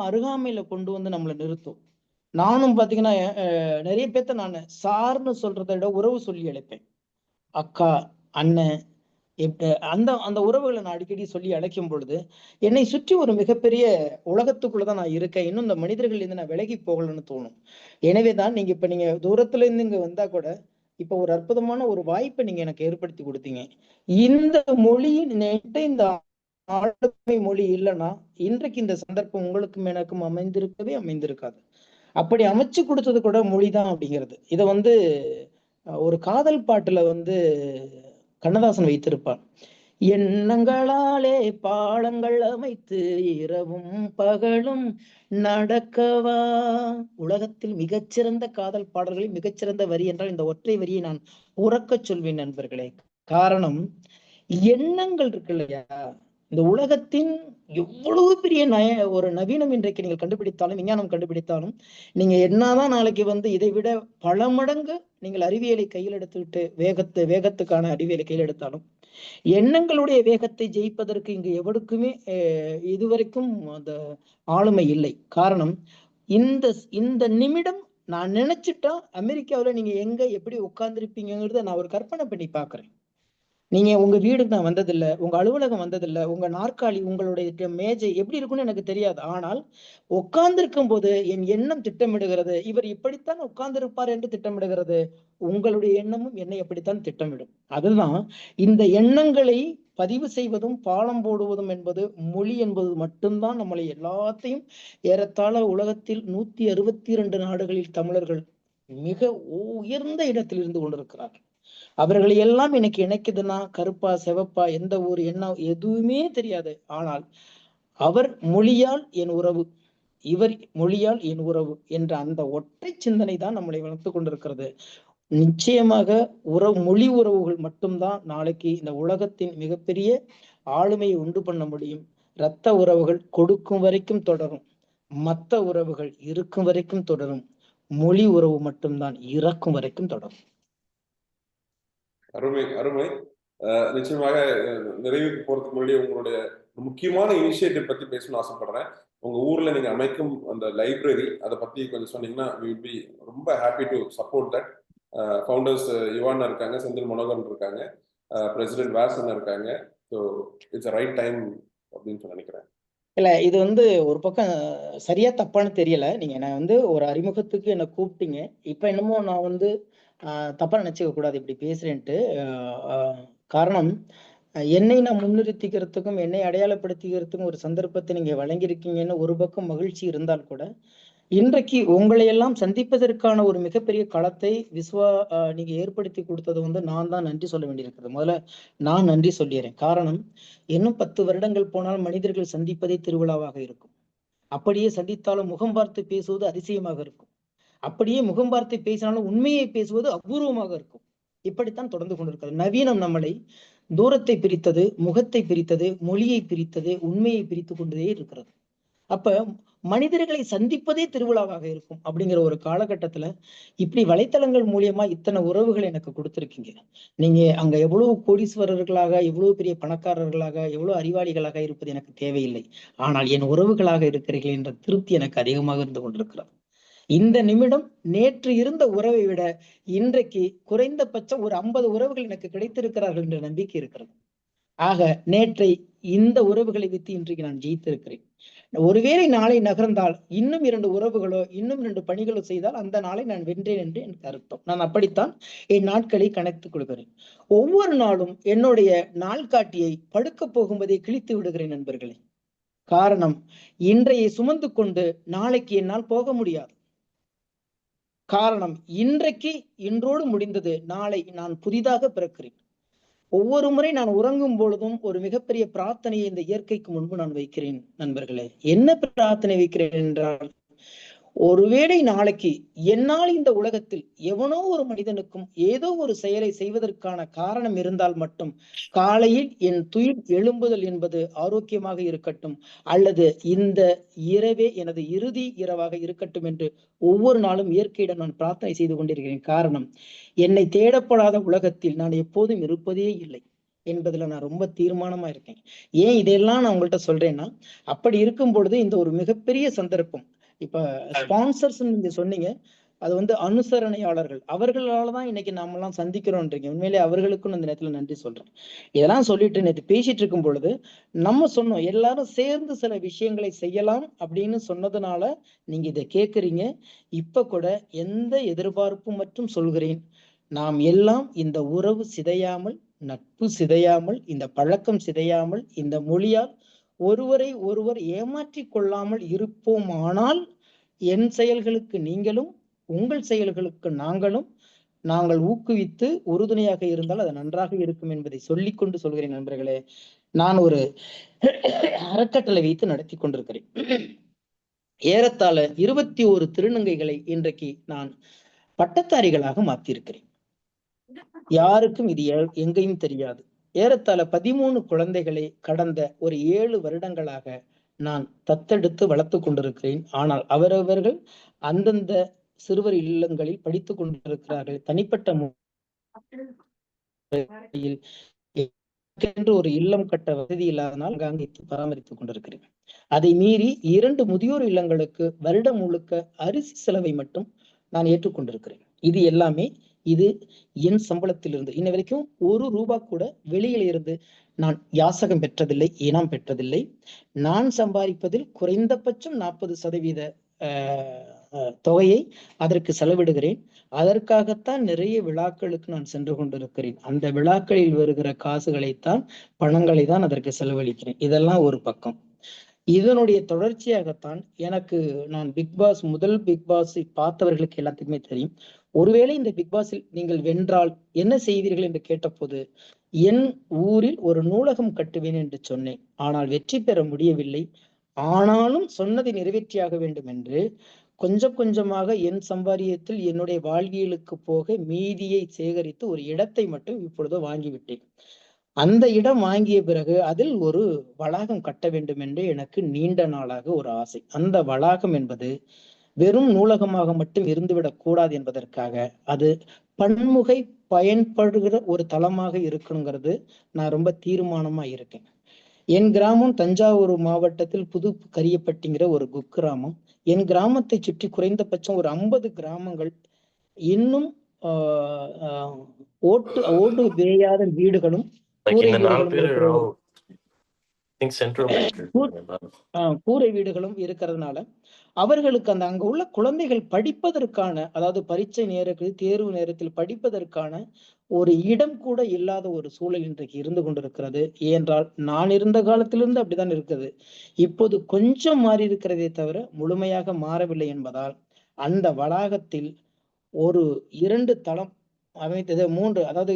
அருகாமையில கொண்டு வந்து நம்மளை நிறுத்தும். நானும் பாத்தீங்கன்னா நிறைய பேர்த்த நான் சார்னு சொல்றதை விட உறவு சொல்லி அழைப்பேன். அக்கா, அண்ணன், அந்த அந்த உறவுகளை நான் அடிக்கடி சொல்லி அழைக்கும் பொழுது என்னை சுற்றி ஒரு மிகப்பெரிய உலகத்துக்குள்ளதான் நான் இருக்கேன். இன்னும் இந்த மனிதர்கள் இருந்து நான் விலகி போகலன்னு தோணும். எனவேதான் நீங்க தூரத்துல இருந்து இங்க வந்தா கூட இப்ப ஒரு அற்புதமான ஒரு வாய்ப்பை நீங்க எனக்கு ஏற்படுத்தி கொடுத்தீங்க. இந்த மொழியின் இந்த ஆளுமை மொழி இல்லைன்னா இன்றைக்கு இந்த சந்தர்ப்பம் உங்களுக்கும் எனக்கும் அமைந்திருக்காது. அப்படி அமைச்சு கொடுத்தது கூட மொழிதான் அப்படிங்கிறது. இதை வந்து ஒரு காதல் பாட்டுல வந்து கண்ணதாசன் வைத்திருப்பார். எண்ணங்களாலே பாலங்கள் அமைத்து இரவும் பகலும் நடக்கவா. உலகத்தில் மிகச்சிறந்த காதல் பாடல்களில் மிகச்சிறந்த வரி என்றால் இந்த ஒற்றை வரியை நான் உறக்க சொல்வேன் நண்பர்களே. காரணம், எண்ணங்கள் இருக்கு இல்லையா, இந்த உலகத்தின் எவ்வளவு பெரிய ஒரு நவீனம் இன்றைக்கு நீங்கள் கண்டுபிடித்தாலும், விஞ்ஞானம் கண்டுபிடித்தாலும், நீங்க என்னதான் நாளைக்கு வந்து இதை விட பல மடங்கு நீங்கள் அறிவியலை கையில் எடுத்துக்கிட்டு வேகத்துக்கான அறிவியலை கையில் எடுத்தாலும் எண்ணங்களுடைய வேகத்தை ஜெயிப்பதற்கு இங்கு எவருக்குமே இதுவரைக்கும் அந்த ஆளுமை இல்லை. காரணம், இந்த நிமிடம் நான் நினைச்சிட்டா அமெரிக்காவில் நீங்க எங்க எப்படி உட்கார்ந்துருப்பீங்கிறத நான் ஒரு கற்பனை பண்ணி பாக்குறேன். நீங்க உங்க வீடுக்கு நான் வந்ததில்லை, உங்க அலுவலகம் வந்ததில்லை, உங்க நாற்காலி, உங்களுடைய மேஜை எப்படி இருக்குன்னு எனக்கு தெரியாது. ஆனால் உட்கார்ந்திருக்கும் போது என் எண்ணம் திட்டமிடுகிறது, இவர் இப்படித்தான் உட்கார்ந்திருப்பார் என்று திட்டமிடுகிறது. உங்களுடைய எண்ணமும் என்னை எப்படித்தான் திட்டமிடும். அதுதான் இந்த எண்ணங்களை பதிவு செய்வதும் பாலம் போடுவதும் என்பது மொழி என்பது மட்டும்தான் நம்மளை எல்லாத்தையும் ஏறத்தாழ உலகத்தில் 162 நாடுகளில் தமிழர்கள் மிக உயர்ந்த இடத்தில் இருந்து கொண்டிருக்கிறார்கள். அவர்களை எல்லாம் எனக்கு இணைக்குதுன்னா கருப்பா சிவப்பா எந்த ஊர் என்ன எதுவுமே தெரியாது. ஆனால் அவர் மொழியால் என் உறவு, இவர் மொழியால் என் உறவு என்ற அந்த ஒற்றை சிந்தனை தான் நம்மளை வளர்த்து கொண்டிருக்கிறது. நிச்சயமாக மொழி உறவுகள் மட்டும்தான் நாளைக்கு இந்த உலகத்தின் மிகப்பெரிய ஆளுமையை உண்டு பண்ண முடியும். இரத்த உறவுகள் கொடுக்கும் வரைக்கும் தொடரும், மற்ற உறவுகள் இருக்கும் வரைக்கும் தொடரும். மொழி உறவு மட்டும்தான் இறக்கும் வரைக்கும் தொடரும். அருமை அருமை. நிச்சயமாக நிறைவுக்கு போறதுக்கு முன்னாடி உங்களுடைய முக்கியமான இனிஷியேட்டிவ் பத்தி பேசணும்னு ஆசைப்படுறேன். உங்க ஊர்ல நீங்க அமைக்கும் அந்த லைப்ரரி அதை பத்தி கொஞ்சம் சொன்னீங்கன்னா we will be ரொம்ப happy to support that. Founders Yuvan இருக்காங்க, செந்தில் மனோகரன் இருக்காங்க, பிரசிடென்ட் வாசன் இருக்காங்க. ஸோ இட்ஸ் ரைட் டைம் அப்படின்னு நினைக்கிறேன். இல்ல இது வந்து ஒரு பக்கம் சரியா தப்பான்னு தெரியல. நீங்க என்ன வந்து ஒரு அறிமுகத்துக்கு என்ன கூப்பிட்டீங்க. இப்ப என்னமோ நான் வந்து தப்பா நினைச்சுக்க கூடாது இப்படி பேசுறேன்ட்டு. காரணம், என்னை நான் முன்னிறுத்திக்கிறதுக்கும் என்னை அடையாளப்படுத்திக்கிறதுக்கும் ஒரு சந்தர்ப்பத்தை நீங்க வழங்கியிருக்கீங்கன்னு ஒரு பக்கம் மகிழ்ச்சி இருந்தால் கூட, இன்றைக்கு உங்களை எல்லாம் சந்திப்பதற்கான ஒரு மிகப்பெரிய களத்தை நீங்க ஏற்படுத்தி கொடுத்தது வந்து நான் தான் நன்றி சொல்ல வேண்டியிருக்கிறது. முதல்ல நான் நன்றி சொல்லிடுறேன். காரணம், இன்னும் 10 வருடங்கள் போனால் மனிதர்கள் சந்திப்பதே திருவிழாவாக இருக்கும். அப்படியே சந்தித்தாலும் முகம் பார்த்து பேசுவது அதிசயமாக இருக்கும். அப்படியே முகம் பார்த்து பேசினாலும் உண்மையை பேசுவது அபூர்வமாக இருக்கும். இப்படித்தான் தொடர்ந்து கொண்டிருக்கிறது. நவீனம் நம்மளை தூரத்தை பிரித்தது, முகத்தை பிரித்தது, மொழியை பிரித்தது, உண்மையை பிரித்து கொண்டே இருக்கிறது. அப்ப மனிதர்களை சந்திப்பதே திருவிழாவாக இருக்கும் அப்படிங்கிற ஒரு காலகட்டத்துல இப்படி வலைத்தளங்கள் மூலியமா இத்தனை உறவுகள் எனக்கு கொடுத்துருக்கீங்க. நீங்க அங்க எவ்வளவு கோடீஸ்வரர்களாக, எவ்வளவு பெரிய பணக்காரர்களாக, எவ்வளவு அறிவாளிகளாக இருப்பது எனக்கு தேவையில்லை. ஆனால் என் உறவுகளாக இருக்கிறீர்கள் என்ற திருப்தி எனக்கு அதிகமாக இருந்து கொண்டிருக்கிறது. இந்த நிமிடம் நேற்று இருந்த உறவை விட இன்றைக்கு குறைந்தபட்சம் ஒரு 50 உறவுகள் எனக்கு கிடைத்திருக்கிறார்கள் என்ற நம்பிக்கை இருக்கிறது. ஆக நேற்றை இந்த உறவுகளை வைத்து இன்றைக்கு நான் ஜெயித்திருக்கிறேன். ஒருவேளை நாளை நகர்ந்தால் இன்னும் 2 உறவுகளோ இன்னும் 2 பணிகளோ செய்தால் அந்த நாளை நான் வென்றேன் என்று எனக்கு அர்த்தம். நான் அப்படித்தான் என் நாட்களை கணக்குக் கொள்கிறேன். ஒவ்வொரு நாளும் என்னுடைய நாள்காட்டியை படுக்க போகும்போதே கிழித்து விடுகிறேன் நண்பர்களே. காரணம், இன்றையை சுமந்து கொண்டு நாளைக்கு என்னால் போக முடியாது. காரணம், இன்றைக்கு இன்றோடு முடிந்தது, நாளை நான் புதிதாக பிறக்கிறேன். ஒவ்வொரு முறை நான் உறங்கும் பொழுதும் ஒரு மிகப்பெரிய பிரார்த்தனையை இந்த இயற்கைக்கு முன்பு நான் வைக்கிறேன் நண்பர்களே. என்ன பிரார்த்தனை வைக்கிறேன் என்றால், ஒருவேளை நாளைக்கு என்னால் இந்த உலகத்தில் எவனோ ஒரு மனிதனுக்கும் ஏதோ ஒரு செயலை செய்வதற்கான காரணம் இருந்தால் மட்டும் காலையில் என் துயில் எழும்புதல் என்பது ஆரோக்கியமாக இருக்கட்டும், அல்லது இந்த இரவே எனது இறுதி இரவாக இருக்கட்டும் என்று ஒவ்வொரு நாளும் இயற்கையிடம் நான் பிரார்த்தனை செய்து கொண்டிருக்கிறேன். காரணம், என்னை தேடப்படாத உலகத்தில் நான் எப்போதும் இருப்பதே இல்லை என்பதுல நான் ரொம்ப தீர்மானமா இருக்கேன். ஏன் இதையெல்லாம் நான் உங்கள்கிட்ட சொல்றேன்னா, அப்படி இருக்கும் பொழுது இந்த ஒரு மிகப்பெரிய சந்தர்ப்பம். இப்ப ஸ்பான்சர்ஸ் நீங்க சொன்னீங்க, அது வந்து அனுசரணையாளர்கள், அவர்களாலதான் இன்னைக்கு நாம எல்லாம் சந்திக்கிறோம்ன்றீங்க. உண்மையிலே அவர்களுக்கும் இந்த நேரத்துல நன்றி சொல்றேன். இதெல்லாம் சொல்லிட்டு நேற்று பேசிட்டு இருக்கும் பொழுது நம்ம சொன்னோம், எல்லாரும் சேர்ந்து சில விஷயங்களை செய்யலாம் அப்படின்னு சொன்னதுனால நீங்க இதை கேட்குறீங்க. இப்ப கூட எந்த எதிர்பார்ப்பும் மற்றும் சொல்கிறேன், நாம் எல்லாம் இந்த உறவு சிதையாமல், நட்பு சிதையாமல், இந்த பழக்கம் சிதையாமல், இந்த மொழியால் ஒருவரை ஒருவர் ஏமாற்றி கொள்ளாமல் இருப்போமானால் என் செயல்களுக்கு நீங்களும், உங்கள் செயல்களுக்கு நாங்கள் ஊக்குவித்து உறுதுணையாக இருந்தால் அது நன்றாக இருக்கும் என்பதை சொல்லிக்கொண்டு சொல்கிறேன் நண்பர்களே. நான் ஒரு அறக்கட்டளை வைத்து நடத்தி கொண்டிருக்கிறேன். ஏறத்தாழ 21 திருநங்கைகளை இன்றைக்கு நான் பட்டதாரிகளாக மாற்றியிருக்கிறேன். யாருக்கும் இது எங்கேயும் தெரியாது. ஏறத்தாழ 13 குழந்தைகளை கடந்த ஒரு 7 வருடங்களாக நான் தத்தெடுத்து வளர்த்து கொண்டிருக்கிறேன். ஆனால் அவரவர்கள் அந்தந்த சிறுவர் இல்லங்களில் படித்துக் கொண்டிருக்கிறார்கள். தனிப்பட்ட முறையில் என்று ஒரு இல்லம் கட்ட வசதி இல்லாதனால் அங்கு பராமரித்துக் கொண்டிருக்கிறேன். அதை மீறி 2 முதியோர் இல்லங்களுக்கு வருடம் முழுக்க அரிசி செலவை மட்டும் நான் ஏற்றுக்கொண்டிருக்கிறேன். இது எல்லாமே இது என் சம்பளத்திலிருந்து இன்ன வரைக்கும் 1 ரூபாய் கூட வெளியில இருந்து நான் யாசகம் பெற்றதில்லை, இனம் பெற்றதில்லை. நான் சம்பாதிப்பதில் குறைந்தபட்சம் 40% தொகையை அதற்கு செலவிடுகிறேன். அதற்காகத்தான் நிறைய விழாக்களுக்கு நான் சென்று கொண்டிருக்கிறேன். அந்த விழாக்களில் வருகிற காசுகளைத்தான், பணங்களை தான் அதற்கு செலவழிக்கிறேன். இதெல்லாம் ஒரு பக்கம். இதனுடைய தொடர்ச்சியாகத்தான் எனக்கு நான் முதல் பிக் பாஸை பார்த்தவர்களுக்கு எல்லாத்துக்குமே தெரியும். ஒருவேளை இந்த பிக் பாஸில் நீங்கள் வென்றால் என்ன செய்வீர்கள் என்று கேட்டபோது, என் ஊரில் ஒரு நூலகம் கட்டுவேன் என்று சொன்னேன். ஆனால் வெற்றி பெற முடியவில்லை. ஆனாலும் சொன்னதை நிறைவேற்றியாக வேண்டும் என்று கொஞ்சம் கொஞ்சமாக என் சம்பாரியத்தில் என்னுடைய வாழ்வியலுக்கு போக மீதியை சேகரித்து ஒரு இடத்தை மட்டும் இப்பொழுது வாங்கிவிட்டேன். அந்த இடம் வாங்கிய பிறகு அதில் ஒரு வளாகம் கட்ட வேண்டும் என்று எனக்கு நீண்ட நாளாக ஒரு ஆசை. அந்த வளாகம் என்பது வெறும் நூலகமாக மட்டும் இருந்துவிடக் கூடாது என்பதற்காக அது பன்முகை பயன்படுகிற ஒரு தளமாக இருக்கணுங்கிறது நான் ரொம்ப தீர்மானமா இருக்கேன். என் கிராமம் தஞ்சாவூர் மாவட்டத்தில் புது கரியப்பட்டிங்கிற ஒரு குக்கிராமம். என் கிராமத்தை சுற்றி குறைந்தபட்சம் ஒரு 50 கிராமங்கள் இன்னும் ஓட்டு வேயாத வீடுகளும் கூரை வீடுகளும் இருக்கிற கூரை வீடுகளும் இருக்கிறதுனால அவர்களுக்கு அங்க உள்ள குழந்தைகள் படிப்பதற்கான, அதாவது பரீட்சை நேரத்தில் தேர்வு நேரத்தில் படிப்பதற்கான ஒரு இடம் கூட இல்லாத ஒரு சூழல் இன்றைக்கு இருந்து கொண்டிருக்கிறது. ஏனென்றால் நான் இருந்த காலத்திலிருந்து அப்படித்தான் இருக்குது. இப்போது கொஞ்சம் மாறி இருக்கிறதே தவிர முழுமையாக மாறவில்லை என்பதால் அந்த வளாகத்தில் ஒரு 2 தளம் அமைத்தது, 3, அதாவது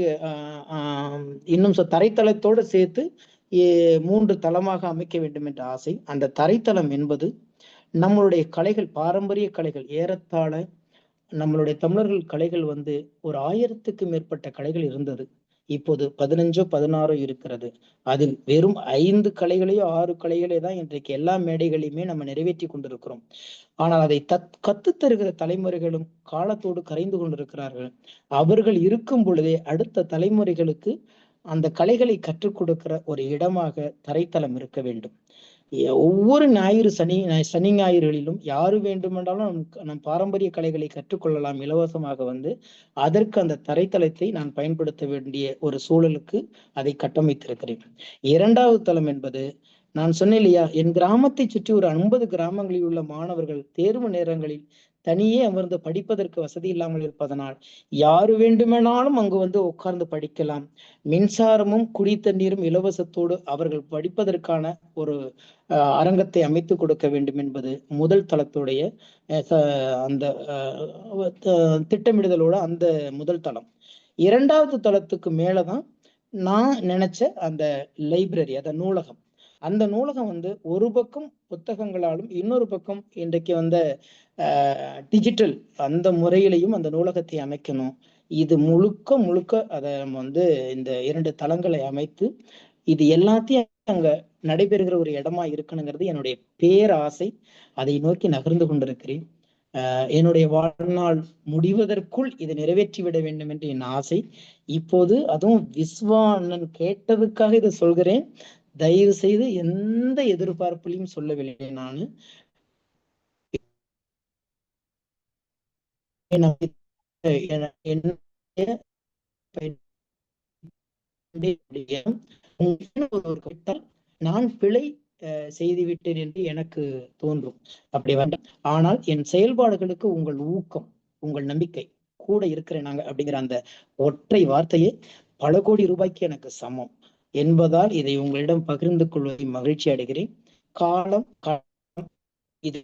இன்னும் தரைத்தளத்தோடு சேர்த்து 3 தளமாக அமைக்க வேண்டும் என்ற ஆசை. அந்த தரைத்தளம் என்பது நம்மளுடைய கலைகள், பாரம்பரிய கலைகள், ஏறத்தாழ நம்மளுடைய தமிழர்கள் கலைகள் ஒரு 1000க்கு மேற்பட்ட கலைகள் இருந்தது. இப்போது 15 16 இருக்கிறது. அதில் வெறும் 5 கலைகளையோ 6 கலைகளே தான் இன்றைக்கு எல்லா மேடைகளையுமே நம்ம நிறைவேற்றி கொண்டிருக்கிறோம். ஆனால் அதை கத்து தருகிற தலைமுறைகளும் காலத்தோடு கரைந்து கொண்டிருக்கிறார்கள். அவர்கள் இருக்கும் பொழுதே அடுத்த தலைமுறைகளுக்கு அந்த கலைகளை கற்றுக் கொடுக்கிற ஒரு இடமாக தரைத்தளம் இருக்க வேண்டும். ஒவ்வொரு சனி ஞாயிறுகளிலும் யாரு வேண்டுமென்றாலும் நம் பாரம்பரிய கலைகளை கற்றுக்கொள்ளலாம் இலவசமாக. அதற்கு அந்த தரைத்தளத்தை நான் பயன்படுத்த வேண்டிய ஒரு சூழலுக்கு அதை கட்டமைத்திருக்கிறேன். 2வது தளம் என்பது, நான் சொன்னேன் இல்லையா, என் கிராமத்தை சுற்றி ஒரு 50 கிராமங்களில் உள்ள மாணவர்கள் தேர்வு நேரங்களில் தனியே அமர்ந்து படிப்பதற்கு வசதி இல்லாமல் இருப்பதனால் யாரு வேண்டுமானாலும் அங்கு உட்கார்ந்து படிக்கலாம். மின்சாரமும் குடி தண்ணீரும் இலவசத்தோடு அவர்கள் படிப்பதற்கான ஒரு அரங்கத்தை அமைத்து கொடுக்க வேண்டும் என்பது முதல் தளத்துடைய அந்த திட்டமிடுதலோட அந்த முதல் தளம். 2வது தளத்துக்கு மேலதான் நான் நினைச்ச அந்த லைப்ரரி, அந்த நூலகம். அந்த நூலகம் ஒரு பக்கம் புத்தகங்களாலும் இன்னொரு பக்கம் இன்றைக்கு டிஜிட்டல் அந்த முறையிலையும் அந்த நூலகத்தை அமைக்கணும். இது முழுக்க அதை இந்த 2 தளங்களை அமைத்து இது எல்லாத்தையும் அங்க நடைபெறுகிற ஒரு இடமா இருக்கணுங்கிறது என்னுடைய பேராசை. அதை நோக்கி நகர்ந்து கொண்டிருக்கிறேன். என்னுடைய வாழ்நாள் முடிவதற்குள் இதை நிறைவேற்றிவிட வேண்டும் என்று என் ஆசை. இப்போது அதுவும் விஸ்வானன் கேட்டதுக்காக இதை சொல்கிறேன். தயவு செய்து எந்த எதிர்பார்ப்புலையும் சொல்லவில்லை. நானு நான் பிழை செய்து விட்டேன் என்று எனக்கு தோன்றும். அப்படி வேண்டாம். ஆனால் என் செயல்பாடுகளுக்கு உங்கள் ஊக்கம், உங்கள் நம்பிக்கை கூட இருக்கிறேன் நாங்க அப்படிங்கிற அந்த ஒற்றை வார்த்தையே பல கோடி ரூபாய்க்கு எனக்கு சமம் என்பதால் இதை உங்களிடம் பகிர்ந்து கொள்வதை மகிழ்ச்சி அடைகிறேன். காலம் இது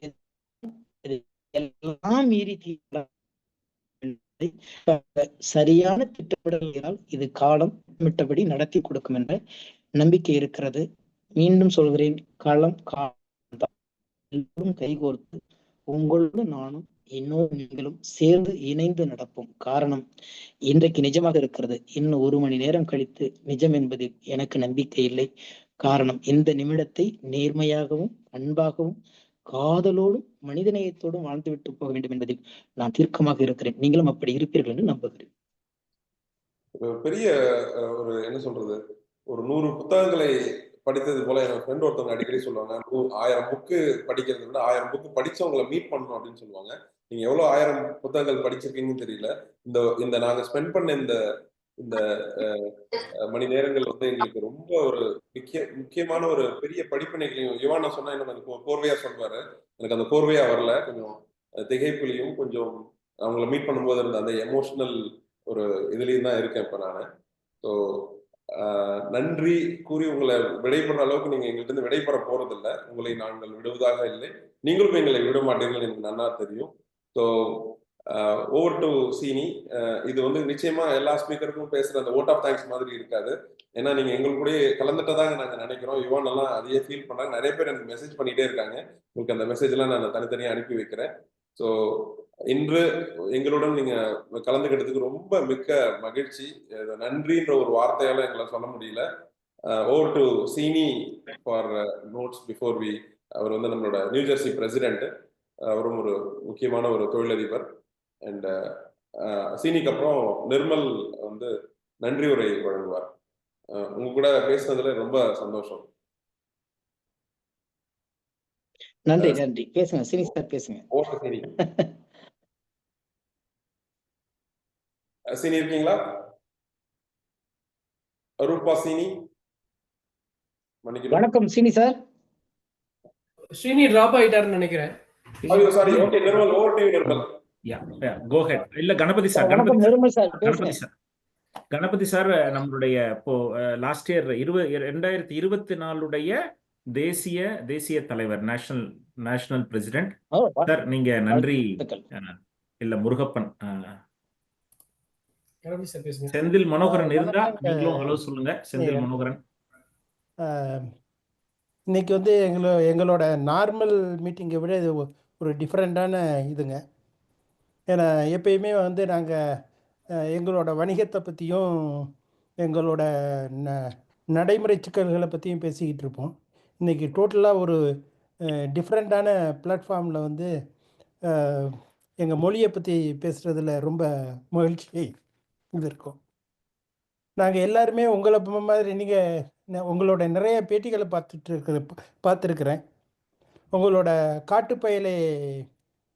எல்லாம் மீறி சரியான திட்டமிடல் இது காலம் திட்டமிட்டபடி நடத்தி கொடுக்கும் என்ற நம்பிக்கை இருக்கிறது. மீண்டும் சொல்கிறேன், களம் எல்லோரும் கைகோர்த்து உங்களோடு நானும் இன்னும் நீங்களும் சேர்ந்து இணைந்து நடப்போம். காரணம் இன்றைக்கு நிஜமாக இருக்கிறது. இன்னும் 1 மணி நேரம் கழித்து நிஜம் என்பதில் எனக்கு நம்பிக்கை இல்லை. காரணம் இந்த நிமிடத்தை நேர்மையாகவும் அன்பாகவும் காதலோடும் மனிதநேயத்தோடும் வாழ்ந்துவிட்டு போக வேண்டும் என்பதில் நான் தீர்க்கமாக இருக்கிறேன். நீங்களும் அப்படி இருப்பீர்கள் என்று நம்புகிறேன். பெரிய ஒரு என்ன சொல்றது, ஒரு 100 புத்தகங்களை படித்தது போல என் ஃப்ரெண்ட் ஒருத்தவங்க அடிக்கடி சொல்லுவாங்க, 1000 புக்கு படிக்கிறத விட 1000 புக்கு படிச்சவங்களை மீட் பண்ணணும் அப்படின்னு சொல்லுவாங்க. நீங்க எவ்வளவு 1000 புத்தகங்கள் படிச்சிருக்கீங்கன்னு தெரியல. இந்த நாங்க ஸ்பெண்ட் பண்ண இந்த மணி நேரங்கள் எங்களுக்கு ரொம்ப ஒரு முக்கியமான ஒரு பெரிய படிப்பினைகளையும் யுவானா சொன்னா எனக்கு கோர்வையா சொல்வாரு. எனக்கு அந்த கோர்வையா வரல, கொஞ்சம் திகைப்புலையும் கொஞ்சம் அவங்கள மீட் பண்ணும்போது இருந்த அந்த எமோஷனல் ஒரு இதுலயும் தான் இருக்கேன் இப்ப நான். ஸோ நன்றி கூறி உங்களை விடைபெற அளவுக்கு நீங்க எங்கள்கிட்ட இருந்து விடைபெற போறதில்லை. உங்களை நாங்கள் விடுவதாக இல்லை, நீங்களும் எங்களை விட மாட்டீர்கள் எனக்கு நன்னா தெரியும். ஸோ ஓவர் டு சீனி. இது நிச்சயமா எல்லா ஸ்பீக்கருக்கும் பேசுற அந்த ஓட் ஆஃப் தேங்க்ஸ் மாதிரி இருக்காது. ஏன்னா நீங்க எங்களுக்கு கூட கலந்துட்டதாக நாங்க நினைக்கிறோம். யுவான் எல்லாம் அதையே ஃபீல் பண்றாங்க. நிறைய பேர் எனக்கு மெசேஜ் பண்ணிட்டே இருக்காங்க. உங்களுக்கு அந்த மெசேஜ் எல்லாம் நான் தனித்தனியா அனுப்பி வைக்கிறேன். ஸோ இன்று எங்களுடன் நீங்க கலந்துக்கிட்டதுக்கு ரொம்ப மிக்க மகிழ்ச்சி. நன்றின்ற ஒரு வார்த்தையால எங்களை சொல்ல முடியல. ஓவர் டு சீனி ஃபார் நோட்ஸ் பிஃபோர் வி. அவர் நம்மளோட நியூஜெர்சி பிரசிடென்ட். அவரும் ஒரு முக்கியமான ஒரு தொழிலதிபர். அண்ட் சீனிக்கு அப்புறம் நிர்மல் நன்றி உரை வழங்குவார். உங்க கூட பேசுனதுல ரொம்ப சந்தோஷம். நன்றி நன்றி. பேசுங்க சீனி சார், பேசுங்க. ஓகே சீனி. சீனி இருக்கீங்களா? ரூபா சீனி மன்னிக்கணும். வணக்கம் சீனி சார். ஸ்ரீனி டிராப் ஆயிட்டாருன்னு நினைக்கிறேன். ஐயோ sorry. Okay Nirmal, over to you Nirmal. Go ahead. இல்ல கணபதி சார், வணக்கம் நிர்மல் சார், கணபதி சார் நம்மளுடைய இப்போ லாஸ்ட் இயர் 2024 தேசிய தலைவர், நேஷனல் பிரசிடென்ட் சார். நீங்க நன்றி. இல்ல முருகப்பன், செந்தில் மனோகரன் இருந்தா நீங்களும் ஹலோ சொல்லுங்க. செந்தில் மனோகரன். இன்னைக்கு வந்து எங்களோட நார்மல் மீட்டிங்கை விட இது ஒரு டிஃப்ரெண்ட்டான இதுங்க. ஏன்னா எப்பயுமே வந்து நாங்கள் எங்களோட வணிகத்தை பற்றியும் எங்களோட நடைமுறை சிக்கல்களை பற்றியும் பேசிக்கிட்டு இருப்போம். இன்றைக்கி டோட்டலாக ஒரு டிஃப்ரெண்ட்டான பிளாட்ஃபார்மில் வந்து எங்கள் மொழியை பற்றி பேசுகிறதுல ரொம்ப மகிழ்ச்சி இது இருக்கும். நாங்கள் எல்லாருமே உங்களை மாதிரி நீங்கள் உங்களோட நிறைய பேட்டிகளை பார்த்துருக்குறேன். உங்களோட காட்டுப்பயலை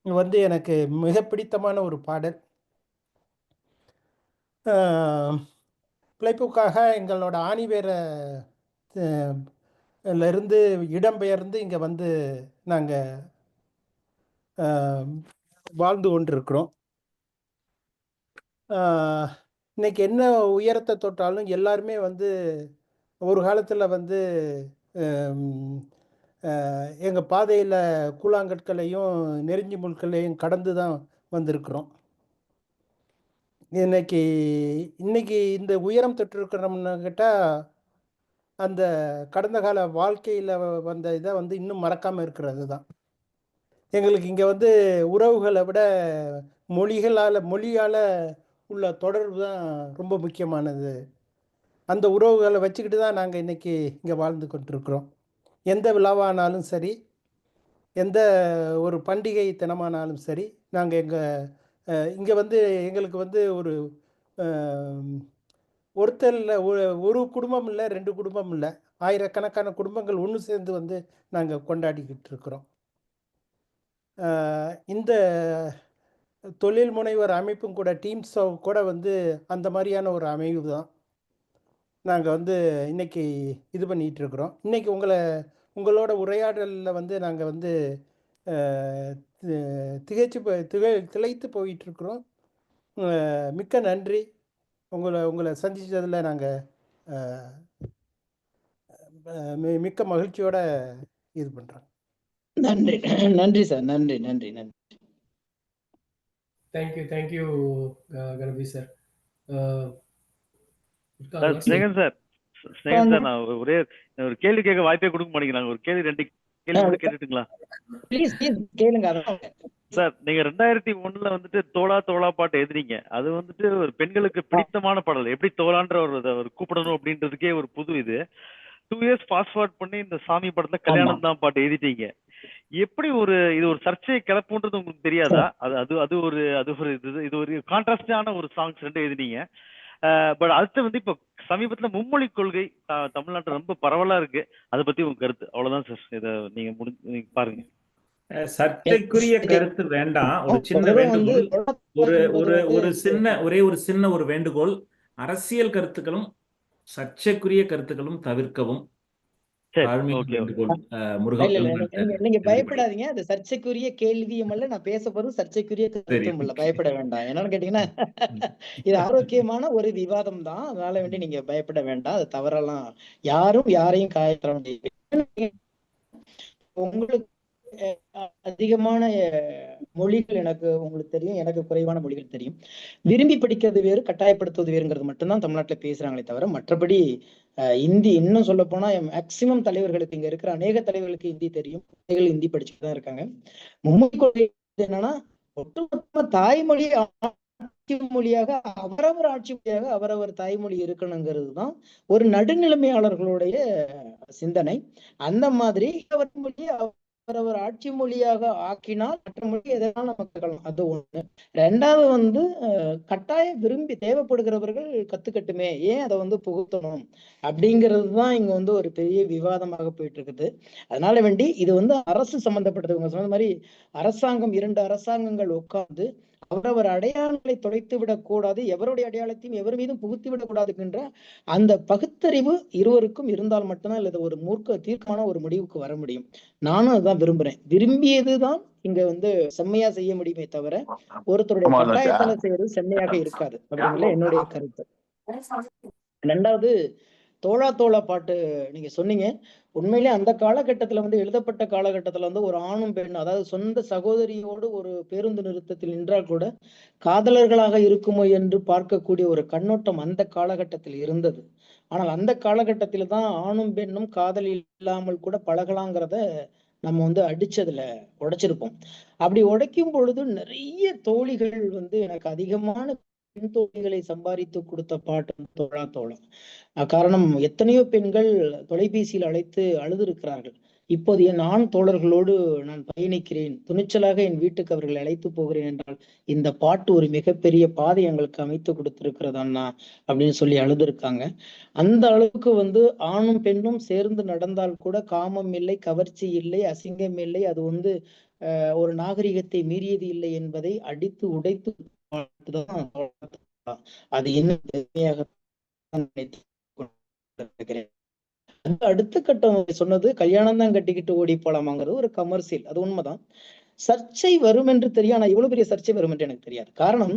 வந்து எனக்கு மிக பிடித்தமான ஒரு பாடல். பிழைப்புக்காக எங்களோட ஆணிவேரிலிருந்து இடம்பெயர்ந்து இங்கே வந்து நாங்கள் வாழ்ந்து கொண்டிருக்கிறோம். இன்னைக்கு என்ன உயரத்தை தொட்டாலும் எல்லாருமே வந்து ஒரு காலத்தில் வந்து எங்கள் பாதையில் கூழாங்கற்களையும் நெருஞ்சி முட்களையும் கடந்து தான் வந்திருக்கிறோம். இன்னைக்கு இந்த உயரம் தொட்டிருக்கிறோம்னு கேட்டால் அந்த கடந்த கால வாழ்க்கையில் வந்த இதை வந்து இன்னும் மறக்காமல் இருக்கிறது தான். எங்களுக்கு இங்கே வந்து உறவுகளை விட மொழியால் உள்ள தொடர்பு தான் ரொம்ப முக்கியமானது. அந்த உறவுகளை வச்சுக்கிட்டு தான் நாங்கள் இன்றைக்கி இங்கே வாழ்ந்து கொண்டிருக்கிறோம். எந்த விழாவானாலும் சரி, எந்த ஒரு பண்டிகை தினமானாலும் சரி, நாங்கள் இங்கே வந்து எங்களுக்கு வந்து ஒருத்தர் இல்லை, ஒரு குடும்பம் இல்லை, 2 குடும்பம் இல்லை, ஆயிரக்கணக்கான குடும்பங்கள் ஒன்று சேர்ந்து வந்து நாங்கள் கொண்டாடிக்கிட்டு இருக்கிறோம். இந்த தொழில் முனைவர் அமைப்பும் கூட, டீம்ஸ் கூட வந்து அந்த மாதிரியான ஒரு அமைப்பு தான் நாங்கள் வந்து இன்றைக்கி இது பண்ணிகிட்டு இருக்கிறோம். இன்றைக்கி உங்களோட உரையாடலில் வந்து நாங்கள் வந்து திளைத்து போயிட்டுருக்குறோம். மிக்க நன்றி. உங்களை சந்தித்ததில் நாங்கள் மிக்க மகிழ்ச்சியோட இது பண்ணுறோம். நன்றி சார். நன்றி. Thank you Ganapathi sir. Snehan sir, நான் ஒரு கேள்வி கேட்க வாய்ப்பே கொடுக்க மாட்டேங்கிறாங்க. ஒரு கேள்வி 2 கேள்வி கேட்டுட்டுங்களா? சார், நீங்க 2001 வந்துட்டு தோளா பாட்டு எழுதுறீங்க. அது வந்துட்டு ஒரு பெண்களுக்கு பிடித்தமான பாடல். எப்படி தோளான்ற ஒரு கூப்பிடணும் அப்படின்றதுக்கே ஒரு புது இது. 2 இயர்ஸ் ஃபாஸ்ட் ஃபார்வர்ட் பண்ணி இந்த சாமி படத்துல கல்யாணம் தான் பாட்டு எழுதிட்டீங்க. எப்படி இது ஒரு சர்ச்சையை கிளப்புன்றது உங்களுக்கு தெரியாதா? இது ஒரு கான்ட்ராஸ்டான ஒரு சாங்ஸ் 2 எழுதினீங்க. பட் அடுத்து வந்து இப்ப சமீபத்துல மும்மொழி கொள்கை தமிழ்நாட்டுல ரொம்ப பரவலா இருக்கு. அதை பத்தி உங்க கருத்து? அவ்வளவுதான் சார். இதை நீங்க பாருங்க. சர்ச்சைக்குரிய கருத்து வேண்டாம். ஒரு சின்ன வேண்டுகோள், ஒரே ஒரு சின்ன வேண்டுகோள். அரசியல் கருத்துக்களும் சர்ச்சைக்குரிய கருத்துக்களும் தவிர்க்கவும். நீங்க பயப்படாதீங்க. அது சர்ச்சைக்குரிய கேள்வியும் அல்ல, நான் பேச போறது சர்ச்சைக்குரிய கருத்தும் இல்ல. பயப்பட வேண்டாம். என்னன்னு கேட்டீங்கன்னா, இது ஆரோக்கியமான ஒரு விவாதம் தான். அதனால வேண்டி நீங்க பயப்பட வேண்டாம். அது தவறலாம் யாரும் யாரையும் காயத்தர முடியாது. உங்களுக்கு அதிகமான மொழிகள் உங்களுக்கு தெரியும், எனக்கு குறைவான மொழிகள் தெரியும். விரும்பி படிக்கிறது வேறு, கட்டாயப்படுத்துவது வேறுங்கிறது மட்டும்தான் தமிழ்நாட்டுல பேசுறாங்களே தவிர, மற்றபடி இந்தி, இன்னும் சொல்ல போனா மேக்சிமம் தலைவர்களுக்கு, இங்க இருக்கிற அநேக தலைவர்களுக்கு ஹிந்தி தெரியும். ஹிந்தி படிச்சுட்டு தான் இருக்காங்க. மும்மொழி கொள்கை என்னன்னா, ஒட்டுமொத்த தாய்மொழி ஆட்சி மொழியாக அவரவர் தாய்மொழி இருக்கணுங்கிறது தான் ஒரு நடுநிலைமையாளர்களுடைய சிந்தனை. அந்த மாதிரி அவர் மொழி அவரவர் ஆட்சி மொழியாக ஆக்கினால் மற்ற மொழி எதனால் நம்ம கற்றுக்கலாம். அது ஒண்ணு. 2வது வந்து கட்டாய விரும்பி தேவைப்படுகிறவர்கள் கத்துக்கட்டுமே, ஏன் அதை வந்து புகுத்தணும் அப்படிங்கிறது தான் இங்க வந்து ஒரு பெரிய விவாதமாக போயிட்டு இருக்குது. அதனால வேண்டி இது வந்து அரசு சம்பந்தப்பட்டது. உங்க சொன்ன மாதிரி அரசாங்கம், 2 அரசாங்கங்கள் உட்கார்ந்து அவரவர் அடையாளங்களை தொலைத்து விடக்கூடாது, எவருடைய அடையாளத்தையும் எவர் மீதும் புகுத்தி விடக்கூடாதுன்ற அந்த பகுத்தறிவு இருவருக்கும் இருந்தால் மட்டும்தான் இது ஒரு தீர்க்கமான ஒரு முடிவுக்கு வர முடியும். நானும் அதுதான் விரும்புறேன். விரும்பியதுதான் இங்க செம்மையா செய்ய முடியுமே தவிர ஒருத்தருடைய கட்டாயத்தால செய்யறது செம்மையாக இருக்காது அப்படிங்கிறதுல என்னுடைய கருத்து. ரெண்டாவது, தோழா தோழா பாட்டு நீங்க சொன்னீங்க. உண்மையிலே அந்த காலகட்டத்துல எழுதப்பட்ட காலகட்டத்துல ஒரு ஆணும் பெண், அதாவது சொந்த சகோதரியோடு ஒரு பேருந்து நிறுத்தத்தில் நின்றால் கூட காதலர்களாக இருக்குமோ என்று பார்க்கக்கூடிய ஒரு கண்ணோட்டம் அந்த காலகட்டத்தில் இருந்தது. ஆனால் அந்த காலகட்டத்தில தான் ஆணும் பெண்ணும் காதல் இல்லாமல் கூட பழகலாங்கிறத நம்ம அடிச்சதுல உடைச்சிருப்போம். அப்படி உடைக்கும் பொழுது நிறைய தோழிகள் எனக்கு அதிகமான பெண் தோழிகளை சம்பாதித்து கொடுத்த பாட்டு தோழா தோழா. காரணம், எத்தனையோ பெண்கள் தொலைபேசியில் அழைத்து அழுதிருக்கிறார்கள். இப்போது என் ஆண் தோழர்களோடு நான் பயணிக்கிறேன், துணிச்சலாக என் வீட்டுக்கு அவர்களை அழைத்து போகிறேன் என்றால் இந்த பாட்டு ஒரு மிகப்பெரிய பாதை எங்களுக்கு அமைத்து கொடுத்திருக்கிறது அண்ணா அப்படின்னு சொல்லி அழுதுருக்காங்க. அந்த அளவுக்கு ஆணும் பெண்ணும் சேர்ந்து நடந்தால் கூட காமம் இல்லை, கவர்ச்சி இல்லை, அசிங்கம் இல்லை, அது ஒரு நாகரிகத்தை மீறியது இல்லை என்பதை அடித்து உடைத்து அது இன்னும் பெருமையாக அடுத்த கட்டம் சொன்னது கல்யாணம் தான் கட்டிக்கிட்டு ஓடி போலாமாங்கிறது ஒரு கமர்சியல். அது உண்மைதான். சர்ச்சை வரும் என்று தெரியும். ஆனா இவ்வளவு பெரிய சர்ச்சை வரும் என்று எனக்கு தெரியாது. காரணம்,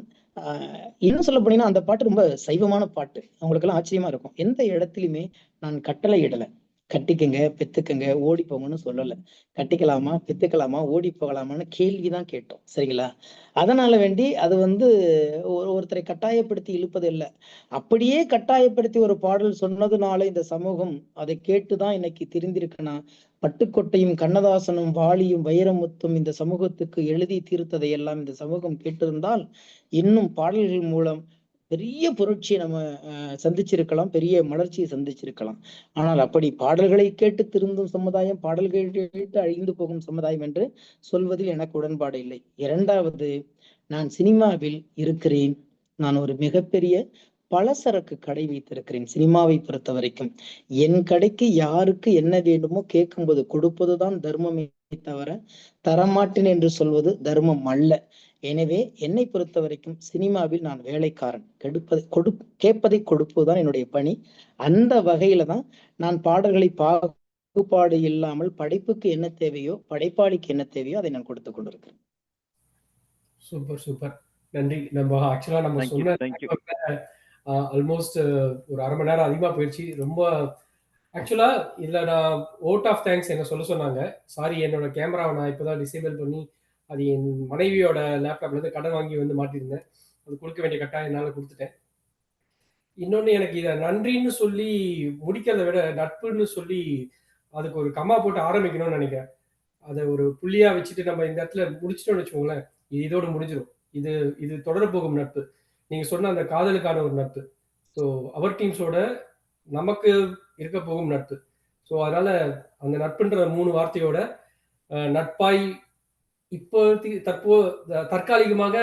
இன்னும் சொல்ல போனீங்கன்னா அந்த பாட்டு ரொம்ப சைவமான பாட்டு. அவங்களுக்கு எல்லாம் ஆச்சரியமா இருக்கும். எந்த இடத்துலயுமே நான் கட்டளை இடல, கட்டிக்கங்க பெத்துக்கங்க ஓடி போங்கன்னு சொல்லல. கட்டிக்கலாமா பெத்துக்கலாமா ஓடி போகலாமான்னு கேள்விதான் கேட்டோம். சரிங்களா? அதனால வேண்டி அது ஒருத்தரை கட்டாயப்படுத்தி இழுப்பது இல்லை. அப்படியே கட்டாயப்படுத்தி ஒரு பாடல் சொன்னதுனால இந்த சமூகம் அதை கேட்டுதான் இன்னைக்கு தெரிந்திருக்குன்னா, பட்டுக்கோட்டையும் கண்ணதாசனும் வாலியும் வைரமுத்தும் இந்த சமூகத்துக்கு எழுதி தீர்த்ததை எல்லாம் இந்த சமூகம் கேட்டிருந்தால் இன்னும் பாடல்கள் மூலம் பெரிய புரட்சியை நம்ம சந்திச்சிருக்கலாம், பெரிய மலர்ச்சியை சந்திச்சிருக்கலாம். ஆனால் அப்படி பாடல்களை கேட்டு திருந்தும் சமுதாயம், பாடல்களை கேட்டு அழிந்து போகும் சமுதாயம் என்று சொல்வதில் எனக்கு உடன்பாடு இல்லை. இரண்டாவது, நான் சினிமாவில் இருக்கிறேன். நான் ஒரு மிகப்பெரிய பலசரக்கு கடை வைத்திருக்கிறேன். சினிமாவை பொறுத்த வரைக்கும் என் கடைக்கு யாருக்கு என்ன வேண்டுமோ கேட்கும்போது கொடுப்பதுதான் தர்மமே தவிர தரமாட்டேன் என்று சொல்வது தர்மம் அல்ல. எனவே என்னை பொறுத்த வரைக்கும் சினிமாவில் நான் வேலைக்காரன். கேட்பதை கொடுப்பதுதான் என்னுடைய பணி. அந்த வகையில தான் நான் பாடல்களை பாகுபாடு இல்லாமல் படைப்புக்கு என்ன தேவையோ, படைப்பாளிக்கு என்ன தேவையோ அதை நான் கொடுத்து கொண்டிருக்கிறேன். சூப்பர் சூப்பர், நன்றி. நம்ம ஆக்சுவலா நம்ம சொன்ன ஆல்மோஸ்ட் ஒரு அரை மணி நேரம் அதிகமா போயிடுச்சு. ரொம்ப ஆக்சுவலா இதுல நான் ஓட் ஆஃப் தேங்க்ஸ் என்ன சொல்ல சொன்னாங்க. சாரி, என்னோட கேமராவை நான் இப்போதான் டிசேபிள் பண்ணி அது என் மனைவியோட லேப்டாப்ல இருந்து கடன் வாங்கி மாட்டியிருந்தேன். அது கொடுக்க வேண்டிய கட்டாயம் என்னால கொடுத்துட்டேன். இன்னொன்னு, எனக்கு இதை நன்றின்னு சொல்லி முடிக்கிறத விட நட்புன்னு சொல்லி அதுக்கு ஒரு கம்மா போட்டு ஆரம்பிக்கணும்னு நினைக்கிறேன். அதை ஒரு புள்ளியா வச்சுட்டு நம்ம இந்த இடத்துல முடிச்சிட்டோம்னு வச்சுக்கோங்களேன், இதோட முடிஞ்சிடும். இது தொடர போகும் நட்பு. நீங்க சொன்ன அந்த காதலுக்கான ஒரு நட்பு. ஸோ அவர் டீம்ஸோட நமக்கு இருக்க போகும் நட்பு. ஸோ அதனால அந்த நட்புன்ற 3 வார்த்தையோட நட்பாய் இப்போ தற்காலிகமாக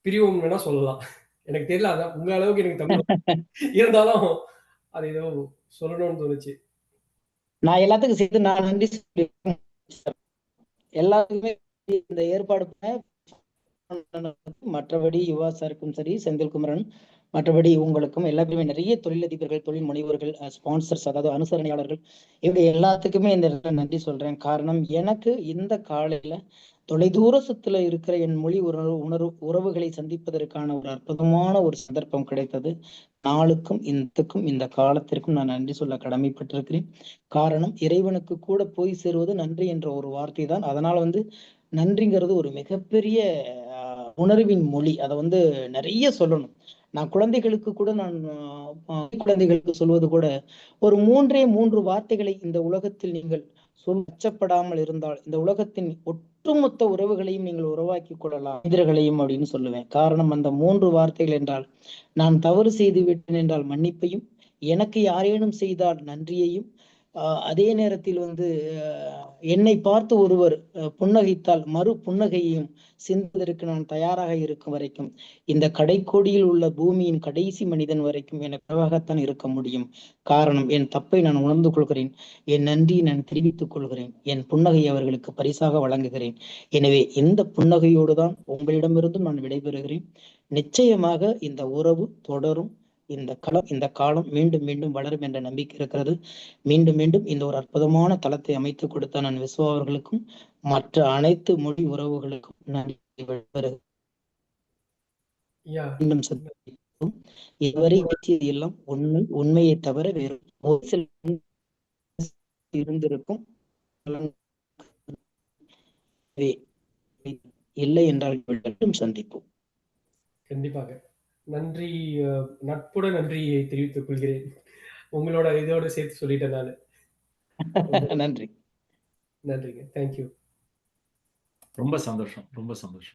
பிரிவோம் வேணா சொல்லலாம். எனக்கு தெரியல, அதான் உங்க அளவுக்கு எனக்கு தமிழ் இருந்தாலும் அது ஏதோ சொல்லணும்னு தோணுச்சு. நான் எல்லாத்துக்கும் சேர்த்து நான் நன்றி சொல்லி எல்லாருக்குமே இந்த ஏற்பாடு மற்றபடி யுவா சாருக்கும் சரி, செந்தில்குமரன், மற்றபடி உங்களுக்கும் எல்லாருமே நிறைய தொழிலதிபர்கள், தொழில் முனைவர்கள், ஸ்பான்சர்ஸ், அதாவது அனுசரணையாளர்கள், இவங்க எல்லாத்துக்குமே இந்த நன்றி சொல்றேன். காரணம், எனக்கு இந்த காலையில தொலைதூரத்துல இருக்கிற என் மொழி உறவுகளை சந்திப்பதற்கான ஒரு அற்புதமான ஒரு சந்தர்ப்பம் கிடைத்தது. நாளுக்கும் இந்த காலத்திற்கும் நான் நன்றி சொல்ல கடமைப்பட்டிருக்கிறேன். காரணம், இறைவனுக்கு கூட போய் சேருவது நன்றி என்ற ஒரு வார்த்தை தான். அதனால நன்றிங்கிறது ஒரு மிகப்பெரிய உணர்வின் மொழி. அதை நிறைய சொல்லணும். நான் குழந்தைகளுக்கு கூட குழந்தைகளுக்கு சொல்வது கூட ஒரு 3 வார்த்தைகளை இந்த உலகத்தில் நீங்கள் அச்சப்படாமல் இருந்தால் இந்த உலகத்தின் ஒட்டுமொத்த உறவுகளையும் நீங்கள் உருவாக்கி கொள்ளலாம், மனிதர்களையும் அப்படின்னு சொல்லுவேன். காரணம், அந்த 3 வார்த்தைகள் என்றால், நான் தவறு செய்து விட்டேன் என்றால் மன்னிப்பையும், எனக்கு யாரேனும் செய்தால் நன்றியையும், அதே நேரத்தில் வந்து என்னை பார்த்து ஒருவர் புன்னகைத்தால் மறு புன்னகையையும் சிந்துவதற்கு நான் தயாராக இருக்கும் வரைக்கும், இந்த கடைக்கோடியில் உள்ள பூமியின் கடைசி மனிதன் வரைக்கும் எனக்காகத்தான் இருக்க முடியும். காரணம், என் தப்பை நான் உணர்ந்து கொள்கிறேன், என் நன்றியை நான் தெரிவித்துக் கொள்கிறேன், என் புன்னகை அவர்களுக்கு பரிசாக வழங்குகிறேன். எனவே இந்த புன்னகையோடு தான் உங்களிடமிருந்தும் நான் விடைபெறுகிறேன். நிச்சயமாக இந்த உறவு தொடரும். இந்த காலம் மீண்டும் மீண்டும் வளரும் என்ற நம்பிக்கை இருக்கிறது. மீண்டும் மீண்டும் இந்த ஒரு அற்புதமான தளத்தை அமைத்து கொடுத்த நான் விஸ்வா அவர்களுக்கும் மற்ற அனைத்து மொழி உறவுகளுக்கும் நன்றி. மீண்டும் சந்திப்போம். இதுவரை பேசியது எல்லாம் உண்மையை தவிர வேறு இருந்திருக்கும் இல்லை என்றால் மீண்டும் சந்திப்போம். கண்டிப்பாக. நன்றி. நட்புடன் நன்றியை தெரிவித்துக் கொள்கிறேன். உங்களோட இதோட சேர்த்து சொல்லிட்டேன் நானு. நன்றி. நன்றிங்க. தேங்க்யூ. ரொம்ப சந்தோஷம். ரொம்ப சந்தோஷம்.